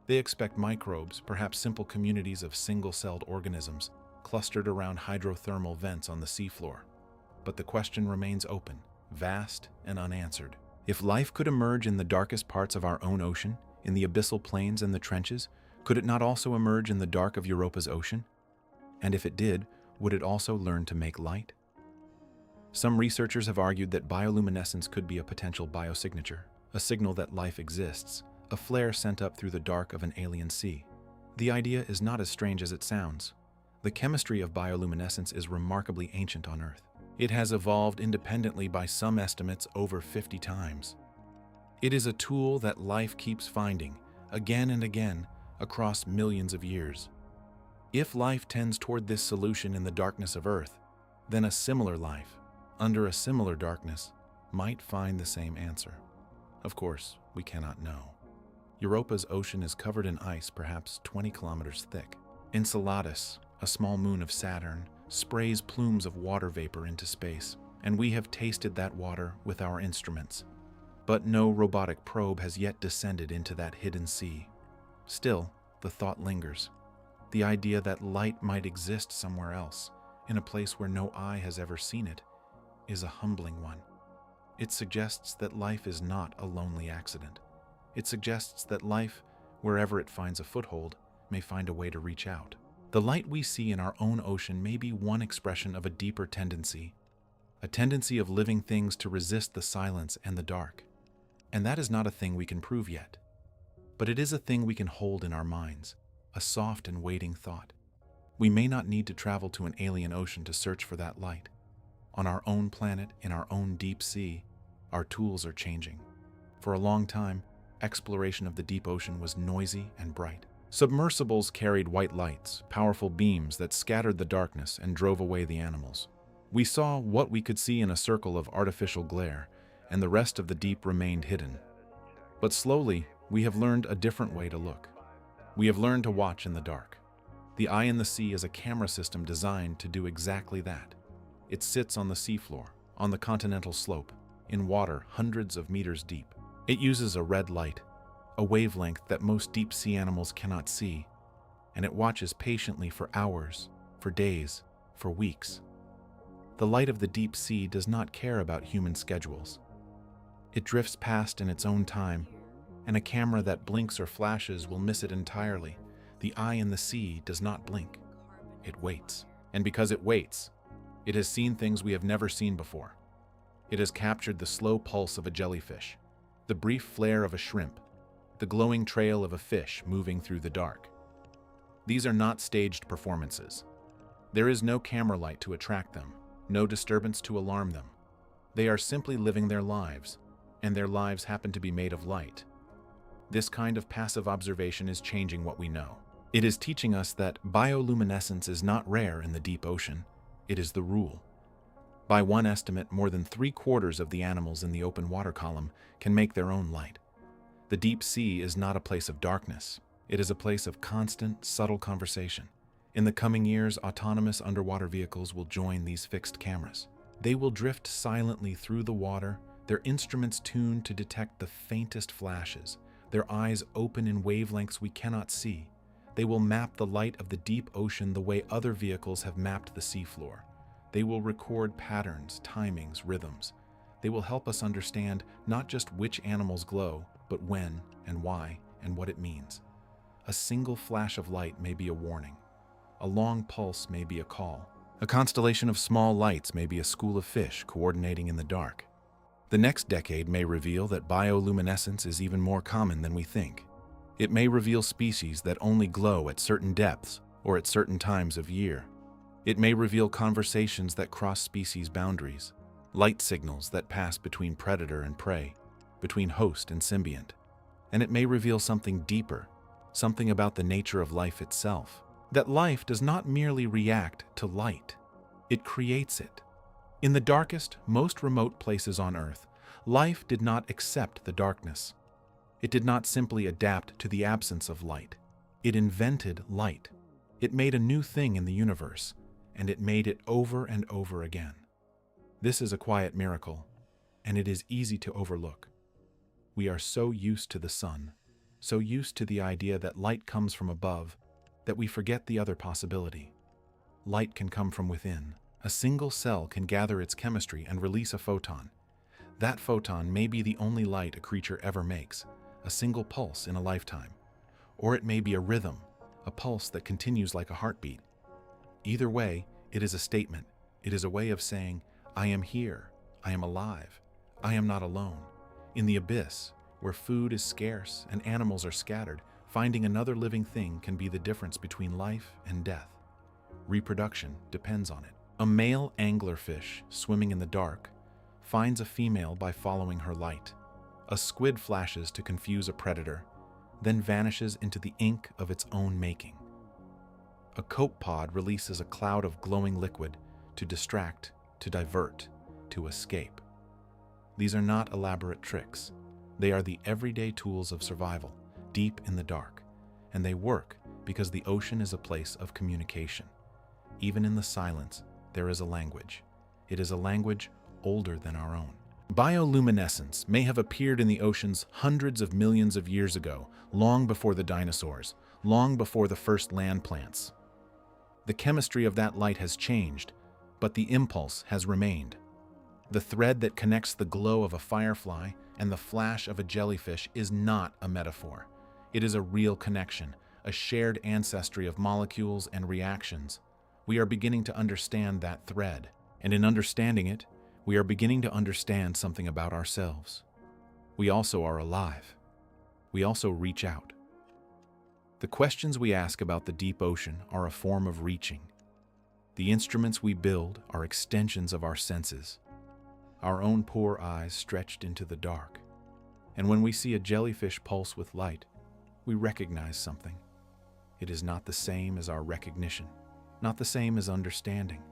They expect microbes, perhaps simple communities of single-celled organisms, clustered around hydrothermal vents on the seafloor. But the question remains open, vast and unanswered. If life could emerge in the darkest parts of our own ocean, in the abyssal plains and the trenches, could it not also emerge in the dark of Europa's ocean? And if it did, would it also learn to make light? Some researchers have argued that bioluminescence could be a potential biosignature, a signal that life exists, a flare sent up through the dark of an alien sea. The idea is not as strange as it sounds. The chemistry of bioluminescence is remarkably ancient on Earth. It has evolved independently by some estimates over 50 times. It is a tool that life keeps finding, again and again, across millions of years. If life tends toward this solution in the darkness of Earth, then a similar life, under a similar darkness, might find the same answer. Of course, we cannot know. Europa's ocean is covered in ice perhaps 20 kilometers thick. Enceladus, a small moon of Saturn, sprays plumes of water vapor into space, and we have tasted that water with our instruments. But no robotic probe has yet descended into that hidden sea. Still, the thought lingers. The idea that light might exist somewhere else, in a place where no eye has ever seen it, is a humbling one. It suggests that life is not a lonely accident. It suggests that life, wherever it finds a foothold, may find a way to reach out. The light we see in our own ocean may be one expression of a deeper tendency, a tendency of living things to resist the silence and the dark. And that is not a thing we can prove yet. But it is a thing we can hold in our minds, a soft and waiting thought. We may not need to travel to an alien ocean to search for that light. On our own planet, in our own deep sea, our tools are changing. For a long time, exploration of the deep ocean was noisy and bright. Submersibles carried white lights, powerful beams that scattered the darkness and drove away the animals. We saw what we could see in a circle of artificial glare, and the rest of the deep remained hidden. But slowly, we have learned a different way to look. We have learned to watch in the dark. The eye in the sea is a camera system designed to do exactly that. It sits on the seafloor, on the continental slope, in water hundreds of meters deep. It uses a red light, a wavelength that most deep-sea animals cannot see, and it watches patiently for hours, for days, for weeks. The light of the deep sea does not care about human schedules. It drifts past in its own time, and a camera that blinks or flashes will miss it entirely. The eye in the sea does not blink. It waits. And because it waits, it has seen things we have never seen before. It has captured the slow pulse of a jellyfish, the brief flare of a shrimp, the glowing trail of a fish moving through the dark. These are not staged performances. There is no camera light to attract them, no disturbance to alarm them. They are simply living their lives, and their lives happen to be made of light. This kind of passive observation is changing what we know. It is teaching us that bioluminescence is not rare in the deep ocean. It is the rule. By one estimate, more than 3/4 of the animals in the open water column can make their own light. The deep sea is not a place of darkness. It is a place of constant, subtle conversation. In the coming years, autonomous underwater vehicles will join these fixed cameras. They will drift silently through the water, their instruments tuned to detect the faintest flashes, their eyes open in wavelengths we cannot see. They will map the light of the deep ocean the way other vehicles have mapped the seafloor. They will record patterns, timings, rhythms. They will help us understand not just which animals glow, but when and why and what it means. A single flash of light may be a warning. A long pulse may be a call. A constellation of small lights may be a school of fish coordinating in the dark. The next decade may reveal that bioluminescence is even more common than we think. It may reveal species that only glow at certain depths or at certain times of year. It may reveal conversations that cross species boundaries, light signals that pass between predator and prey, between host and symbiont. And it may reveal something deeper, something about the nature of life itself, that life does not merely react to light, it creates it. In the darkest, most remote places on Earth, life did not accept the darkness. It did not simply adapt to the absence of light. It invented light. It made a new thing in the universe, and it made it over and over again. This is a quiet miracle, and it is easy to overlook. We are so used to the sun, so used to the idea that light comes from above, that we forget the other possibility. Light can come from within. A single cell can gather its chemistry and release a photon. That photon may be the only light a creature ever makes, a single pulse in a lifetime. Or it may be a rhythm, a pulse that continues like a heartbeat. Either way, it is a statement. It is a way of saying, I am here, I am alive, I am not alone. In the abyss, where food is scarce and animals are scattered, finding another living thing can be the difference between life and death. Reproduction depends on it. A male anglerfish swimming in the dark finds a female by following her light. A squid flashes to confuse a predator, then vanishes into the ink of its own making. A copepod releases a cloud of glowing liquid to distract, to divert, to escape. These are not elaborate tricks. They are the everyday tools of survival, deep in the dark, and they work because the ocean is a place of communication. Even in the silence, there is a language. It is a language older than our own. Bioluminescence may have appeared in the oceans hundreds of millions of years ago, long before the dinosaurs, long before the first land plants. The chemistry of that light has changed, but the impulse has remained. The thread that connects the glow of a firefly and the flash of a jellyfish is not a metaphor. It is a real connection, a shared ancestry of molecules and reactions. We are beginning to understand that thread, and in understanding it, we are beginning to understand something about ourselves. We also are alive. We also reach out. The questions we ask about the deep ocean are a form of reaching. The instruments we build are extensions of our senses, our own poor eyes stretched into the dark. And when we see a jellyfish pulse with light, we recognize something. It is not the same as our recognition, not the same as understanding,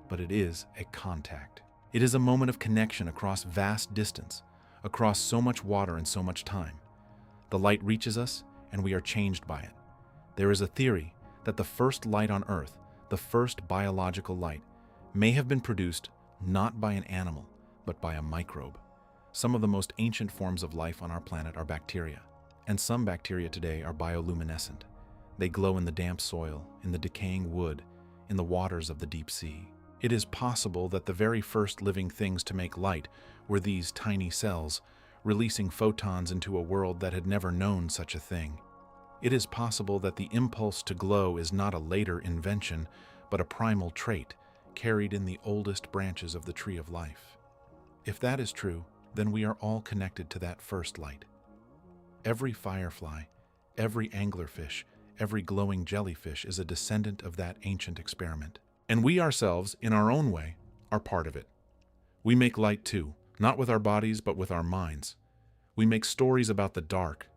but it is a contact. It is a moment of connection across vast distance, across so much water and so much time. The light reaches us, and we are changed by it. There is a theory that the first light on Earth, the first biological light, may have been produced not by an animal, but by a microbe. Some of the most ancient forms of life on our planet are bacteria, and some bacteria today are bioluminescent. They glow in the damp soil, in the decaying wood, in the waters of the deep sea. It is possible that the very first living things to make light were these tiny cells, releasing photons into a world that had never known such a thing. It is possible that the impulse to glow is not a later invention, but a primal trait carried in the oldest branches of the tree of life. If that is true, then we are all connected to that first light. Every firefly, every anglerfish, every glowing jellyfish is a descendant of that ancient experiment. And we ourselves, in our own way, are part of it. We make light too, not with our bodies, but with our minds. We make stories about the dark.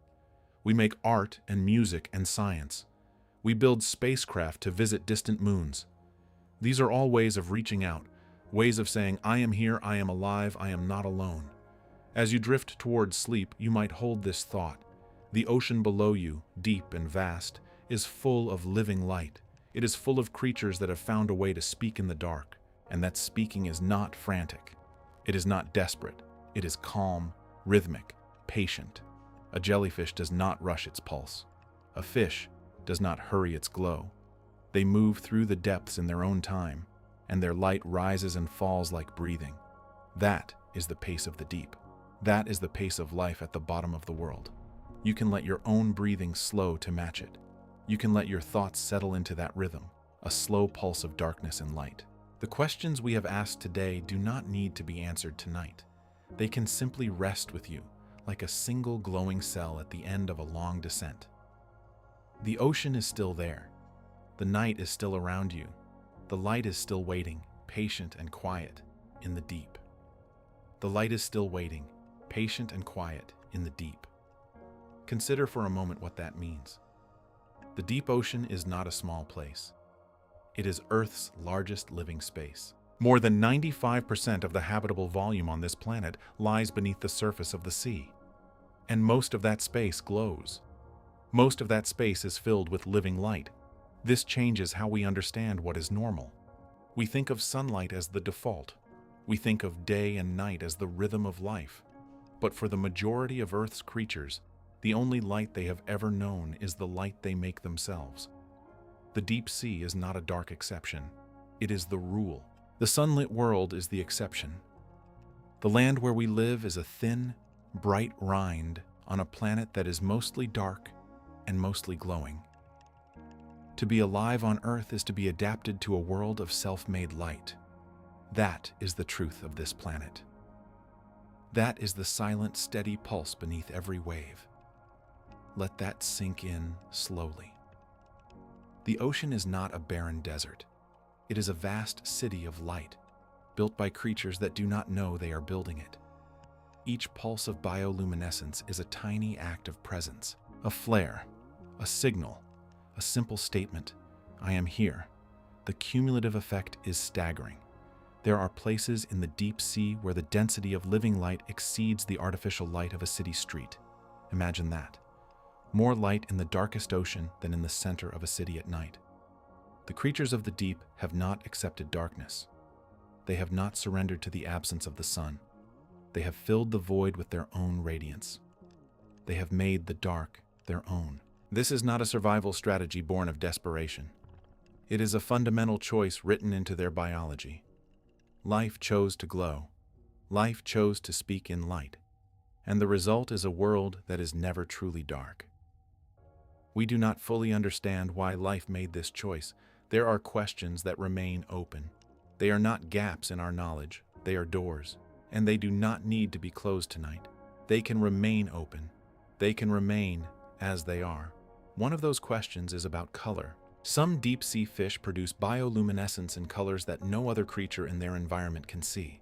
We make art and music and science. We build spacecraft to visit distant moons. These are all ways of reaching out, ways of saying, I am here, I am alive, I am not alone. As you drift towards sleep, you might hold this thought. The ocean below you, deep and vast, is full of living light. It is full of creatures that have found a way to speak in the dark, and that speaking is not frantic. It is not desperate. It is calm, rhythmic, patient. A jellyfish does not rush its pulse. A fish does not hurry its glow. They move through the depths in their own time, and their light rises and falls like breathing. That is the pace of the deep. That is the pace of life at the bottom of the world. You can let your own breathing slow to match it. You can let your thoughts settle into that rhythm, a slow pulse of darkness and light. The questions we have asked today do not need to be answered tonight. They can simply rest with you, like a single glowing cell at the end of a long descent. The ocean is still there. The night is still around you. The light is still waiting, patient and quiet, in the deep. The light is still waiting, patient and quiet, in the deep. Consider for a moment what that means. The deep ocean is not a small place. It is Earth's largest living space. More than 95% of the habitable volume on this planet lies beneath the surface of the sea. And most of that space glows. Most of that space is filled with living light. This changes how we understand what is normal. We think of sunlight as the default. We think of day and night as the rhythm of life. But for the majority of Earth's creatures, the only light they have ever known is the light they make themselves. The deep sea is not a dark exception. It is the rule. The sunlit world is the exception. The land where we live is a thin, bright rind on a planet that is mostly dark and mostly glowing. To be alive on Earth is to be adapted to a world of self-made light. That is the truth of this planet. That is the silent, steady pulse beneath every wave. Let that sink in slowly. The ocean is not a barren desert. It is a vast city of light, built by creatures that do not know they are building it. Each pulse of bioluminescence is a tiny act of presence, a flare, a signal, a simple statement, I am here. The cumulative effect is staggering. There are places in the deep sea where the density of living light exceeds the artificial light of a city street. Imagine that. More light in the darkest ocean than in the center of a city at night. The creatures of the deep have not accepted darkness. They have not surrendered to the absence of the sun. They have filled the void with their own radiance. They have made the dark their own. This is not a survival strategy born of desperation. It is a fundamental choice written into their biology. Life chose to glow. Life chose to speak in light. And the result is a world that is never truly dark. We do not fully understand why life made this choice. There are questions that remain open. They are not gaps in our knowledge. They are doors. And they do not need to be closed tonight. They can remain open. They can remain as they are. One of those questions is about color. Some deep-sea fish produce bioluminescence in colors that no other creature in their environment can see.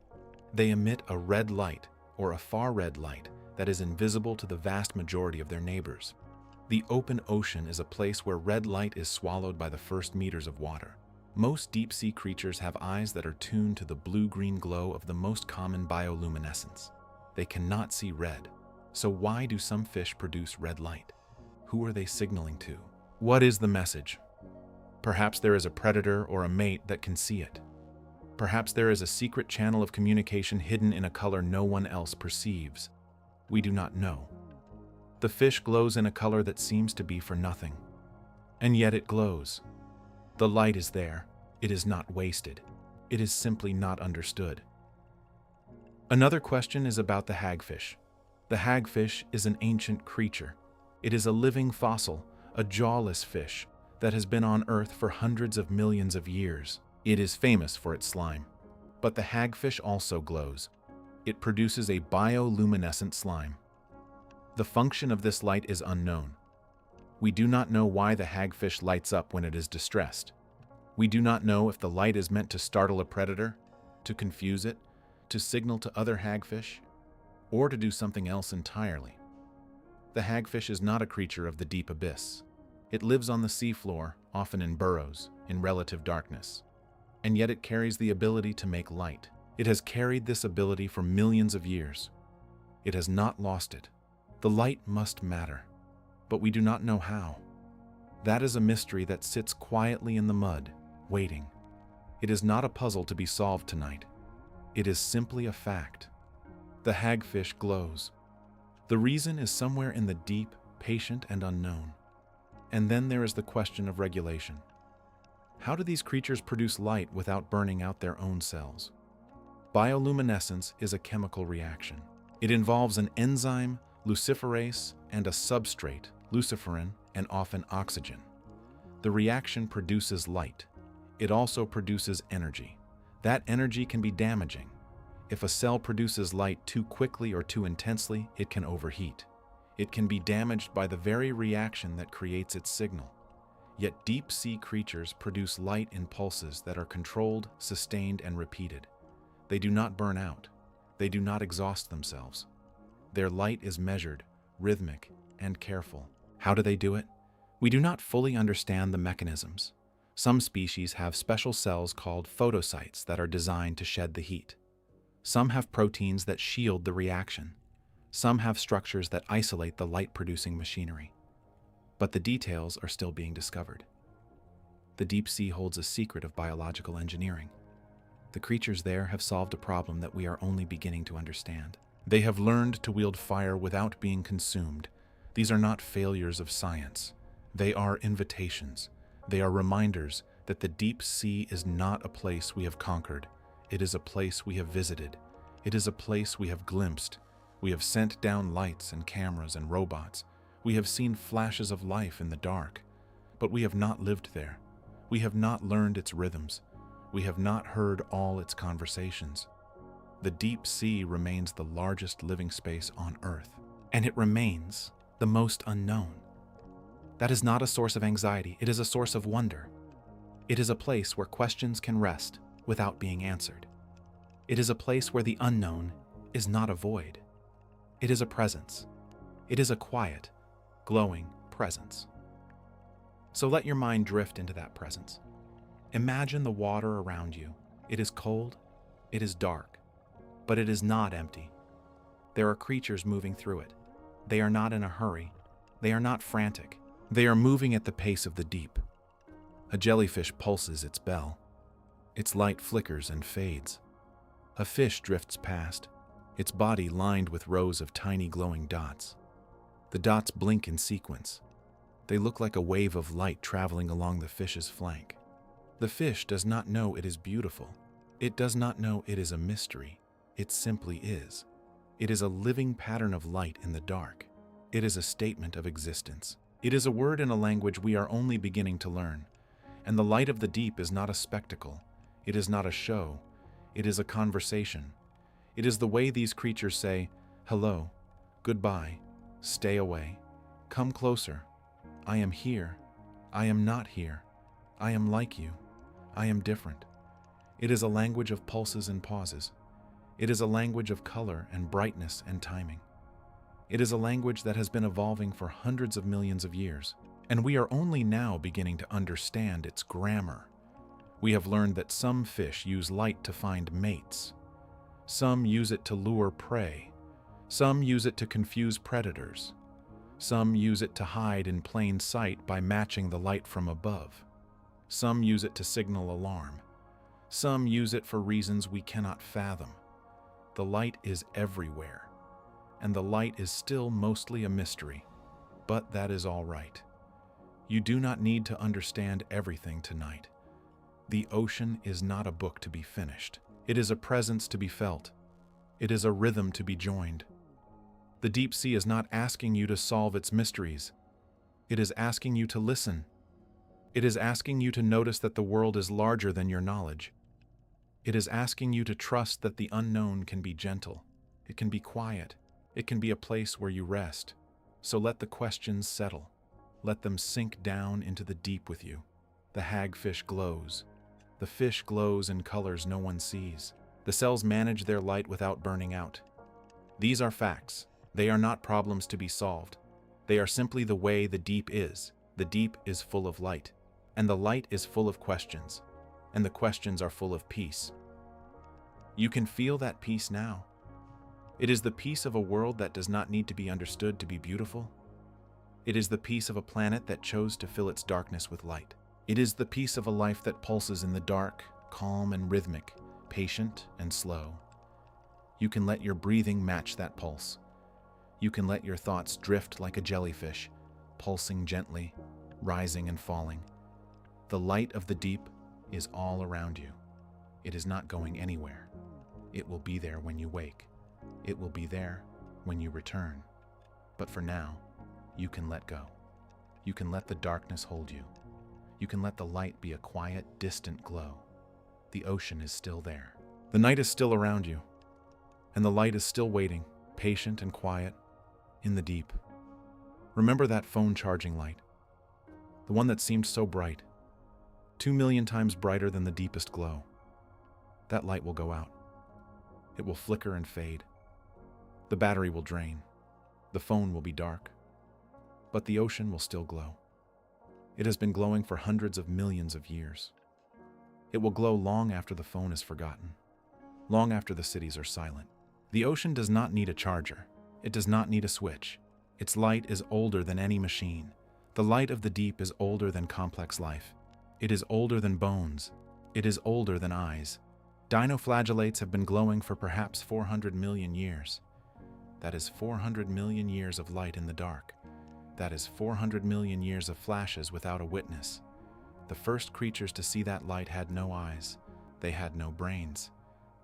They emit a red light, or a far-red light, that is invisible to the vast majority of their neighbors. The open ocean is a place where red light is swallowed by the first meters of water. Most deep-sea creatures have eyes that are tuned to the blue-green glow of the most common bioluminescence. They cannot see red. So why do some fish produce red light? Who are they signaling to? What is the message? Perhaps there is a predator or a mate that can see it. Perhaps there is a secret channel of communication hidden in a color no one else perceives. We do not know. The fish glows in a color that seems to be for nothing. And yet it glows. The light is there. It is not wasted. It is simply not understood. Another question is about the hagfish. The hagfish is an ancient creature. It is a living fossil, a jawless fish that has been on Earth for hundreds of millions of years. It is famous for its slime. But the hagfish also glows. It produces a bioluminescent slime. The function of this light is unknown. We do not know why the hagfish lights up when it is distressed. We do not know if the light is meant to startle a predator, to confuse it, to signal to other hagfish, or to do something else entirely. The hagfish is not a creature of the deep abyss. It lives on the seafloor, often in burrows, in relative darkness. And yet it carries the ability to make light. It has carried this ability for millions of years. It has not lost it. The light must matter, but we do not know how. That is a mystery that sits quietly in the mud, waiting. It is not a puzzle to be solved tonight. It is simply a fact. The hagfish glows. The reason is somewhere in the deep, patient, and unknown. And then there is the question of regulation. How do these creatures produce light without burning out their own cells? Bioluminescence is a chemical reaction. It involves an enzyme, luciferase, and a substrate, luciferin, and often oxygen. The reaction produces light. It also produces energy. That energy can be damaging. If a cell produces light too quickly or too intensely, it can overheat. It can be damaged by the very reaction that creates its signal. Yet deep-sea creatures produce light in pulses that are controlled, sustained, and repeated. They do not burn out. They do not exhaust themselves. Their light is measured, rhythmic, and careful. How do they do it? We do not fully understand the mechanisms. Some species have special cells called photocytes that are designed to shed the heat. Some have proteins that shield the reaction. Some have structures that isolate the light-producing machinery. But the details are still being discovered. The deep sea holds a secret of biological engineering. The creatures there have solved a problem that we are only beginning to understand. They have learned to wield fire without being consumed. These are not failures of science. They are invitations. They are reminders that the deep sea is not a place we have conquered. It is a place we have visited. It is a place we have glimpsed. We have sent down lights and cameras and robots. We have seen flashes of life in the dark. But we have not lived there. We have not learned its rhythms. We have not heard all its conversations. The deep sea remains the largest living space on Earth, and it remains the most unknown. That is not a source of anxiety, it is a source of wonder. It is a place where questions can rest without being answered. It is a place where the unknown is not a void. It is a presence. It is a quiet, glowing presence. So let your mind drift into that presence. Imagine the water around you. It is cold, it is dark, but it is not empty. There are creatures moving through it. They are not in a hurry. They are not frantic. They are moving at the pace of the deep. A jellyfish pulses its bell. Its light flickers and fades. A fish drifts past, its body lined with rows of tiny glowing dots. The dots blink in sequence. They look like a wave of light traveling along the fish's flank. The fish does not know it is beautiful. It does not know it is a mystery. It simply is. It is a living pattern of light in the dark. It is a statement of existence. It is a word in a language we are only beginning to learn. And the light of the deep is not a spectacle. It is not a show. It is a conversation. It is the way these creatures say, hello, goodbye, stay away, come closer, I am here, I am not here, I am like you, I am different. It is a language of pulses and pauses. It is a language of color and brightness and timing. It is a language that has been evolving for hundreds of millions of years, and we are only now beginning to understand its grammar. We have learned that some fish use light to find mates. Some use it to lure prey. Some use it to confuse predators. Some use it to hide in plain sight by matching the light from above. Some use it to signal alarm. Some use it for reasons we cannot fathom. The light is everywhere, and the light is still mostly a mystery, but that is all right. You do not need to understand everything tonight. The ocean is not a book to be finished. It is a presence to be felt. It is a rhythm to be joined. The deep sea is not asking you to solve its mysteries. It is asking you to listen. It is asking you to notice that the world is larger than your knowledge. It is asking you to trust that the unknown can be gentle. It can be quiet. It can be a place where you rest. So let the questions settle. Let them sink down into the deep with you. The hagfish glows. The fish glows in colors no one sees. The cells manage their light without burning out. These are facts. They are not problems to be solved. They are simply the way the deep is. The deep is full of light. And the light is full of questions. And the questions are full of peace. You can feel that peace now. It is the peace of a world that does not need to be understood to be beautiful. It is the peace of a planet that chose to fill its darkness with light. It is the peace of a life that pulses in the dark, calm and rhythmic, patient and slow. You can let your breathing match that pulse. You can let your thoughts drift like a jellyfish, pulsing gently, rising and falling. The light of the deep is all around you. It is not going anywhere. It will be there when you wake. It will be there when you return. But for now, you can let go. You can let the darkness hold you. You can let the light be a quiet, distant glow. The ocean is still there. The night is still around you, and the light is still waiting, patient and quiet, in the deep. Remember that phone charging light, the one that seemed so bright, 2,000,000 times brighter than the deepest glow. That light will go out. It will flicker and fade. The battery will drain. The phone will be dark. But the ocean will still glow. It has been glowing for hundreds of millions of years. It will glow long after the phone is forgotten, long after the cities are silent. The ocean does not need a charger. It does not need a switch. Its light is older than any machine. The light of the deep is older than complex life. It is older than bones. It is older than eyes. Dinoflagellates have been glowing for perhaps 400 million years. That is 400 million years of light in the dark. That is 400 million years of flashes without a witness. The first creatures to see that light had no eyes. They had no brains.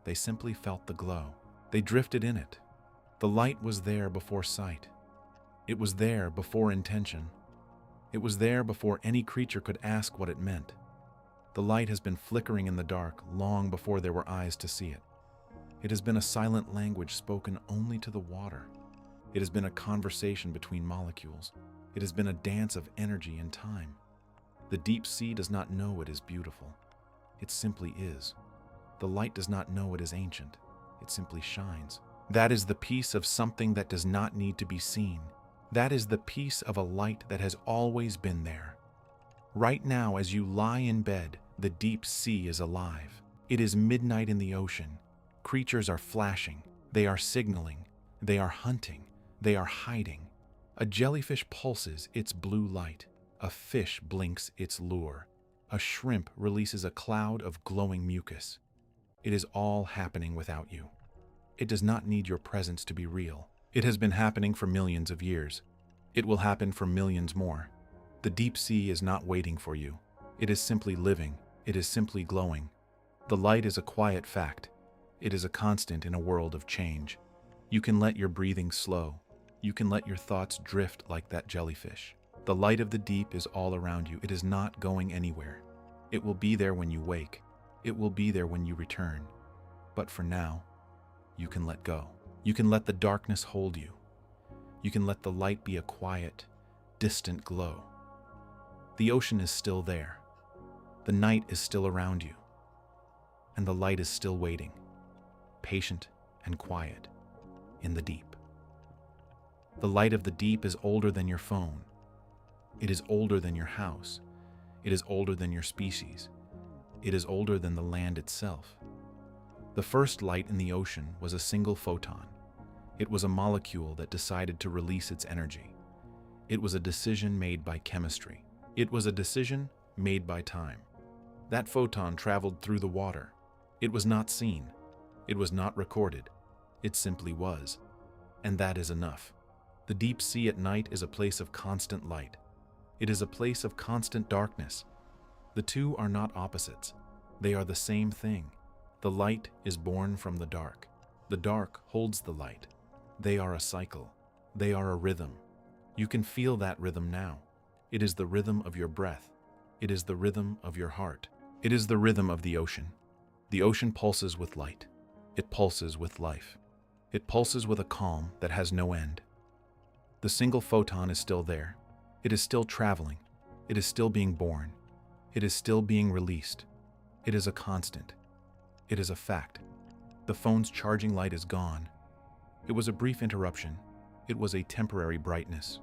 They simply felt the glow. They drifted in it. The light was there before sight. It was there before intention. It was there before any creature could ask what it meant. The light has been flickering in the dark long before there were eyes to see it. It has been a silent language spoken only to the water. It has been a conversation between molecules. It has been a dance of energy and time. The deep sea does not know it is beautiful. It simply is. The light does not know it is ancient. It simply shines. That is the peace of something that does not need to be seen. That is the peace of a light that has always been there. Right now, as you lie in bed, the deep sea is alive. It is midnight in the ocean. Creatures are flashing. They are signaling. They are hunting. They are hiding. A jellyfish pulses its blue light. A fish blinks its lure. A shrimp releases a cloud of glowing mucus. It is all happening without you. It does not need your presence to be real. It has been happening for millions of years. It will happen for millions more. The deep sea is not waiting for you. It is simply living. It is simply glowing. The light is a quiet fact. It is a constant in a world of change. You can let your breathing slow. You can let your thoughts drift like that jellyfish. The light of the deep is all around you. It is not going anywhere. It will be there when you wake. It will be there when you return. But for now, you can let go. You can let the darkness hold you. You can let the light be a quiet, distant glow. The ocean is still there. The night is still around you. And the light is still waiting, patient and quiet, in the deep. The light of the deep is older than your phone. It is older than your house. It is older than your species. It is older than the land itself. The first light in the ocean was a single photon. It was a molecule that decided to release its energy. It was a decision made by chemistry. It was a decision made by time. That photon traveled through the water. It was not seen. It was not recorded. It simply was. And that is enough. The deep sea at night is a place of constant light. It is a place of constant darkness. The two are not opposites. They are the same thing. The light is born from the dark. The dark holds the light. They are a cycle. They are a rhythm. You can feel that rhythm now. It is the rhythm of your breath. It is the rhythm of your heart. It is the rhythm of the ocean. The ocean pulses with light. It pulses with life. It pulses with a calm that has no end. The single photon is still there. It is still traveling. It is still being born. It is still being released. It is a constant. It is a fact. The phone's charging light is gone. It was a brief interruption. It was a temporary brightness.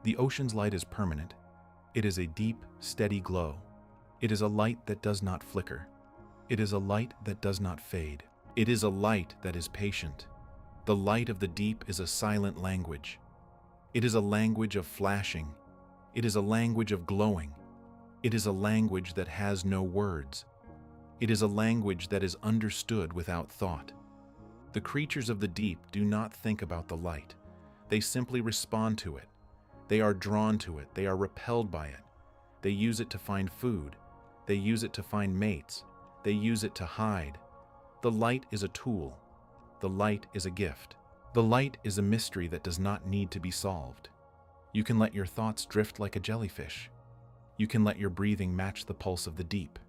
The ocean's light is permanent. It is a deep, steady glow. It is a light that does not flicker. It is a light that does not fade. It is a light that is patient. The light of the deep is a silent language. It is a language of flashing. It is a language of glowing. It is a language that has no words. It is a language that is understood without thought. The creatures of the deep do not think about the light. They simply respond to it. They are drawn to it. They are repelled by it. They use it to find food. They use it to find mates. They use it to hide. The light is a tool. The light is a gift. The light is a mystery that does not need to be solved. You can let your thoughts drift like a jellyfish. You can let your breathing match the pulse of the deep.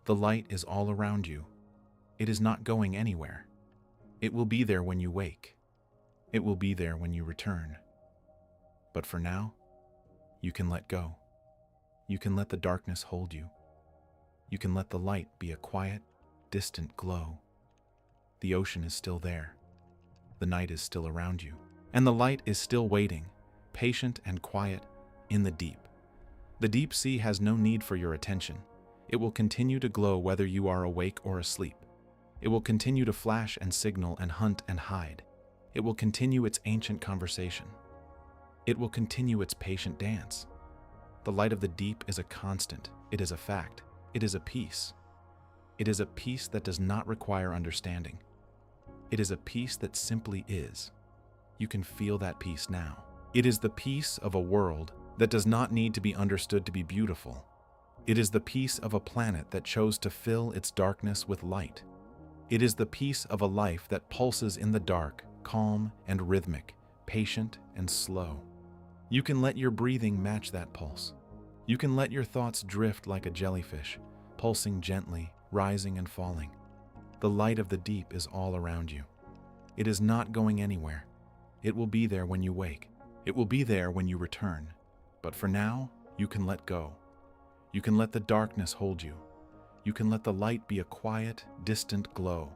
The light is all around you. It is not going anywhere. It will be there when you wake. It will be there when you return. But for now, you can let go. You can let the darkness hold you. You can let the light be a quiet, distant glow. The ocean is still there. The night is still around you. And the light is still waiting, patient and quiet, in the deep. The deep sea has no need for your attention. It will continue to glow whether you are awake or asleep. It will continue to flash and signal and hunt and hide. It will continue its ancient conversation. It will continue its patient dance. The light of the deep is a constant. It is a fact. It is a peace. It is a peace that does not require understanding. It is a peace that simply is. You can feel that peace now. It is the peace of a world that does not need to be understood to be beautiful. It is the peace of a planet that chose to fill its darkness with light. It is the peace of a life that pulses in the dark, calm and rhythmic, patient and slow. You can let your breathing match that pulse. You can let your thoughts drift like a jellyfish, pulsing gently, rising and falling. The light of the deep is all around you. It is not going anywhere. It will be there when you wake. It will be there when you return. But for now, you can let go. You can let the darkness hold you. You can let the light be a quiet, distant glow.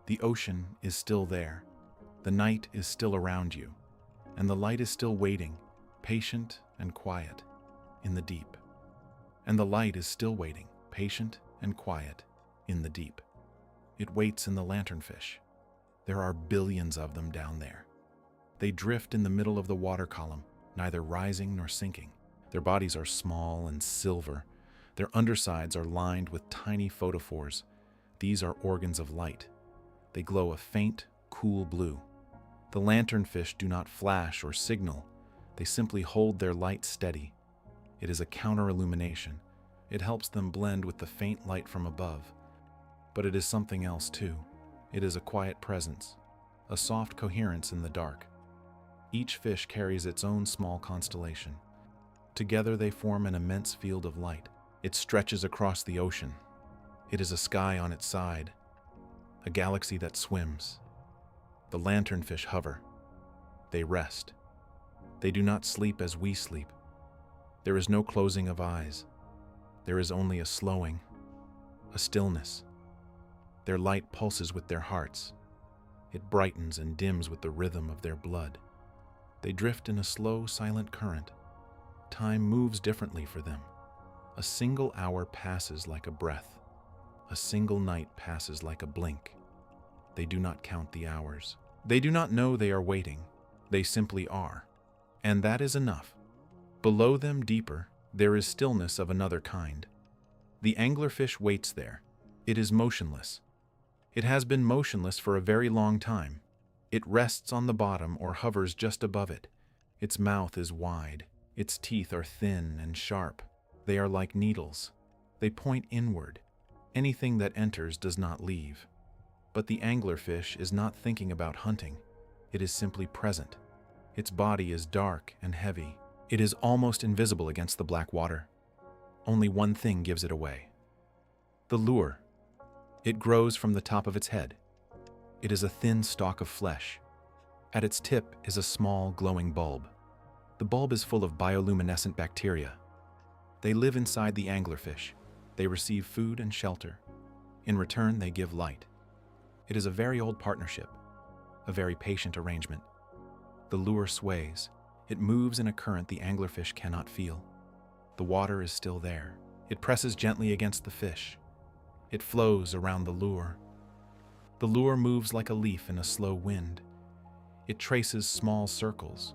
The ocean is still there. The night is still around you. And the light is still waiting, patient and quiet, in the deep. And the light is still waiting, patient and quiet, in the deep. It waits in the lanternfish. There are billions of them down there. They drift in the middle of the water column, neither rising nor sinking. Their bodies are small and silver. Their undersides are lined with tiny photophores. These are organs of light. They glow a faint, cool blue. The lanternfish do not flash or signal. They simply hold their light steady. It is a counter-illumination. It helps them blend with the faint light from above. But it is something else too. It is a quiet presence, a soft coherence in the dark. Each fish carries its own small constellation. Together they form an immense field of light. It stretches across the ocean. It is a sky on its side, a galaxy that swims. The lanternfish hover. They rest. They do not sleep as we sleep. There is no closing of eyes. There is only a slowing, a stillness. Their light pulses with their hearts. It brightens and dims with the rhythm of their blood. They drift in a slow, silent current. Time moves differently for them. A single hour passes like a breath. A single night passes like a blink. They do not count the hours. They do not know they are waiting. They simply are. And that is enough. Below them, deeper, there is stillness of another kind. The anglerfish waits there. It is motionless. It has been motionless for a very long time. It rests on the bottom or hovers just above it. Its mouth is wide. Its teeth are thin and sharp. They are like needles. They point inward. Anything that enters does not leave. But the anglerfish is not thinking about hunting. It is simply present. Its body is dark and heavy. It is almost invisible against the black water. Only one thing gives it away. The lure. It grows from the top of its head. It is a thin stalk of flesh. At its tip is a small, glowing bulb. The bulb is full of bioluminescent bacteria. They live inside the anglerfish. They receive food and shelter. In return, they give light. It is a very old partnership, a very patient arrangement. The lure sways. It moves in a current the anglerfish cannot feel. The water is still there. It presses gently against the fish. It flows around the lure. The lure moves like a leaf in a slow wind. It traces small circles.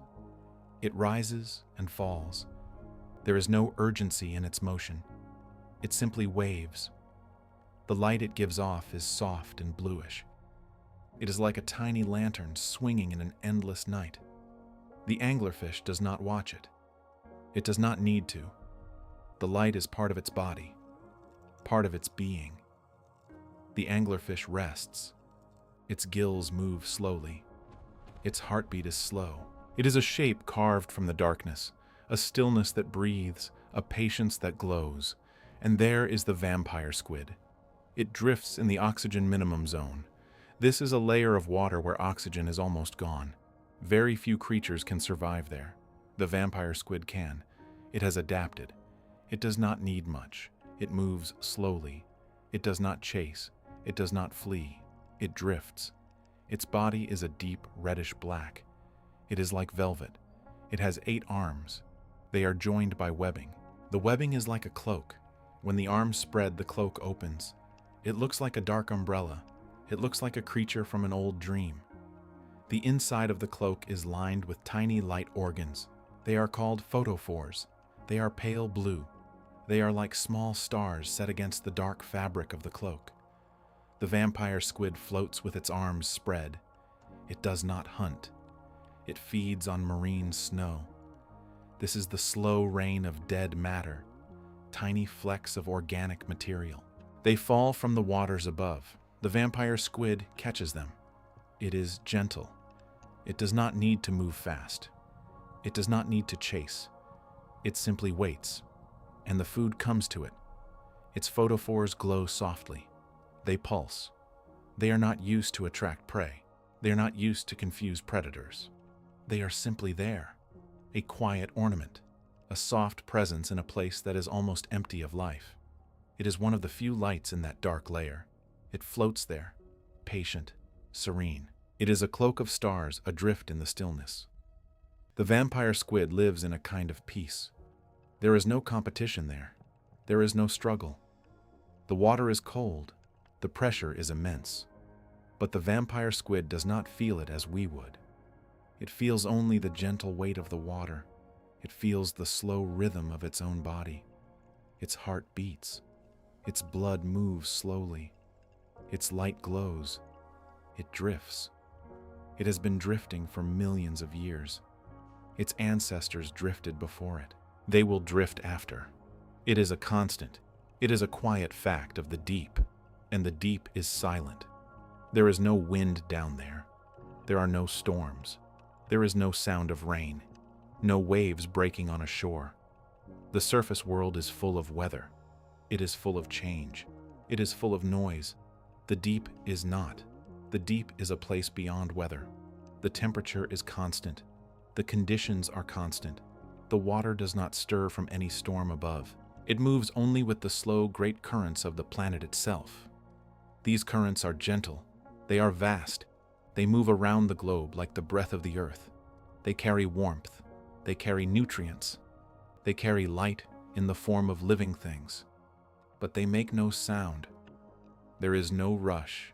It rises and falls. There is no urgency in its motion. It simply waves. The light it gives off is soft and bluish. It is like a tiny lantern swinging in an endless night. The anglerfish does not watch it. It does not need to. The light is part of its body, part of its being. The anglerfish rests. Its gills move slowly. Its heartbeat is slow. It is a shape carved from the darkness, a stillness that breathes, a patience that glows. And there is the vampire squid. It drifts in the oxygen minimum zone. This is a layer of water where oxygen is almost gone. Very few creatures can survive there. The vampire squid can. It has adapted. It does not need much. It moves slowly. It does not chase. It does not flee. It drifts. Its body is a deep reddish black. It is like velvet. It has 8 arms. They are joined by webbing. The webbing is like a cloak. When the arms spread, the cloak opens. It looks like a dark umbrella. It looks like a creature from an old dream. The inside of the cloak is lined with tiny light organs. They are called photophores. They are pale blue. They are like small stars set against the dark fabric of the cloak. The vampire squid floats with its arms spread. It does not hunt. It feeds on marine snow. This is the slow rain of dead matter, tiny flecks of organic material. They fall from the waters above. The vampire squid catches them. It is gentle. It does not need to move fast. It does not need to chase. It simply waits, and the food comes to it. Its photophores glow softly. They pulse. They are not used to attract prey. They are not used to confuse predators. They are simply there, a quiet ornament, a soft presence in a place that is almost empty of life. It is one of the few lights in that dark layer. It floats there, patient, serene. It is a cloak of stars adrift in the stillness. The vampire squid lives in a kind of peace. There is no competition there. There is no struggle. The water is cold. The pressure is immense. But the vampire squid does not feel it as we would. It feels only the gentle weight of the water. It feels the slow rhythm of its own body. Its heart beats. Its blood moves slowly. Its light glows. It drifts. It has been drifting for millions of years. Its ancestors drifted before it. They will drift after. It is a constant. It is a quiet fact of the deep, and the deep is silent. There is no wind down there. There are no storms. There is no sound of rain. No waves breaking on a shore. The surface world is full of weather. It is full of change. It is full of noise. The deep is not. The deep is a place beyond weather. The temperature is constant. The conditions are constant. The water does not stir from any storm above. It moves only with the slow, great currents of the planet itself. These currents are gentle. They are vast. They move around the globe like the breath of the earth. They carry warmth. They carry nutrients. They carry light in the form of living things. But they make no sound. There is no rush,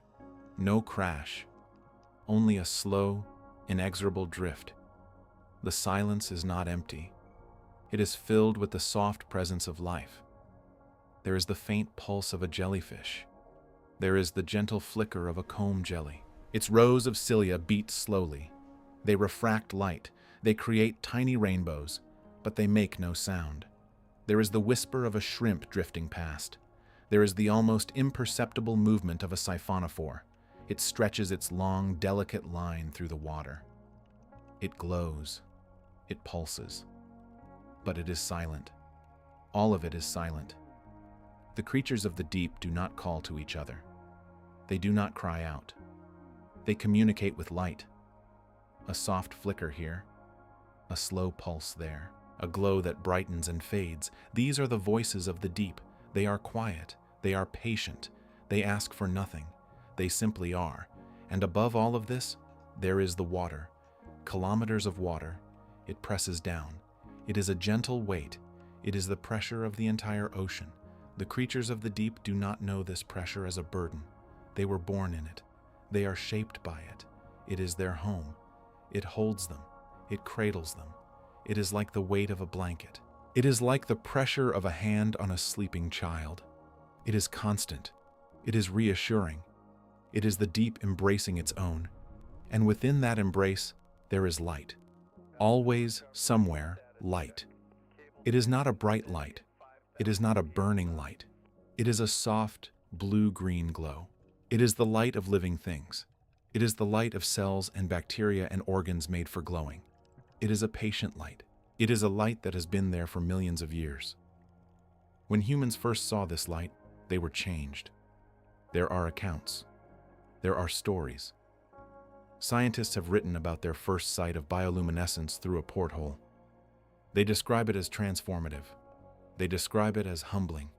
no crash, only a slow, inexorable drift. The silence is not empty. It is filled with the soft presence of life. There is the faint pulse of a jellyfish. There is the gentle flicker of a comb jelly. Its rows of cilia beat slowly. They refract light. They create tiny rainbows, but they make no sound. There is the whisper of a shrimp drifting past. There is the almost imperceptible movement of a siphonophore. It stretches its long, delicate line through the water. It glows. It pulses. But it is silent. All of it is silent. The creatures of the deep do not call to each other. They do not cry out. They communicate with light. A soft flicker here, a slow pulse there, a glow that brightens and fades. These are the voices of the deep. They are quiet. They are patient. They ask for nothing. They simply are. And above all of this, there is the water. Kilometers of water. It presses down. It is a gentle weight. It is the pressure of the entire ocean. The creatures of the deep do not know this pressure as a burden. They were born in it. They are shaped by it. It is their home. It holds them. It cradles them. It is like the weight of a blanket. It is like the pressure of a hand on a sleeping child. It is constant. It is reassuring. It is the deep embracing its own. And within that embrace, there is light. Always, somewhere, light. It is not a bright light. It is not a burning light. It is a soft, blue-green glow. It is the light of living things. It is the light of cells and bacteria and organs made for glowing. It is a patient light. It is a light that has been there for millions of years. When humans first saw this light, they were changed. There are accounts. There are stories. Scientists have written about their first sight of bioluminescence through a porthole. They describe it as transformative. They describe it as humbling.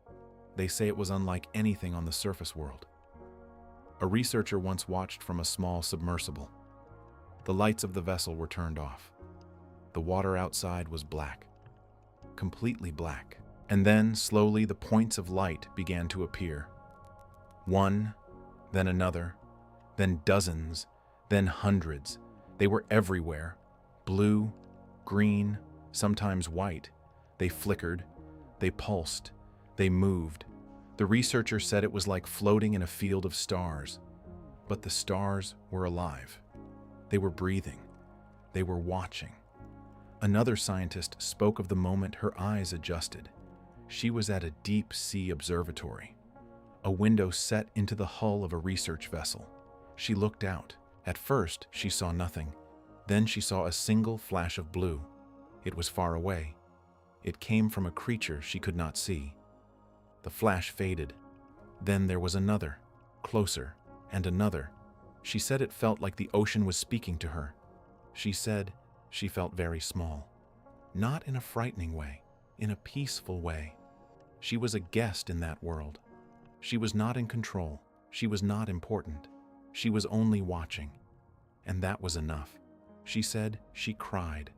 They say it was unlike anything on the surface world. A researcher once watched from a small submersible. The lights of the vessel were turned off. The water outside was black, completely black. And then, slowly, the points of light began to appear. One, then another, then dozens, then hundreds. They were everywhere. Blue, green, sometimes white. They flickered. They pulsed. They moved. The researcher said it was like floating in a field of stars. But the stars were alive. They were breathing. They were watching. Another scientist spoke of the moment her eyes adjusted. She was at a deep-sea observatory, a window set into the hull of a research vessel. She looked out. At first, she saw nothing. Then she saw a single flash of blue. It was far away. It came from a creature she could not see. The flash faded. Then there was another, closer, and another. She said it felt like the ocean was speaking to her. She said she felt very small. Not in a frightening way, in a peaceful way. She was a guest in that world. She was not in control. She was not important. She was only watching. And that was enough. She said she cried,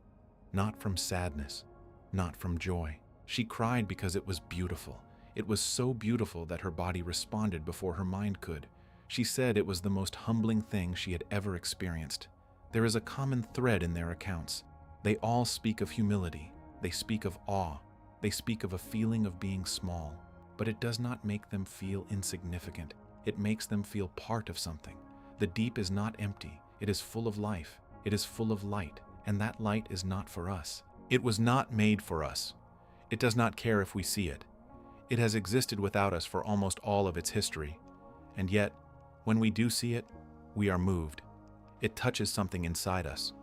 not from sadness, not from joy. She cried because it was beautiful. It was so beautiful that her body responded before her mind could. She said it was the most humbling thing she had ever experienced. There is a common thread in their accounts. They all speak of humility. They speak of awe. They speak of a feeling of being small. But it does not make them feel insignificant. It makes them feel part of something. The deep is not empty. It is full of life. It is full of light. And that light is not for us. It was not made for us. It does not care if we see it. It has existed without us for almost all of its history. And yet, when we do see it, we are moved. It touches something inside us.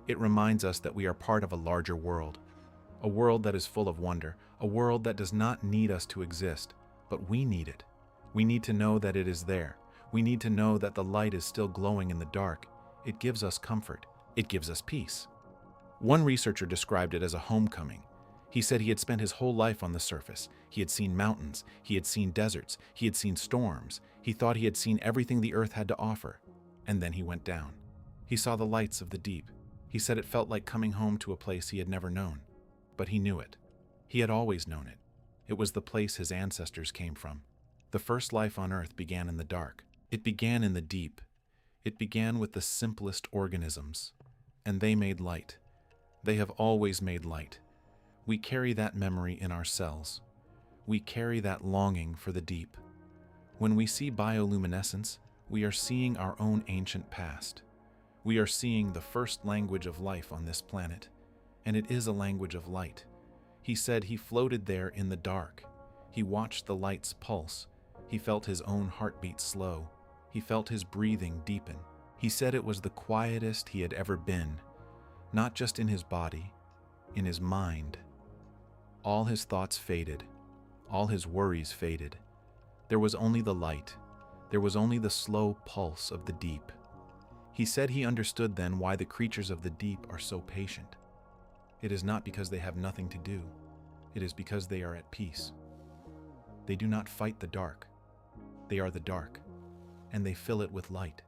It reminds us that we are part of a larger world. A world that is full of wonder. A world that does not need us to exist, but we need it. We need to know that it is there. We need to know that the light is still glowing in the dark. It gives us comfort. It gives us peace. One researcher described it as a homecoming. He said he had spent his whole life on the surface. He had seen mountains. He had seen deserts. He had seen storms. He thought he had seen everything the earth had to offer. And then he went down. He saw the lights of the deep. He said it felt like coming home to a place he had never known. But he knew it. He had always known it. It was the place his ancestors came from. The first life on earth began in the dark. It began in the deep. It began with the simplest organisms. And they made light. They have always made light. We carry that memory in our cells. We carry that longing for the deep. When we see bioluminescence, we are seeing our own ancient past. We are seeing the first language of life on this planet, and it is a language of light. He said he floated there in the dark. He watched the lights pulse. He felt his own heartbeat slow. He felt his breathing deepen. He said it was the quietest he had ever been, not just in his body, in his mind. All his thoughts faded. All his worries faded. There was only the light. There was only the slow pulse of the deep. He said he understood then why the creatures of the deep are so patient. It is not because they have nothing to do. It is because they are at peace. They do not fight the dark. They are the dark, and they fill it with light.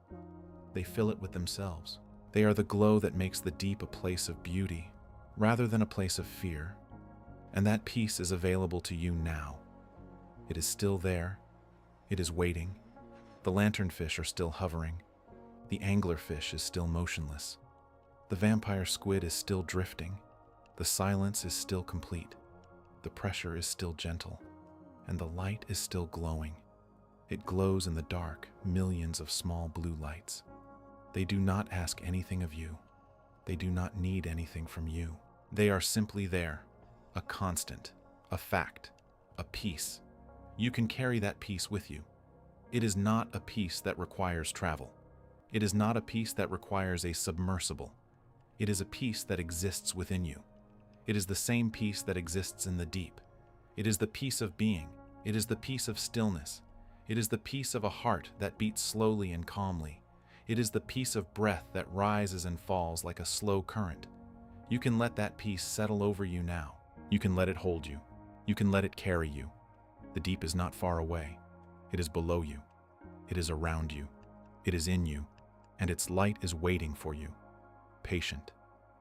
They fill it with themselves. They are the glow that makes the deep a place of beauty, rather than a place of fear. And that peace is available to you now. It is still there. It is waiting. The lanternfish are still hovering. The anglerfish is still motionless. The vampire squid is still drifting. The silence is still complete. The pressure is still gentle. And the light is still glowing. It glows in the dark, millions of small blue lights. They do not ask anything of you. They do not need anything from you. They are simply there, a constant, a fact, a piece. You can carry that piece with you. It is not a piece that requires travel. It is not a piece that requires a submersible. It is a piece that exists within you. It is the same piece that exists in the deep. It is the piece of being. It is the piece of stillness. It is the piece of a heart that beats slowly and calmly. It is the piece of breath that rises and falls like a slow current. You can let that piece settle over you now. You can let it hold you. You can let it carry you. The deep is not far away. It is below you. It is around you. It is in you. And its light is waiting for you. Patient,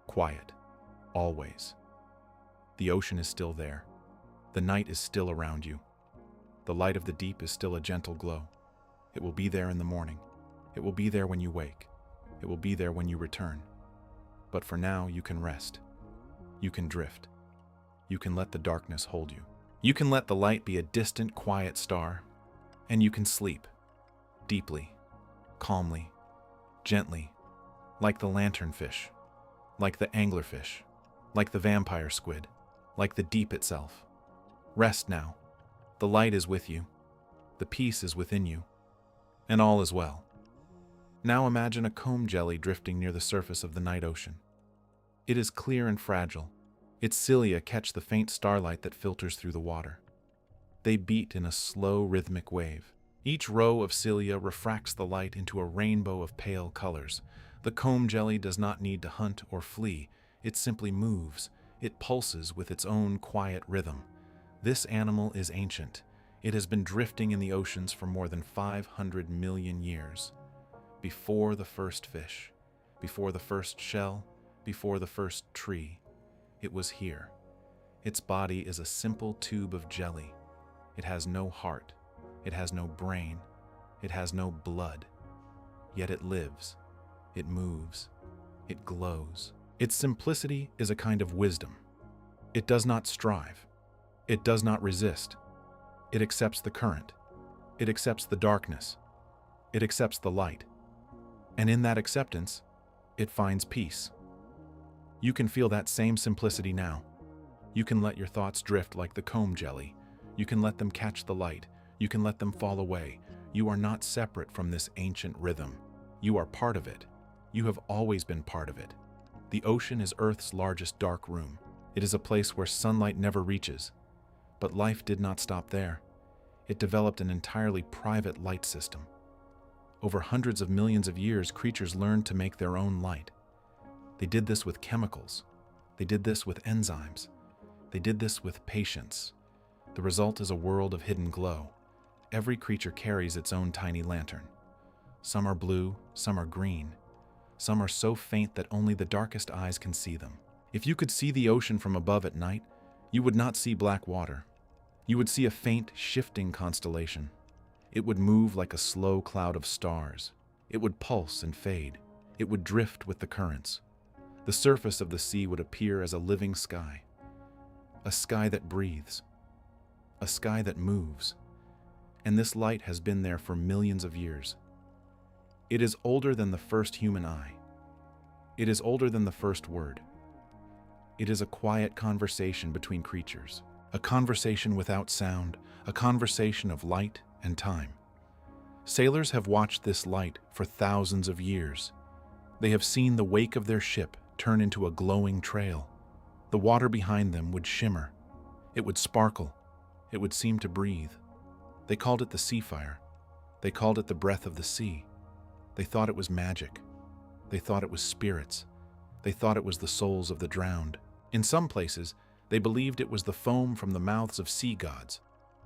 quiet, always. The ocean is still there. The night is still around you. The light of the deep is still a gentle glow. It will be there in the morning. It will be there when you wake. It will be there when you return. But for now, you can rest. You can drift. You can let the darkness hold you. You can let the light be a distant, quiet star. And you can sleep. Deeply, calmly, gently, like the lanternfish, like the anglerfish, like the vampire squid, like the deep itself. Rest now. The light is with you. The peace is within you. And all is well. Now imagine a comb jelly drifting near the surface of the night ocean. It is clear and fragile. Its cilia catch the faint starlight that filters through the water. They beat in a slow, rhythmic wave. Each row of cilia refracts the light into a rainbow of pale colors. The comb jelly does not need to hunt or flee. It simply moves. It pulses with its own quiet rhythm. This animal is ancient. It has been drifting in the oceans for more than 500 million years. Before the first fish, before the first shell, before the first tree, it was here. Its body is a simple tube of jelly. It has no heart. It has no brain. It has no blood. Yet it lives. It moves. It glows. Its simplicity is a kind of wisdom. It does not strive. It does not resist. It accepts the current. It accepts the darkness. It accepts the light. And in that acceptance, it finds peace. You can feel that same simplicity now. You can let your thoughts drift like the comb jelly. You can let them catch the light. You can let them fall away. You are not separate from this ancient rhythm. You are part of it. You have always been part of it. The ocean is Earth's largest dark room. It is a place where sunlight never reaches. But life did not stop there. It developed an entirely private light system. Over hundreds of millions of years, creatures learned to make their own light. They did this with chemicals. They did this with enzymes. They did this with patience. The result is a world of hidden glow. Every creature carries its own tiny lantern. Some are blue, some are green. Some are so faint that only the darkest eyes can see them. If you could see the ocean from above at night, you would not see black water. You would see a faint, shifting constellation. It would move like a slow cloud of stars. It would pulse and fade. It would drift with the currents. The surface of the sea would appear as a living sky. A sky that breathes. A sky that moves. And this light has been there for millions of years. It is older than the first human eye. It is older than the first word. It is a quiet conversation between creatures, a conversation without sound, a conversation of light and time. Sailors have watched this light for thousands of years. They have seen the wake of their ship turn into a glowing trail. The water behind them would shimmer. It would sparkle. It would seem to breathe. They called it the sea fire. They called it the breath of the sea. They thought it was magic. They thought it was spirits. They thought it was the souls of the drowned. In some places, they believed it was the foam from the mouths of sea gods.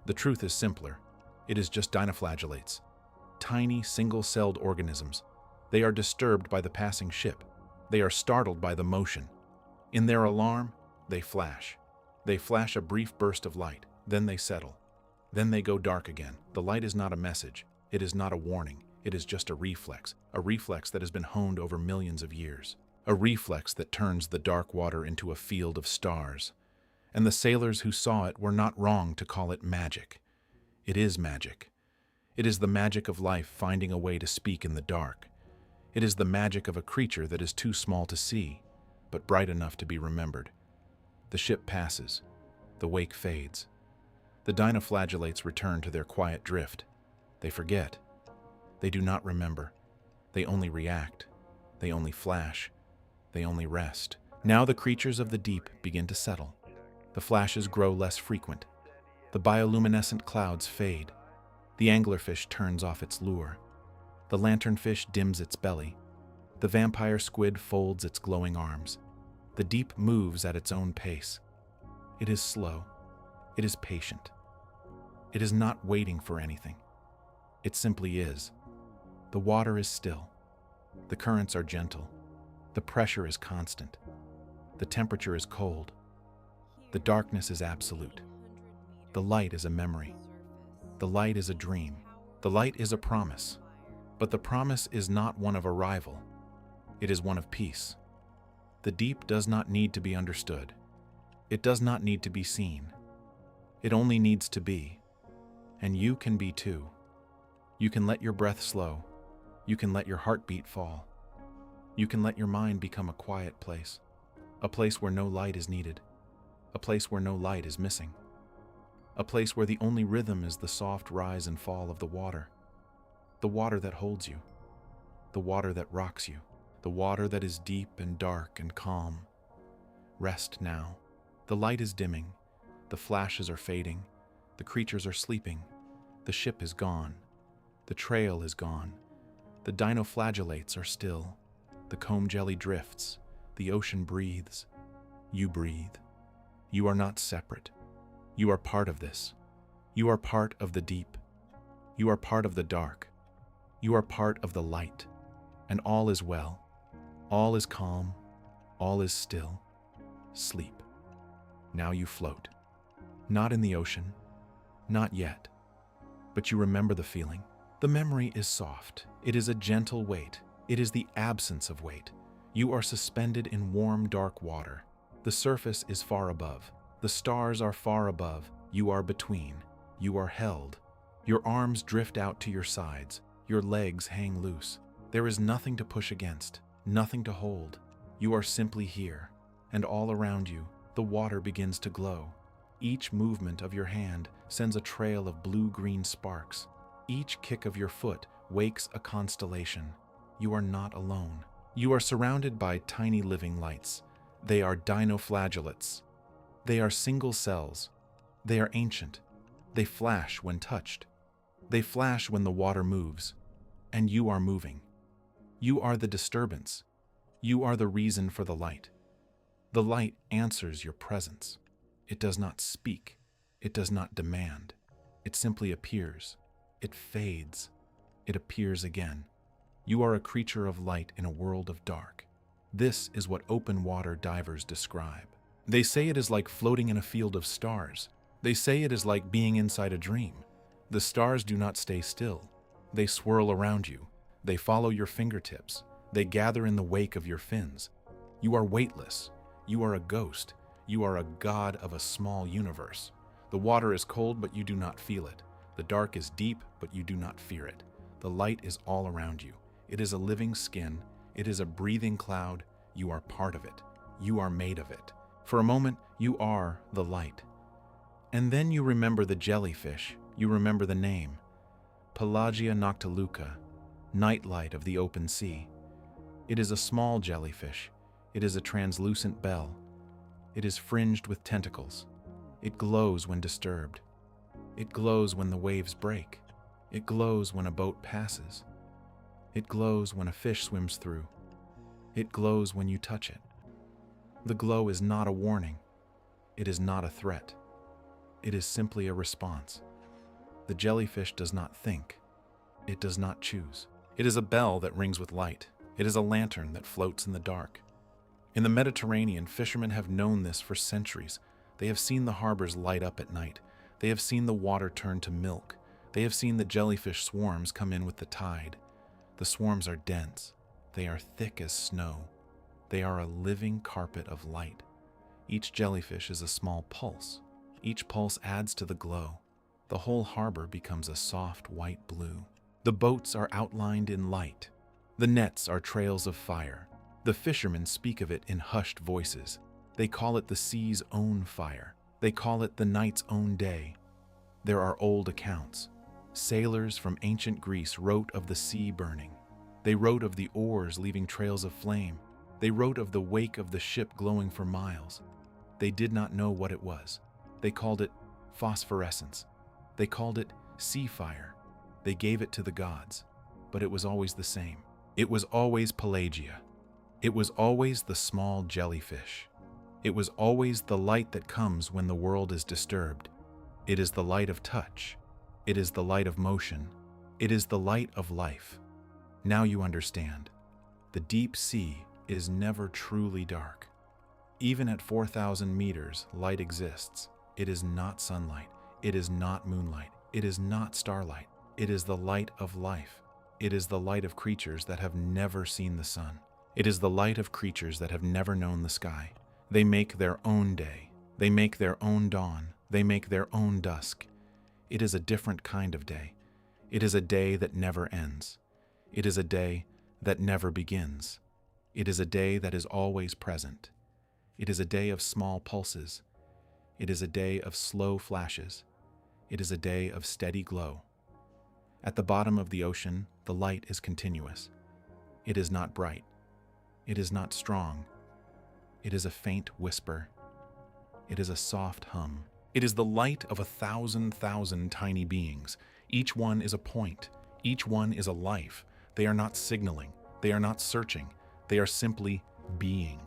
The truth is simpler. It is just dinoflagellates. Tiny, single-celled organisms. They are disturbed by the passing ship. They are startled by the motion. In their alarm, they flash. They flash a brief burst of light. Then they settle. Then they go dark again. The light is not a message. It is not a warning. It is just a reflex that has been honed over millions of years. A reflex that turns the dark water into a field of stars. And the sailors who saw it were not wrong to call it magic. It is magic. It is the magic of life finding a way to speak in the dark. It is the magic of a creature that is too small to see, but bright enough to be remembered. The ship passes. The wake fades. The dinoflagellates return to their quiet drift. They forget. They do not remember. They only react. They only flash. They only rest. Now the creatures of the deep begin to settle. The flashes grow less frequent. The bioluminescent clouds fade. The anglerfish turns off its lure. The lanternfish dims its belly. The vampire squid folds its glowing arms. The deep moves at its own pace. It is slow. It is patient. It is not waiting for anything. It simply is. The water is still. The currents are gentle. The pressure is constant. The temperature is cold. The darkness is absolute. The light is a memory. The light is a dream. The light is a promise. But the promise is not one of arrival. It is one of peace. The deep does not need to be understood. It does not need to be seen. It only needs to be. And you can be too. You can let your breath slow. You can let your heartbeat fall. You can let your mind become a quiet place. A place where no light is needed. A place where no light is missing. A place where the only rhythm is the soft rise and fall of the water. The water that holds you. The water that rocks you. The water that is deep and dark and calm. Rest now. The light is dimming. The flashes are fading. The creatures are sleeping. The ship is gone. The trail is gone. The dinoflagellates are still. The comb jelly drifts. The ocean breathes. You breathe. You are not separate. You are part of this. You are part of the deep. You are part of the dark. You are part of the light. And all is well. All is calm. All is still. Sleep. Now you float. Not in the ocean. Not yet. But you remember the feeling. The memory is soft. It is a gentle weight. It is the absence of weight. You are suspended in warm, dark water. The surface is far above. The stars are far above. You are between. You are held. Your arms drift out to your sides. Your legs hang loose. There is nothing to push against, nothing to hold. You are simply here, and all around you, the water begins to glow. Each movement of your hand sends a trail of blue-green sparks. Each kick of your foot wakes a constellation. You are not alone. You are surrounded by tiny living lights. They are dinoflagellates. They are single cells. They are ancient. They flash when touched. They flash when the water moves. And you are moving. You are the disturbance. You are the reason for the light. The light answers your presence. It does not speak. It does not demand. It simply appears. It fades. It appears again. You are a creature of light in a world of dark. This is what open water divers describe. They say it is like floating in a field of stars. They say it is like being inside a dream. The stars do not stay still. They swirl around you. They follow your fingertips. They gather in the wake of your fins. You are weightless. You are a ghost. You are a god of a small universe. The water is cold, but you do not feel it. The dark is deep, but you do not fear it. The light is all around you. It is a living skin. It is a breathing cloud. You are part of it. You are made of it. For a moment, you are the light. And then you remember the jellyfish. You remember the name. Pelagia noctiluca, nightlight of the open sea. It is a small jellyfish. It is a translucent bell. It is fringed with tentacles. It glows when disturbed. It glows when the waves break. It glows when a boat passes. It glows when a fish swims through. It glows when you touch it. The glow is not a warning. It is not a threat. It is simply a response. The jellyfish does not think. It does not choose. It is a bell that rings with light. It is a lantern that floats in the dark. In the Mediterranean, fishermen have known this for centuries. They have seen the harbors light up at night. They have seen the water turn to milk. They have seen the jellyfish swarms come in with the tide. The swarms are dense. They are thick as snow. They are a living carpet of light. Each jellyfish is a small pulse. Each pulse adds to the glow. The whole harbor becomes a soft white blue. The boats are outlined in light. The nets are trails of fire. The fishermen speak of it in hushed voices. They call it the sea's own fire. They call it the night's own day. There are old accounts. Sailors from ancient Greece wrote of the sea burning. They wrote of the oars leaving trails of flame. They wrote of the wake of the ship glowing for miles. They did not know what it was. They called it phosphorescence. They called it sea fire. They gave it to the gods, but it was always the same. It was always Pelagia. It was always the small jellyfish. It was always the light that comes when the world is disturbed. It is the light of touch. It is the light of motion. It is the light of life. Now you understand. The deep sea is never truly dark. Even at 4,000 meters, light exists. It is not sunlight. It is not moonlight. It is not starlight. It is the light of life. It is the light of creatures that have never seen the sun. It is the light of creatures that have never known the sky. They make their own day. They make their own dawn. They make their own dusk. It is a different kind of day. It is a day that never ends. It is a day that never begins. It is a day that is always present. It is a day of small pulses. It is a day of slow flashes. It is a day of steady glow. At the bottom of the ocean, the light is continuous. It is not bright. It is not strong. It is a faint whisper. It is a soft hum. It is the light of 1,000,000 tiny beings. Each one is a point. Each one is a life. They are not signaling. They are not searching. They are simply being.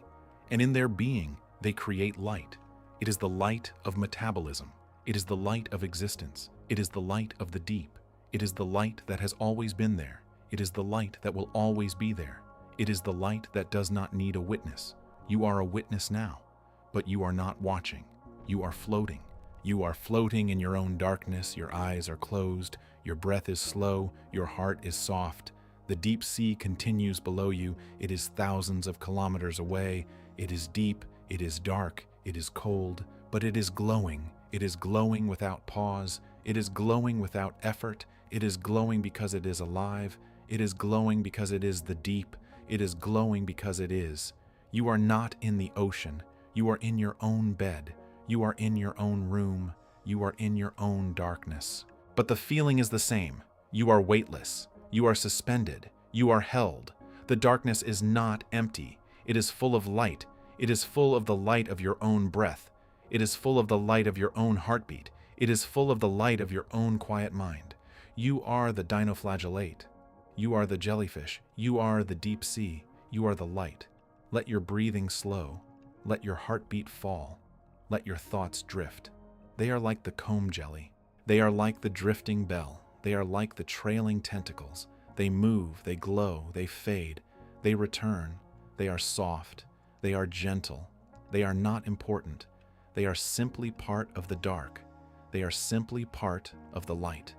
And in their being, they create light. It is the light of metabolism. It is the light of existence. It is the light of the deep. It is the light that has always been there. It is the light that will always be there. It is the light that does not need a witness. You are a witness now, but you are not watching. You are floating. You are floating in your own darkness. Your eyes are closed. Your breath is slow. Your heart is soft. The deep sea continues below you. It is thousands of kilometers away. It is deep. It is dark. It is cold, but it is glowing. It is glowing without pause. It is glowing without effort. It is glowing because it is alive. It is glowing because it is the deep. It is glowing because it is. You are not in the ocean. You are in your own bed. You are in your own room. You are in your own darkness. But the feeling is the same. You are weightless. You are suspended. You are held. The darkness is not empty. It is full of light. It is full of the light of your own breath. It is full of the light of your own heartbeat. It is full of the light of your own quiet mind. You are the dinoflagellate. You are the jellyfish. You are the deep sea. You are the light. Let your breathing slow. Let your heartbeat fall. Let your thoughts drift. They are like the comb jelly. They are like the drifting bell. They are like the trailing tentacles. They move, they glow, they fade, they return. They are soft. They are gentle. They are not important. They are simply part of the dark. They are simply part of the light.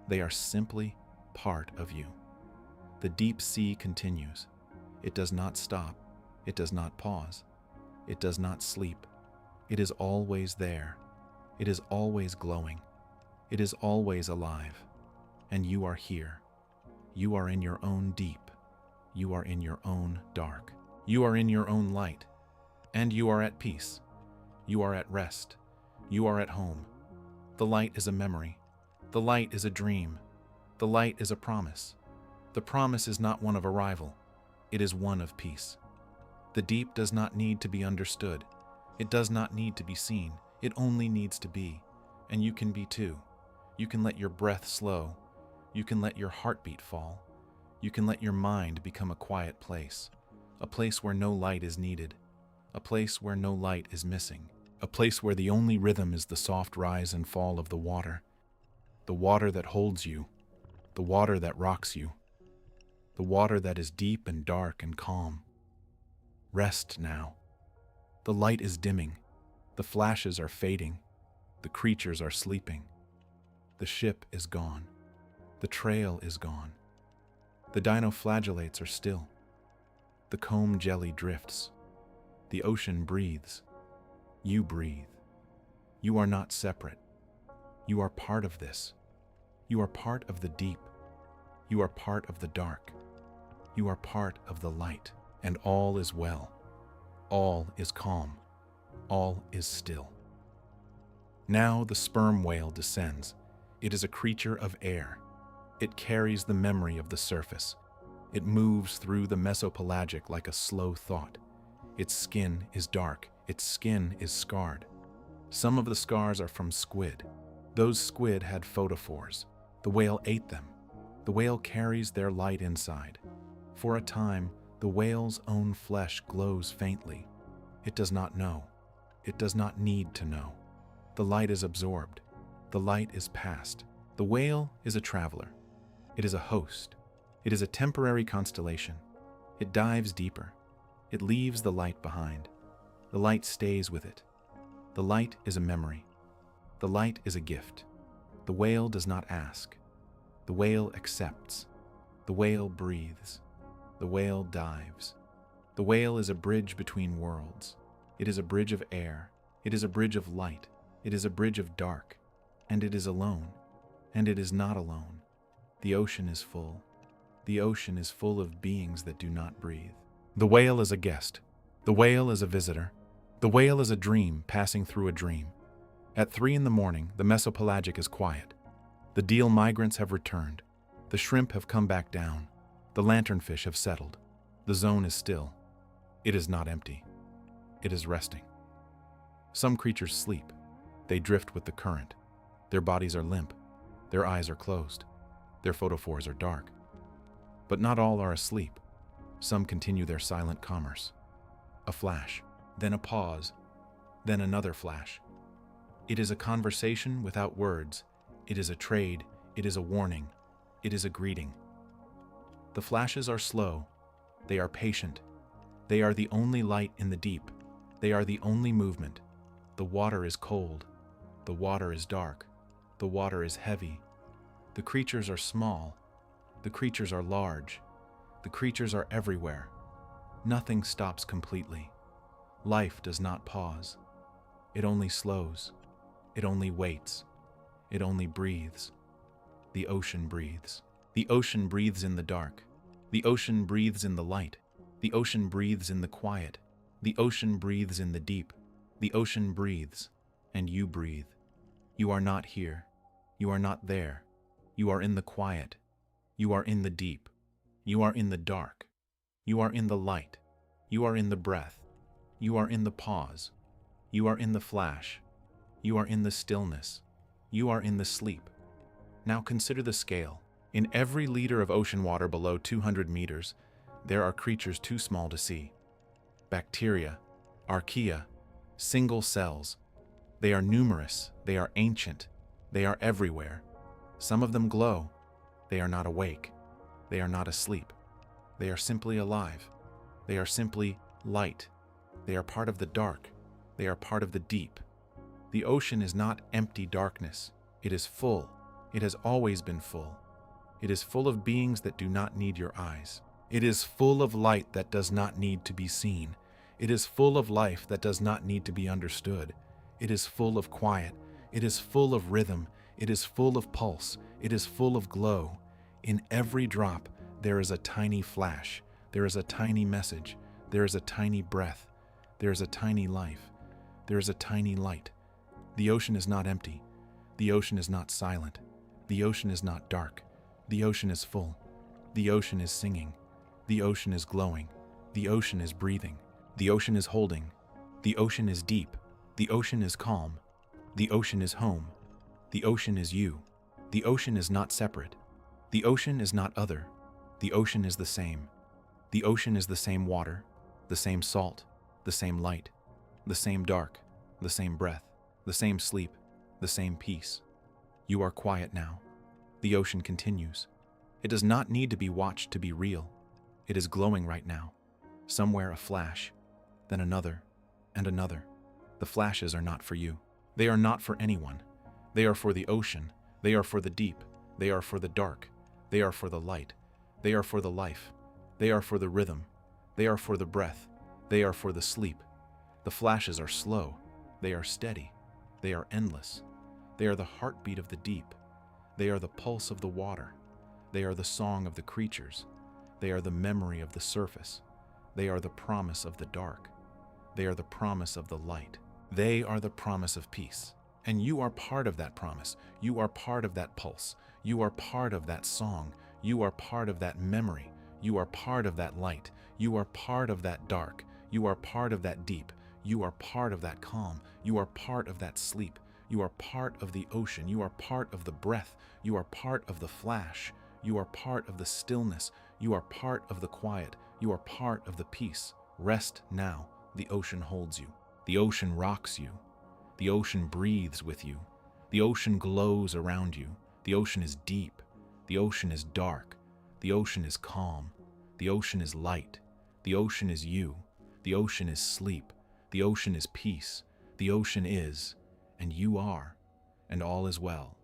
They are simply part of you. The deep sea continues. It does not stop. It does not pause. It does not sleep. It is always there. It is always glowing. It is always alive. And you are here. You are in your own deep. You are in your own dark. You are in your own light. And you are at peace. You are at rest. You are at home. The light is a memory. The light is a dream. The light is a promise. The promise is not one of arrival. It is one of peace. The deep does not need to be understood. It does not need to be seen. It only needs to be. And you can be too. You can let your breath slow. You can let your heartbeat fall. You can let your mind become a quiet place. A place where no light is needed. A place where no light is missing. A place where the only rhythm is the soft rise and fall of the water. The water that holds you. The water that rocks you. The water that is deep and dark and calm. Rest now. The light is dimming. The flashes are fading. The creatures are sleeping. The ship is gone. The trail is gone. The dinoflagellates are still. The comb jelly drifts. The ocean breathes. You breathe. You are not separate. You are part of this. You are part of the deep. You are part of the dark. You are part of the light. and all is well. All is calm. All is still. Now the sperm whale descends. It is a creature of air. It carries the memory of the surface. It moves through the mesopelagic like a slow thought. Its skin is dark. Its skin is scarred. Some of the scars are from squid. Those squid had photophores. The whale ate them. The whale carries their light inside. For a time, the whale's own flesh glows faintly. It does not know. It does not need to know. The light is absorbed. The light is past. The whale is a traveler. It is a host. It is a temporary constellation. It dives deeper. It leaves the light behind. The light stays with it. The light is a memory. The light is a gift. The whale does not ask. The whale accepts. The whale breathes. The whale dives. The whale is a bridge between worlds. It is a bridge of air. It is a bridge of light. It is a bridge of dark. And it is alone. And it is not alone. The ocean is full. The ocean is full of beings that do not breathe. The whale is a guest. The whale is a visitor. The whale is a dream passing through a dream. At 3 in the morning, the mesopelagic is quiet. The deal migrants have returned. The shrimp have come back down. The lanternfish have settled. The zone is still. It is not empty. It is resting. Some creatures sleep. They drift with the current. Their bodies are limp. Their eyes are closed. Their photophores are dark. But not all are asleep. Some continue their silent commerce. A flash, then a pause, then another flash. It is a conversation without words. It is a trade. It is a warning. It is a greeting. The flashes are slow. They are patient. They are the only light in the deep. They are the only movement. The water is cold. The water is dark. The water is heavy. The creatures are small. The creatures are large. The creatures are everywhere. Nothing stops completely. Life does not pause. It only slows. It only waits. It only breathes. The ocean breathes. The ocean breathes in the dark. The ocean breathes in the light. The ocean breathes in the quiet. The ocean breathes in the deep. The ocean breathes, and you breathe. You are not here. You are not there. You are in the quiet. You are in the deep. You are in the dark. You are in the light. You are in the breath. You are in the pause. You are in the flash. You are in the stillness. You are in the sleep. Now consider the scale. In every liter of ocean water below 200 meters, there are creatures too small to see. Bacteria, archaea, single cells. They are numerous. They are ancient. They are everywhere. Some of them glow. They are not awake. They are not asleep. They are simply alive. They are simply light. They are part of the dark. They are part of the deep. The ocean is not empty darkness. It is full. It has always been full. It is full of beings that do not need your eyes. It is full of light that does not need to be seen. It is full of life that does not need to be understood. It is full of quiet. It is full of rhythm. It is full of pulse. It is full of glow. In every drop, there is a tiny flash. There is a tiny message. There is a tiny breath. There is a tiny life. There is a tiny light. The ocean is not empty. The ocean is not silent. The ocean is not dark. The ocean is full. The ocean is singing. The ocean is glowing. The ocean is breathing. The ocean is holding. The ocean is deep. The ocean is calm. The ocean is home. The ocean is you. The ocean is not separate. The ocean is not other. The ocean is the same. The ocean is the same water, the same salt, the same light, the same dark, the same breath, the same sleep, the same peace. You are quiet now. The ocean continues. It does not need to be watched to be real. It is glowing right now. Somewhere a flash, then another, and another. The flashes are not for you. They are not for anyone. They are for the ocean. They are for the deep. They are for the dark. They are for the light. They are for the life. They are for the rhythm. They are for the breath. They are for the sleep. The flashes are slow. They are steady. They are endless. They are the heartbeat of the deep. They are the pulse of the water. They are the song of the creatures. They are the memory of the surface. They are the promise of the dark. They are the promise of the light. They are the promise of peace. And you are part of that promise. You are part of that pulse. You are part of that song. You are part of that memory. You are part of that light. You are part of that dark. You are part of that deep. You are part of that calm. You are part of that sleep. You are part of the ocean. You are part of the breath. You are part of the flash. You are part of the stillness. You are part of the quiet. You are part of the peace. Rest now. The ocean holds you. The ocean rocks you. The ocean breathes with you. The ocean glows around you. The ocean is deep. The ocean is dark. The ocean is calm. The ocean is light. The ocean is you. The ocean is sleep. The ocean is peace. The ocean is, and you are, and all is well.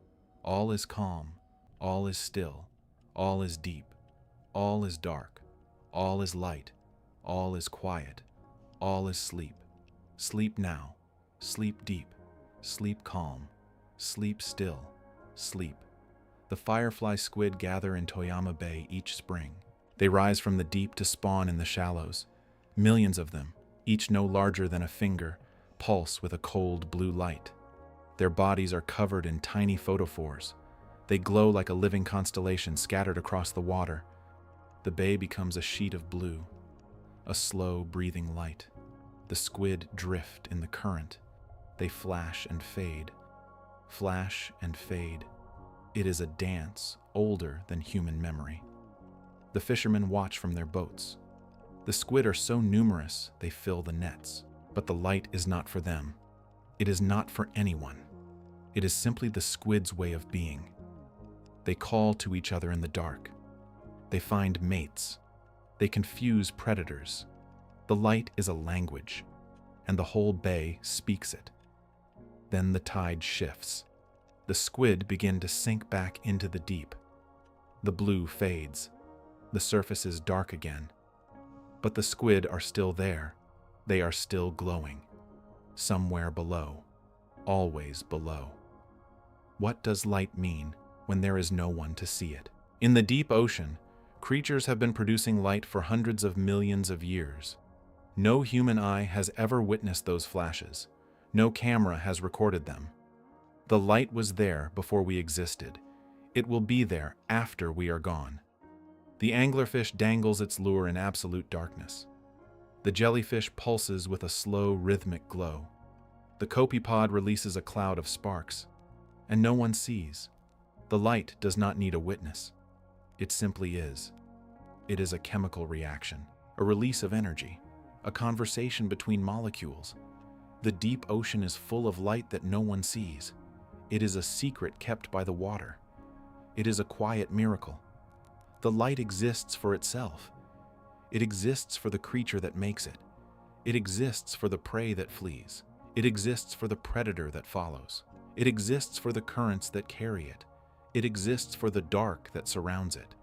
All is calm. All is still. All is deep. All is dark. All is light. All is quiet. All is sleep. Sleep now. Sleep deep. Sleep calm. Sleep still. Sleep. The firefly squid gather in Toyama Bay each spring. They rise from the deep to spawn in the shallows. Millions of them, each no larger than a finger, pulse with a cold blue light. Their bodies are covered in tiny photophores. They glow like a living constellation scattered across the water. The bay becomes a sheet of blue, a slow breathing light. The squid drift in the current. They flash and fade. Flash and fade. It is a dance older than human memory. The fishermen watch from their boats. The squid are so numerous they fill the nets. But the light is not for them. It is not for anyone. It is simply the squid's way of being. They call to each other in the dark. They find mates. They confuse predators. The light is a language, and the whole bay speaks it. Then the tide shifts. The squid begin to sink back into the deep. The blue fades. The surface is dark again. But the squid are still there. They are still glowing. Somewhere below. Always below. What does light mean when there is no one to see it? In the deep ocean, creatures have been producing light for hundreds of millions of years. No human eye has ever witnessed those flashes. No camera has recorded them. The light was there before we existed. It will be there after we are gone. The anglerfish dangles its lure in absolute darkness. The jellyfish pulses with a slow, rhythmic glow. The copepod releases a cloud of sparks, and no one sees. The light does not need a witness. It simply is. It is a chemical reaction, a release of energy, a conversation between molecules. The deep ocean is full of light that no one sees. It is a secret kept by the water. It is a quiet miracle. The light exists for itself. It exists for the creature that makes it. It exists for the prey that flees. It exists for the predator that follows. It exists for the currents that carry it. It exists for the dark that surrounds it.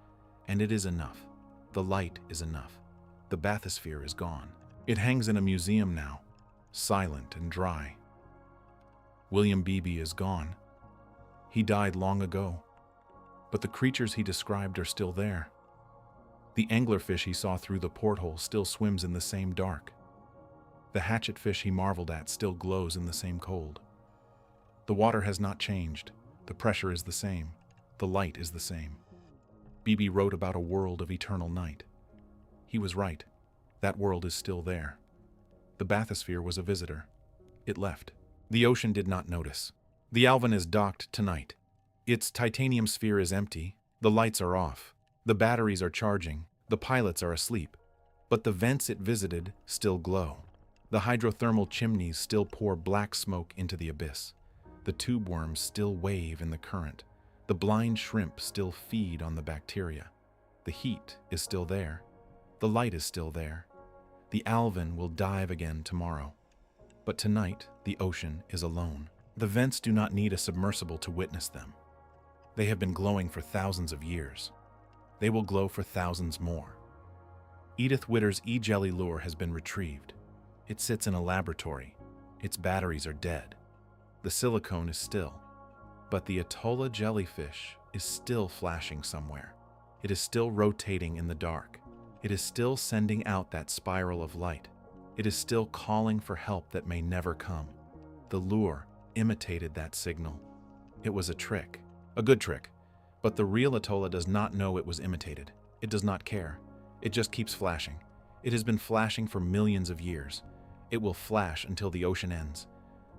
And it is enough. The light is enough. The bathysphere is gone. It hangs in a museum now, silent and dry. William Beebe is gone. He died long ago. But the creatures he described are still there. The anglerfish he saw through the porthole still swims in the same dark. The hatchetfish he marveled at still glows in the same cold. The water has not changed. The pressure is the same. The light is the same. Beebe wrote about a world of eternal night. He was right. That world is still there. The bathysphere was a visitor. It left. The ocean did not notice. The Alvin is docked tonight. Its titanium sphere is empty. The lights are off. The batteries are charging. The pilots are asleep. But the vents it visited still glow. The hydrothermal chimneys still pour black smoke into the abyss. The tube worms still wave in the current. The blind shrimp still feed on the bacteria. The heat is still there. The light is still there. The Alvin will dive again tomorrow. But tonight, the ocean is alone. The vents do not need a submersible to witness them. They have been glowing for thousands of years. They will glow for thousands more. Edith Witter's E-Jelly lure has been retrieved. It sits in a laboratory. Its batteries are dead. The silicone is still. But the Atolla jellyfish is still flashing somewhere. It is still rotating in the dark. It is still sending out that spiral of light. It is still calling for help that may never come. The lure imitated that signal. It was a trick, a good trick, but the real Atolla does not know it was imitated. It does not care. It just keeps flashing. It has been flashing for millions of years. It will flash until the ocean ends.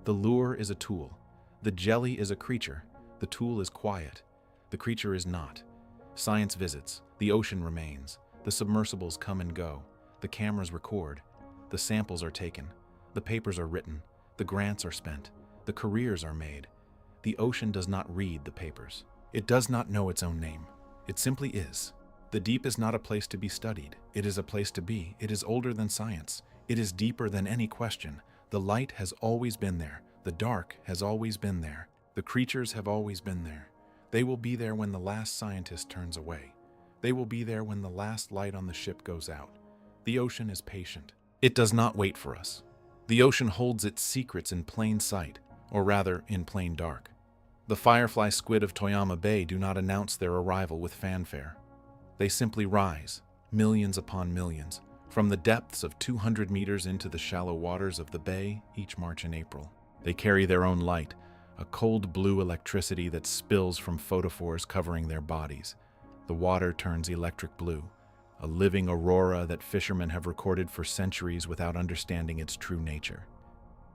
The lure is a tool. The jelly is a creature. The tool is quiet. The creature is not. Science visits. The ocean remains. The submersibles come and go. The cameras record. The samples are taken. The papers are written. The grants are spent. The careers are made. The ocean does not read the papers. It does not know its own name. It simply is. The deep is not a place to be studied. It is a place to be. It is older than science. It is deeper than any question. The light has always been there. The dark has always been there. The creatures have always been there. They will be there when the last scientist turns away. They will be there when the last light on the ship goes out. The ocean is patient. It does not wait for us. The ocean holds its secrets in plain sight, or rather, in plain dark. The firefly squid of Toyama Bay do not announce their arrival with fanfare. They simply rise, millions upon millions, from the depths of 200 meters into the shallow waters of the bay each March and April. They carry their own light, a cold blue electricity that spills from photophores covering their bodies. The water turns electric blue, a living aurora that fishermen have recorded for centuries without understanding its true nature.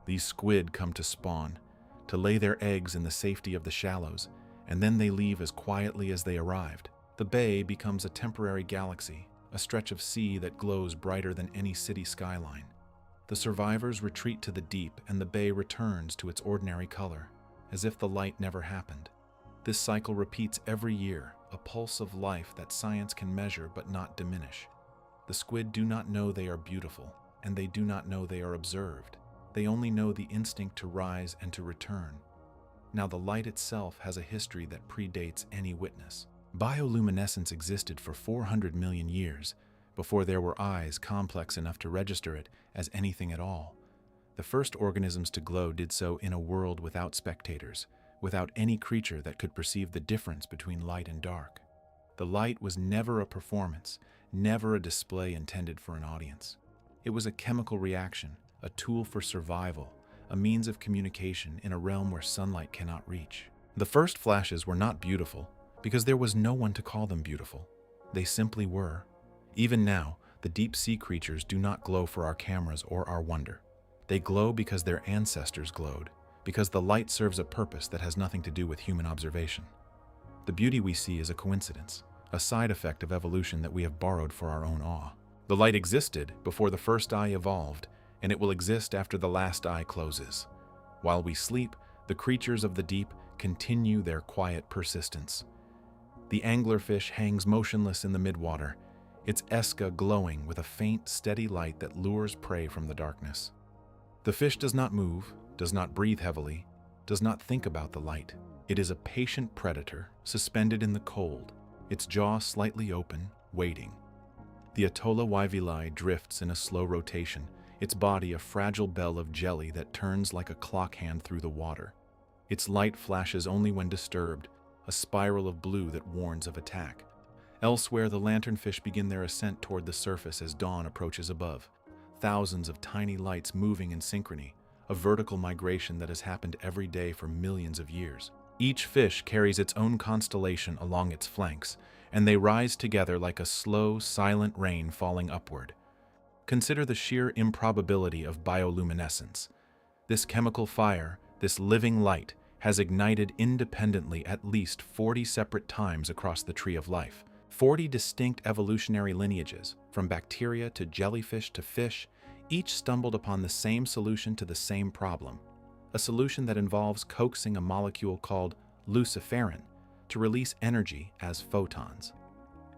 These squid come to spawn, to lay their eggs in the safety of the shallows, and then they leave as quietly as they arrived. The bay becomes a temporary galaxy, a stretch of sea that glows brighter than any city skyline. The survivors retreat to the deep, and the bay returns to its ordinary color, as if the light never happened. This cycle repeats every year, a pulse of life that science can measure but not diminish. The squid do not know they are beautiful, and they do not know they are observed. They only know the instinct to rise and to return. Now the light itself has a history that predates any witness. Bioluminescence existed for 400 million years, before there were eyes complex enough to register it as anything at all. The first organisms to glow did so in a world without spectators, without any creature that could perceive the difference between light and dark. The light was never a performance, never a display intended for an audience. It was a chemical reaction, a tool for survival, a means of communication in a realm where sunlight cannot reach. The first flashes were not beautiful, because there was no one to call them beautiful. They simply were. Even now, the deep-sea creatures do not glow for our cameras or our wonder. They glow because their ancestors glowed, because the light serves a purpose that has nothing to do with human observation. The beauty we see is a coincidence, a side effect of evolution that we have borrowed for our own awe. The light existed before the first eye evolved, and it will exist after the last eye closes. While we sleep, the creatures of the deep continue their quiet persistence. The anglerfish hangs motionless in the midwater, its esca glowing with a faint, steady light that lures prey from the darkness. The fish does not move, does not breathe heavily, does not think about the light. It is a patient predator, suspended in the cold, its jaw slightly open, waiting. The Atolla wyvili drifts in a slow rotation, its body a fragile bell of jelly that turns like a clock hand through the water. Its light flashes only when disturbed, a spiral of blue that warns of attack. Elsewhere, the lanternfish begin their ascent toward the surface as dawn approaches above. Thousands of tiny lights moving in synchrony, a vertical migration that has happened every day for millions of years. Each fish carries its own constellation along its flanks, and they rise together like a slow, silent rain falling upward. Consider the sheer improbability of bioluminescence. This chemical fire, this living light, has ignited independently at least 40 separate times across the tree of life. 40 distinct evolutionary lineages, from bacteria to jellyfish to fish, each stumbled upon the same solution to the same problem, a solution that involves coaxing a molecule called luciferin to release energy as photons.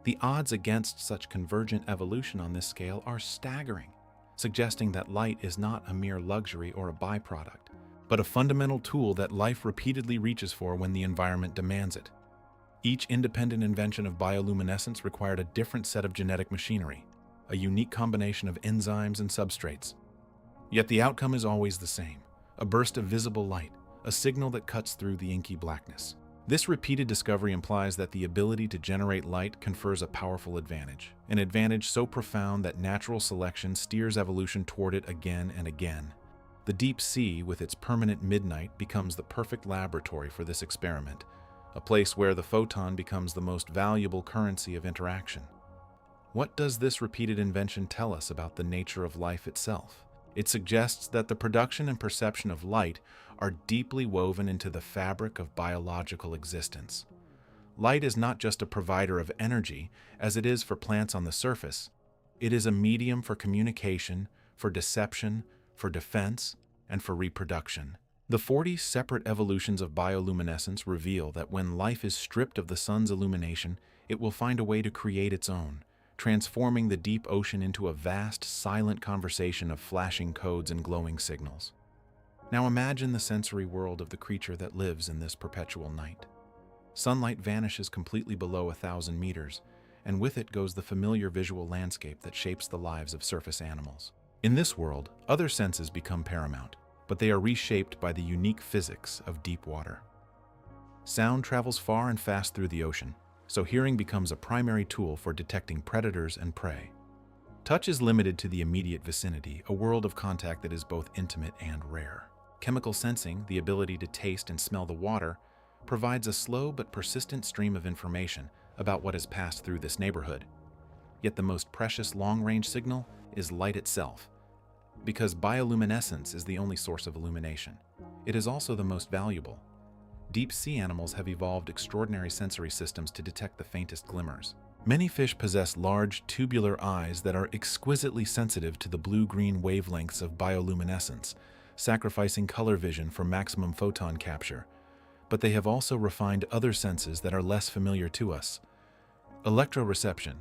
The odds against such convergent evolution on this scale are staggering, suggesting that light is not a mere luxury or a byproduct, but a fundamental tool that life repeatedly reaches for when the environment demands it. Each independent invention of bioluminescence required a different set of genetic machinery, a unique combination of enzymes and substrates. Yet the outcome is always the same, a burst of visible light, a signal that cuts through the inky blackness. This repeated discovery implies that the ability to generate light confers a powerful advantage, an advantage so profound that natural selection steers evolution toward it again and again. The deep sea, with its permanent midnight, becomes the perfect laboratory for this experiment, a place where the photon becomes the most valuable currency of interaction. What does this repeated invention tell us about the nature of life itself? It suggests that the production and perception of light are deeply woven into the fabric of biological existence. Light is not just a provider of energy, as it is for plants on the surface. It is a medium for communication, for deception, for defense, and for reproduction. The 40 separate evolutions of bioluminescence reveal that when life is stripped of the sun's illumination, it will find a way to create its own, transforming the deep ocean into a vast, silent conversation of flashing codes and glowing signals. Now imagine the sensory world of the creature that lives in this perpetual night. Sunlight vanishes completely below 1,000 meters, and with it goes the familiar visual landscape that shapes the lives of surface animals. In this world, other senses become paramount, but they are reshaped by the unique physics of deep water. Sound travels far and fast through the ocean, so hearing becomes a primary tool for detecting predators and prey. Touch is limited to the immediate vicinity, a world of contact that is both intimate and rare. Chemical sensing, the ability to taste and smell the water, provides a slow but persistent stream of information about what has passed through this neighborhood. Yet the most precious long-range signal is light itself. Because bioluminescence is the only source of illumination, it is also the most valuable. Deep sea animals have evolved extraordinary sensory systems to detect the faintest glimmers. Many fish possess large, tubular eyes that are exquisitely sensitive to the blue-green wavelengths of bioluminescence, sacrificing color vision for maximum photon capture. But they have also refined other senses that are less familiar to us. Electroreception,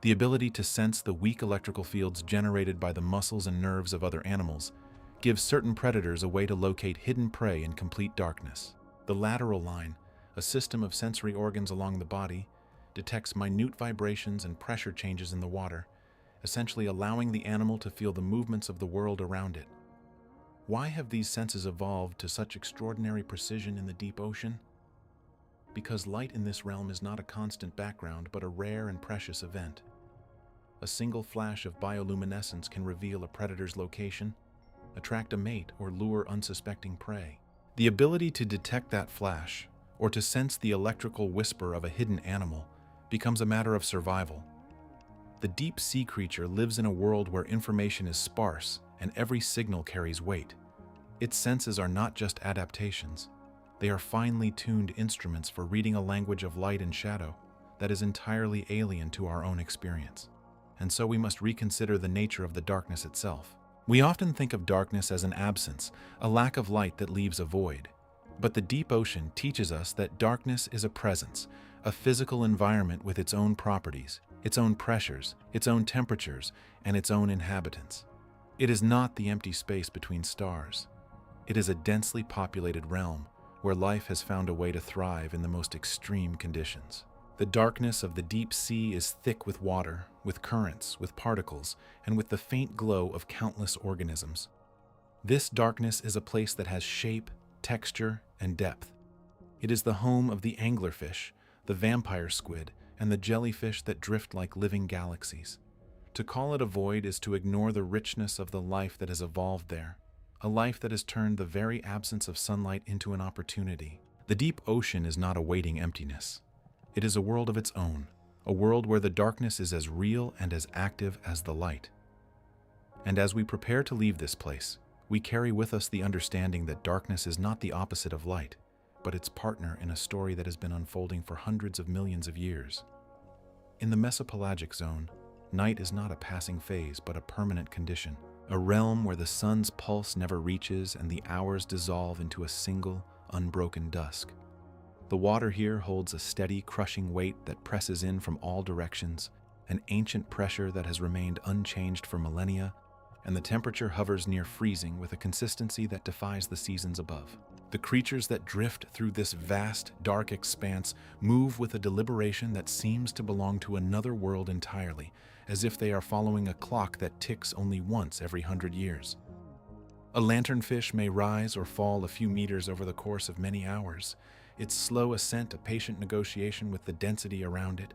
the ability to sense the weak electrical fields generated by the muscles and nerves of other animals, gives certain predators a way to locate hidden prey in complete darkness. The lateral line, a system of sensory organs along the body, detects minute vibrations and pressure changes in the water, essentially allowing the animal to feel the movements of the world around it. Why have these senses evolved to such extraordinary precision in the deep ocean? Because light in this realm is not a constant background, but a rare and precious event. A single flash of bioluminescence can reveal a predator's location, attract a mate, or lure unsuspecting prey. The ability to detect that flash, or to sense the electrical whisper of a hidden animal, becomes a matter of survival. The deep sea creature lives in a world where information is sparse and every signal carries weight. Its senses are not just adaptations. They are finely tuned instruments for reading a language of light and shadow that is entirely alien to our own experience. And so we must reconsider the nature of the darkness itself. We often think of darkness as an absence, a lack of light that leaves a void. But the deep ocean teaches us that darkness is a presence, a physical environment with its own properties, its own pressures, its own temperatures, and its own inhabitants. It is not the empty space between stars. It is a densely populated realm where life has found a way to thrive in the most extreme conditions. The darkness of the deep sea is thick with water, with currents, with particles, and with the faint glow of countless organisms. This darkness is a place that has shape, texture, and depth. It is the home of the anglerfish, the vampire squid, and the jellyfish that drift like living galaxies. To call it a void is to ignore the richness of the life that has evolved there, a life that has turned the very absence of sunlight into an opportunity. The deep ocean is not awaiting emptiness. It is a world of its own, a world where the darkness is as real and as active as the light. And as we prepare to leave this place, we carry with us the understanding that darkness is not the opposite of light, but its partner in a story that has been unfolding for hundreds of millions of years. In the mesopelagic zone, night is not a passing phase, but a permanent condition, a realm where the sun's pulse never reaches and the hours dissolve into a single, unbroken dusk. The water here holds a steady, crushing weight that presses in from all directions, an ancient pressure that has remained unchanged for millennia, and the temperature hovers near freezing with a consistency that defies the seasons above. The creatures that drift through this vast, dark expanse move with a deliberation that seems to belong to another world entirely, as if they are following a clock that ticks only once every 100 years. A lanternfish may rise or fall a few meters over the course of many hours, its slow ascent a patient negotiation with the density around it,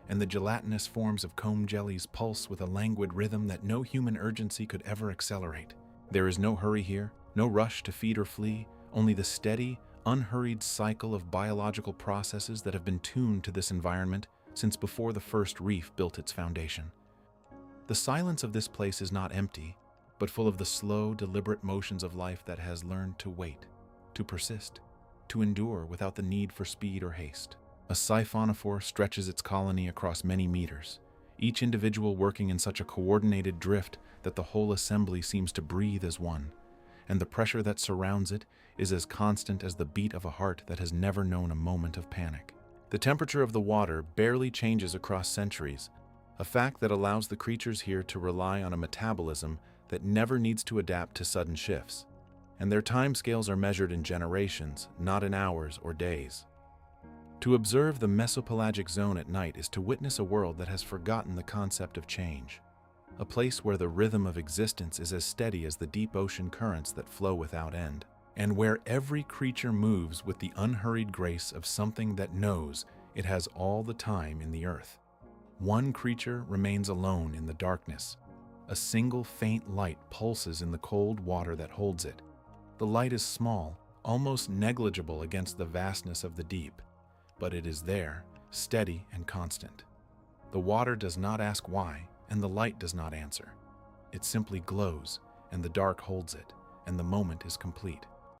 and the gelatinous forms of comb jellies pulse with a languid rhythm that no human urgency could ever accelerate. There is no hurry here, no rush to feed or flee, only the steady, unhurried cycle of biological processes that have been tuned to this environment since before the first reef built its foundation. The silence of this place is not empty, but full of the slow, deliberate motions of life that has learned to wait, to persist, to endure without the need for speed or haste. A siphonophore stretches its colony across many meters, each individual working in such a coordinated drift that the whole assembly seems to breathe as one, and the pressure that surrounds it is as constant as the beat of a heart that has never known a moment of panic. The temperature of the water barely changes across centuries, a fact that allows the creatures here to rely on a metabolism that never needs to adapt to sudden shifts, and their timescales are measured in generations, not in hours or days. To observe the mesopelagic zone at night is to witness a world that has forgotten the concept of change, a place where the rhythm of existence is as steady as the deep ocean currents that flow without end, and where every creature moves with the unhurried grace of something that knows it has all the time in the earth. One creature remains alone in the darkness. A single faint light pulses in the cold water that holds it. The light is small, almost negligible against the vastness of the deep, but it is there, steady and constant. The water does not ask why, and the light does not answer. It simply glows, and the dark holds it, and the moment is complete.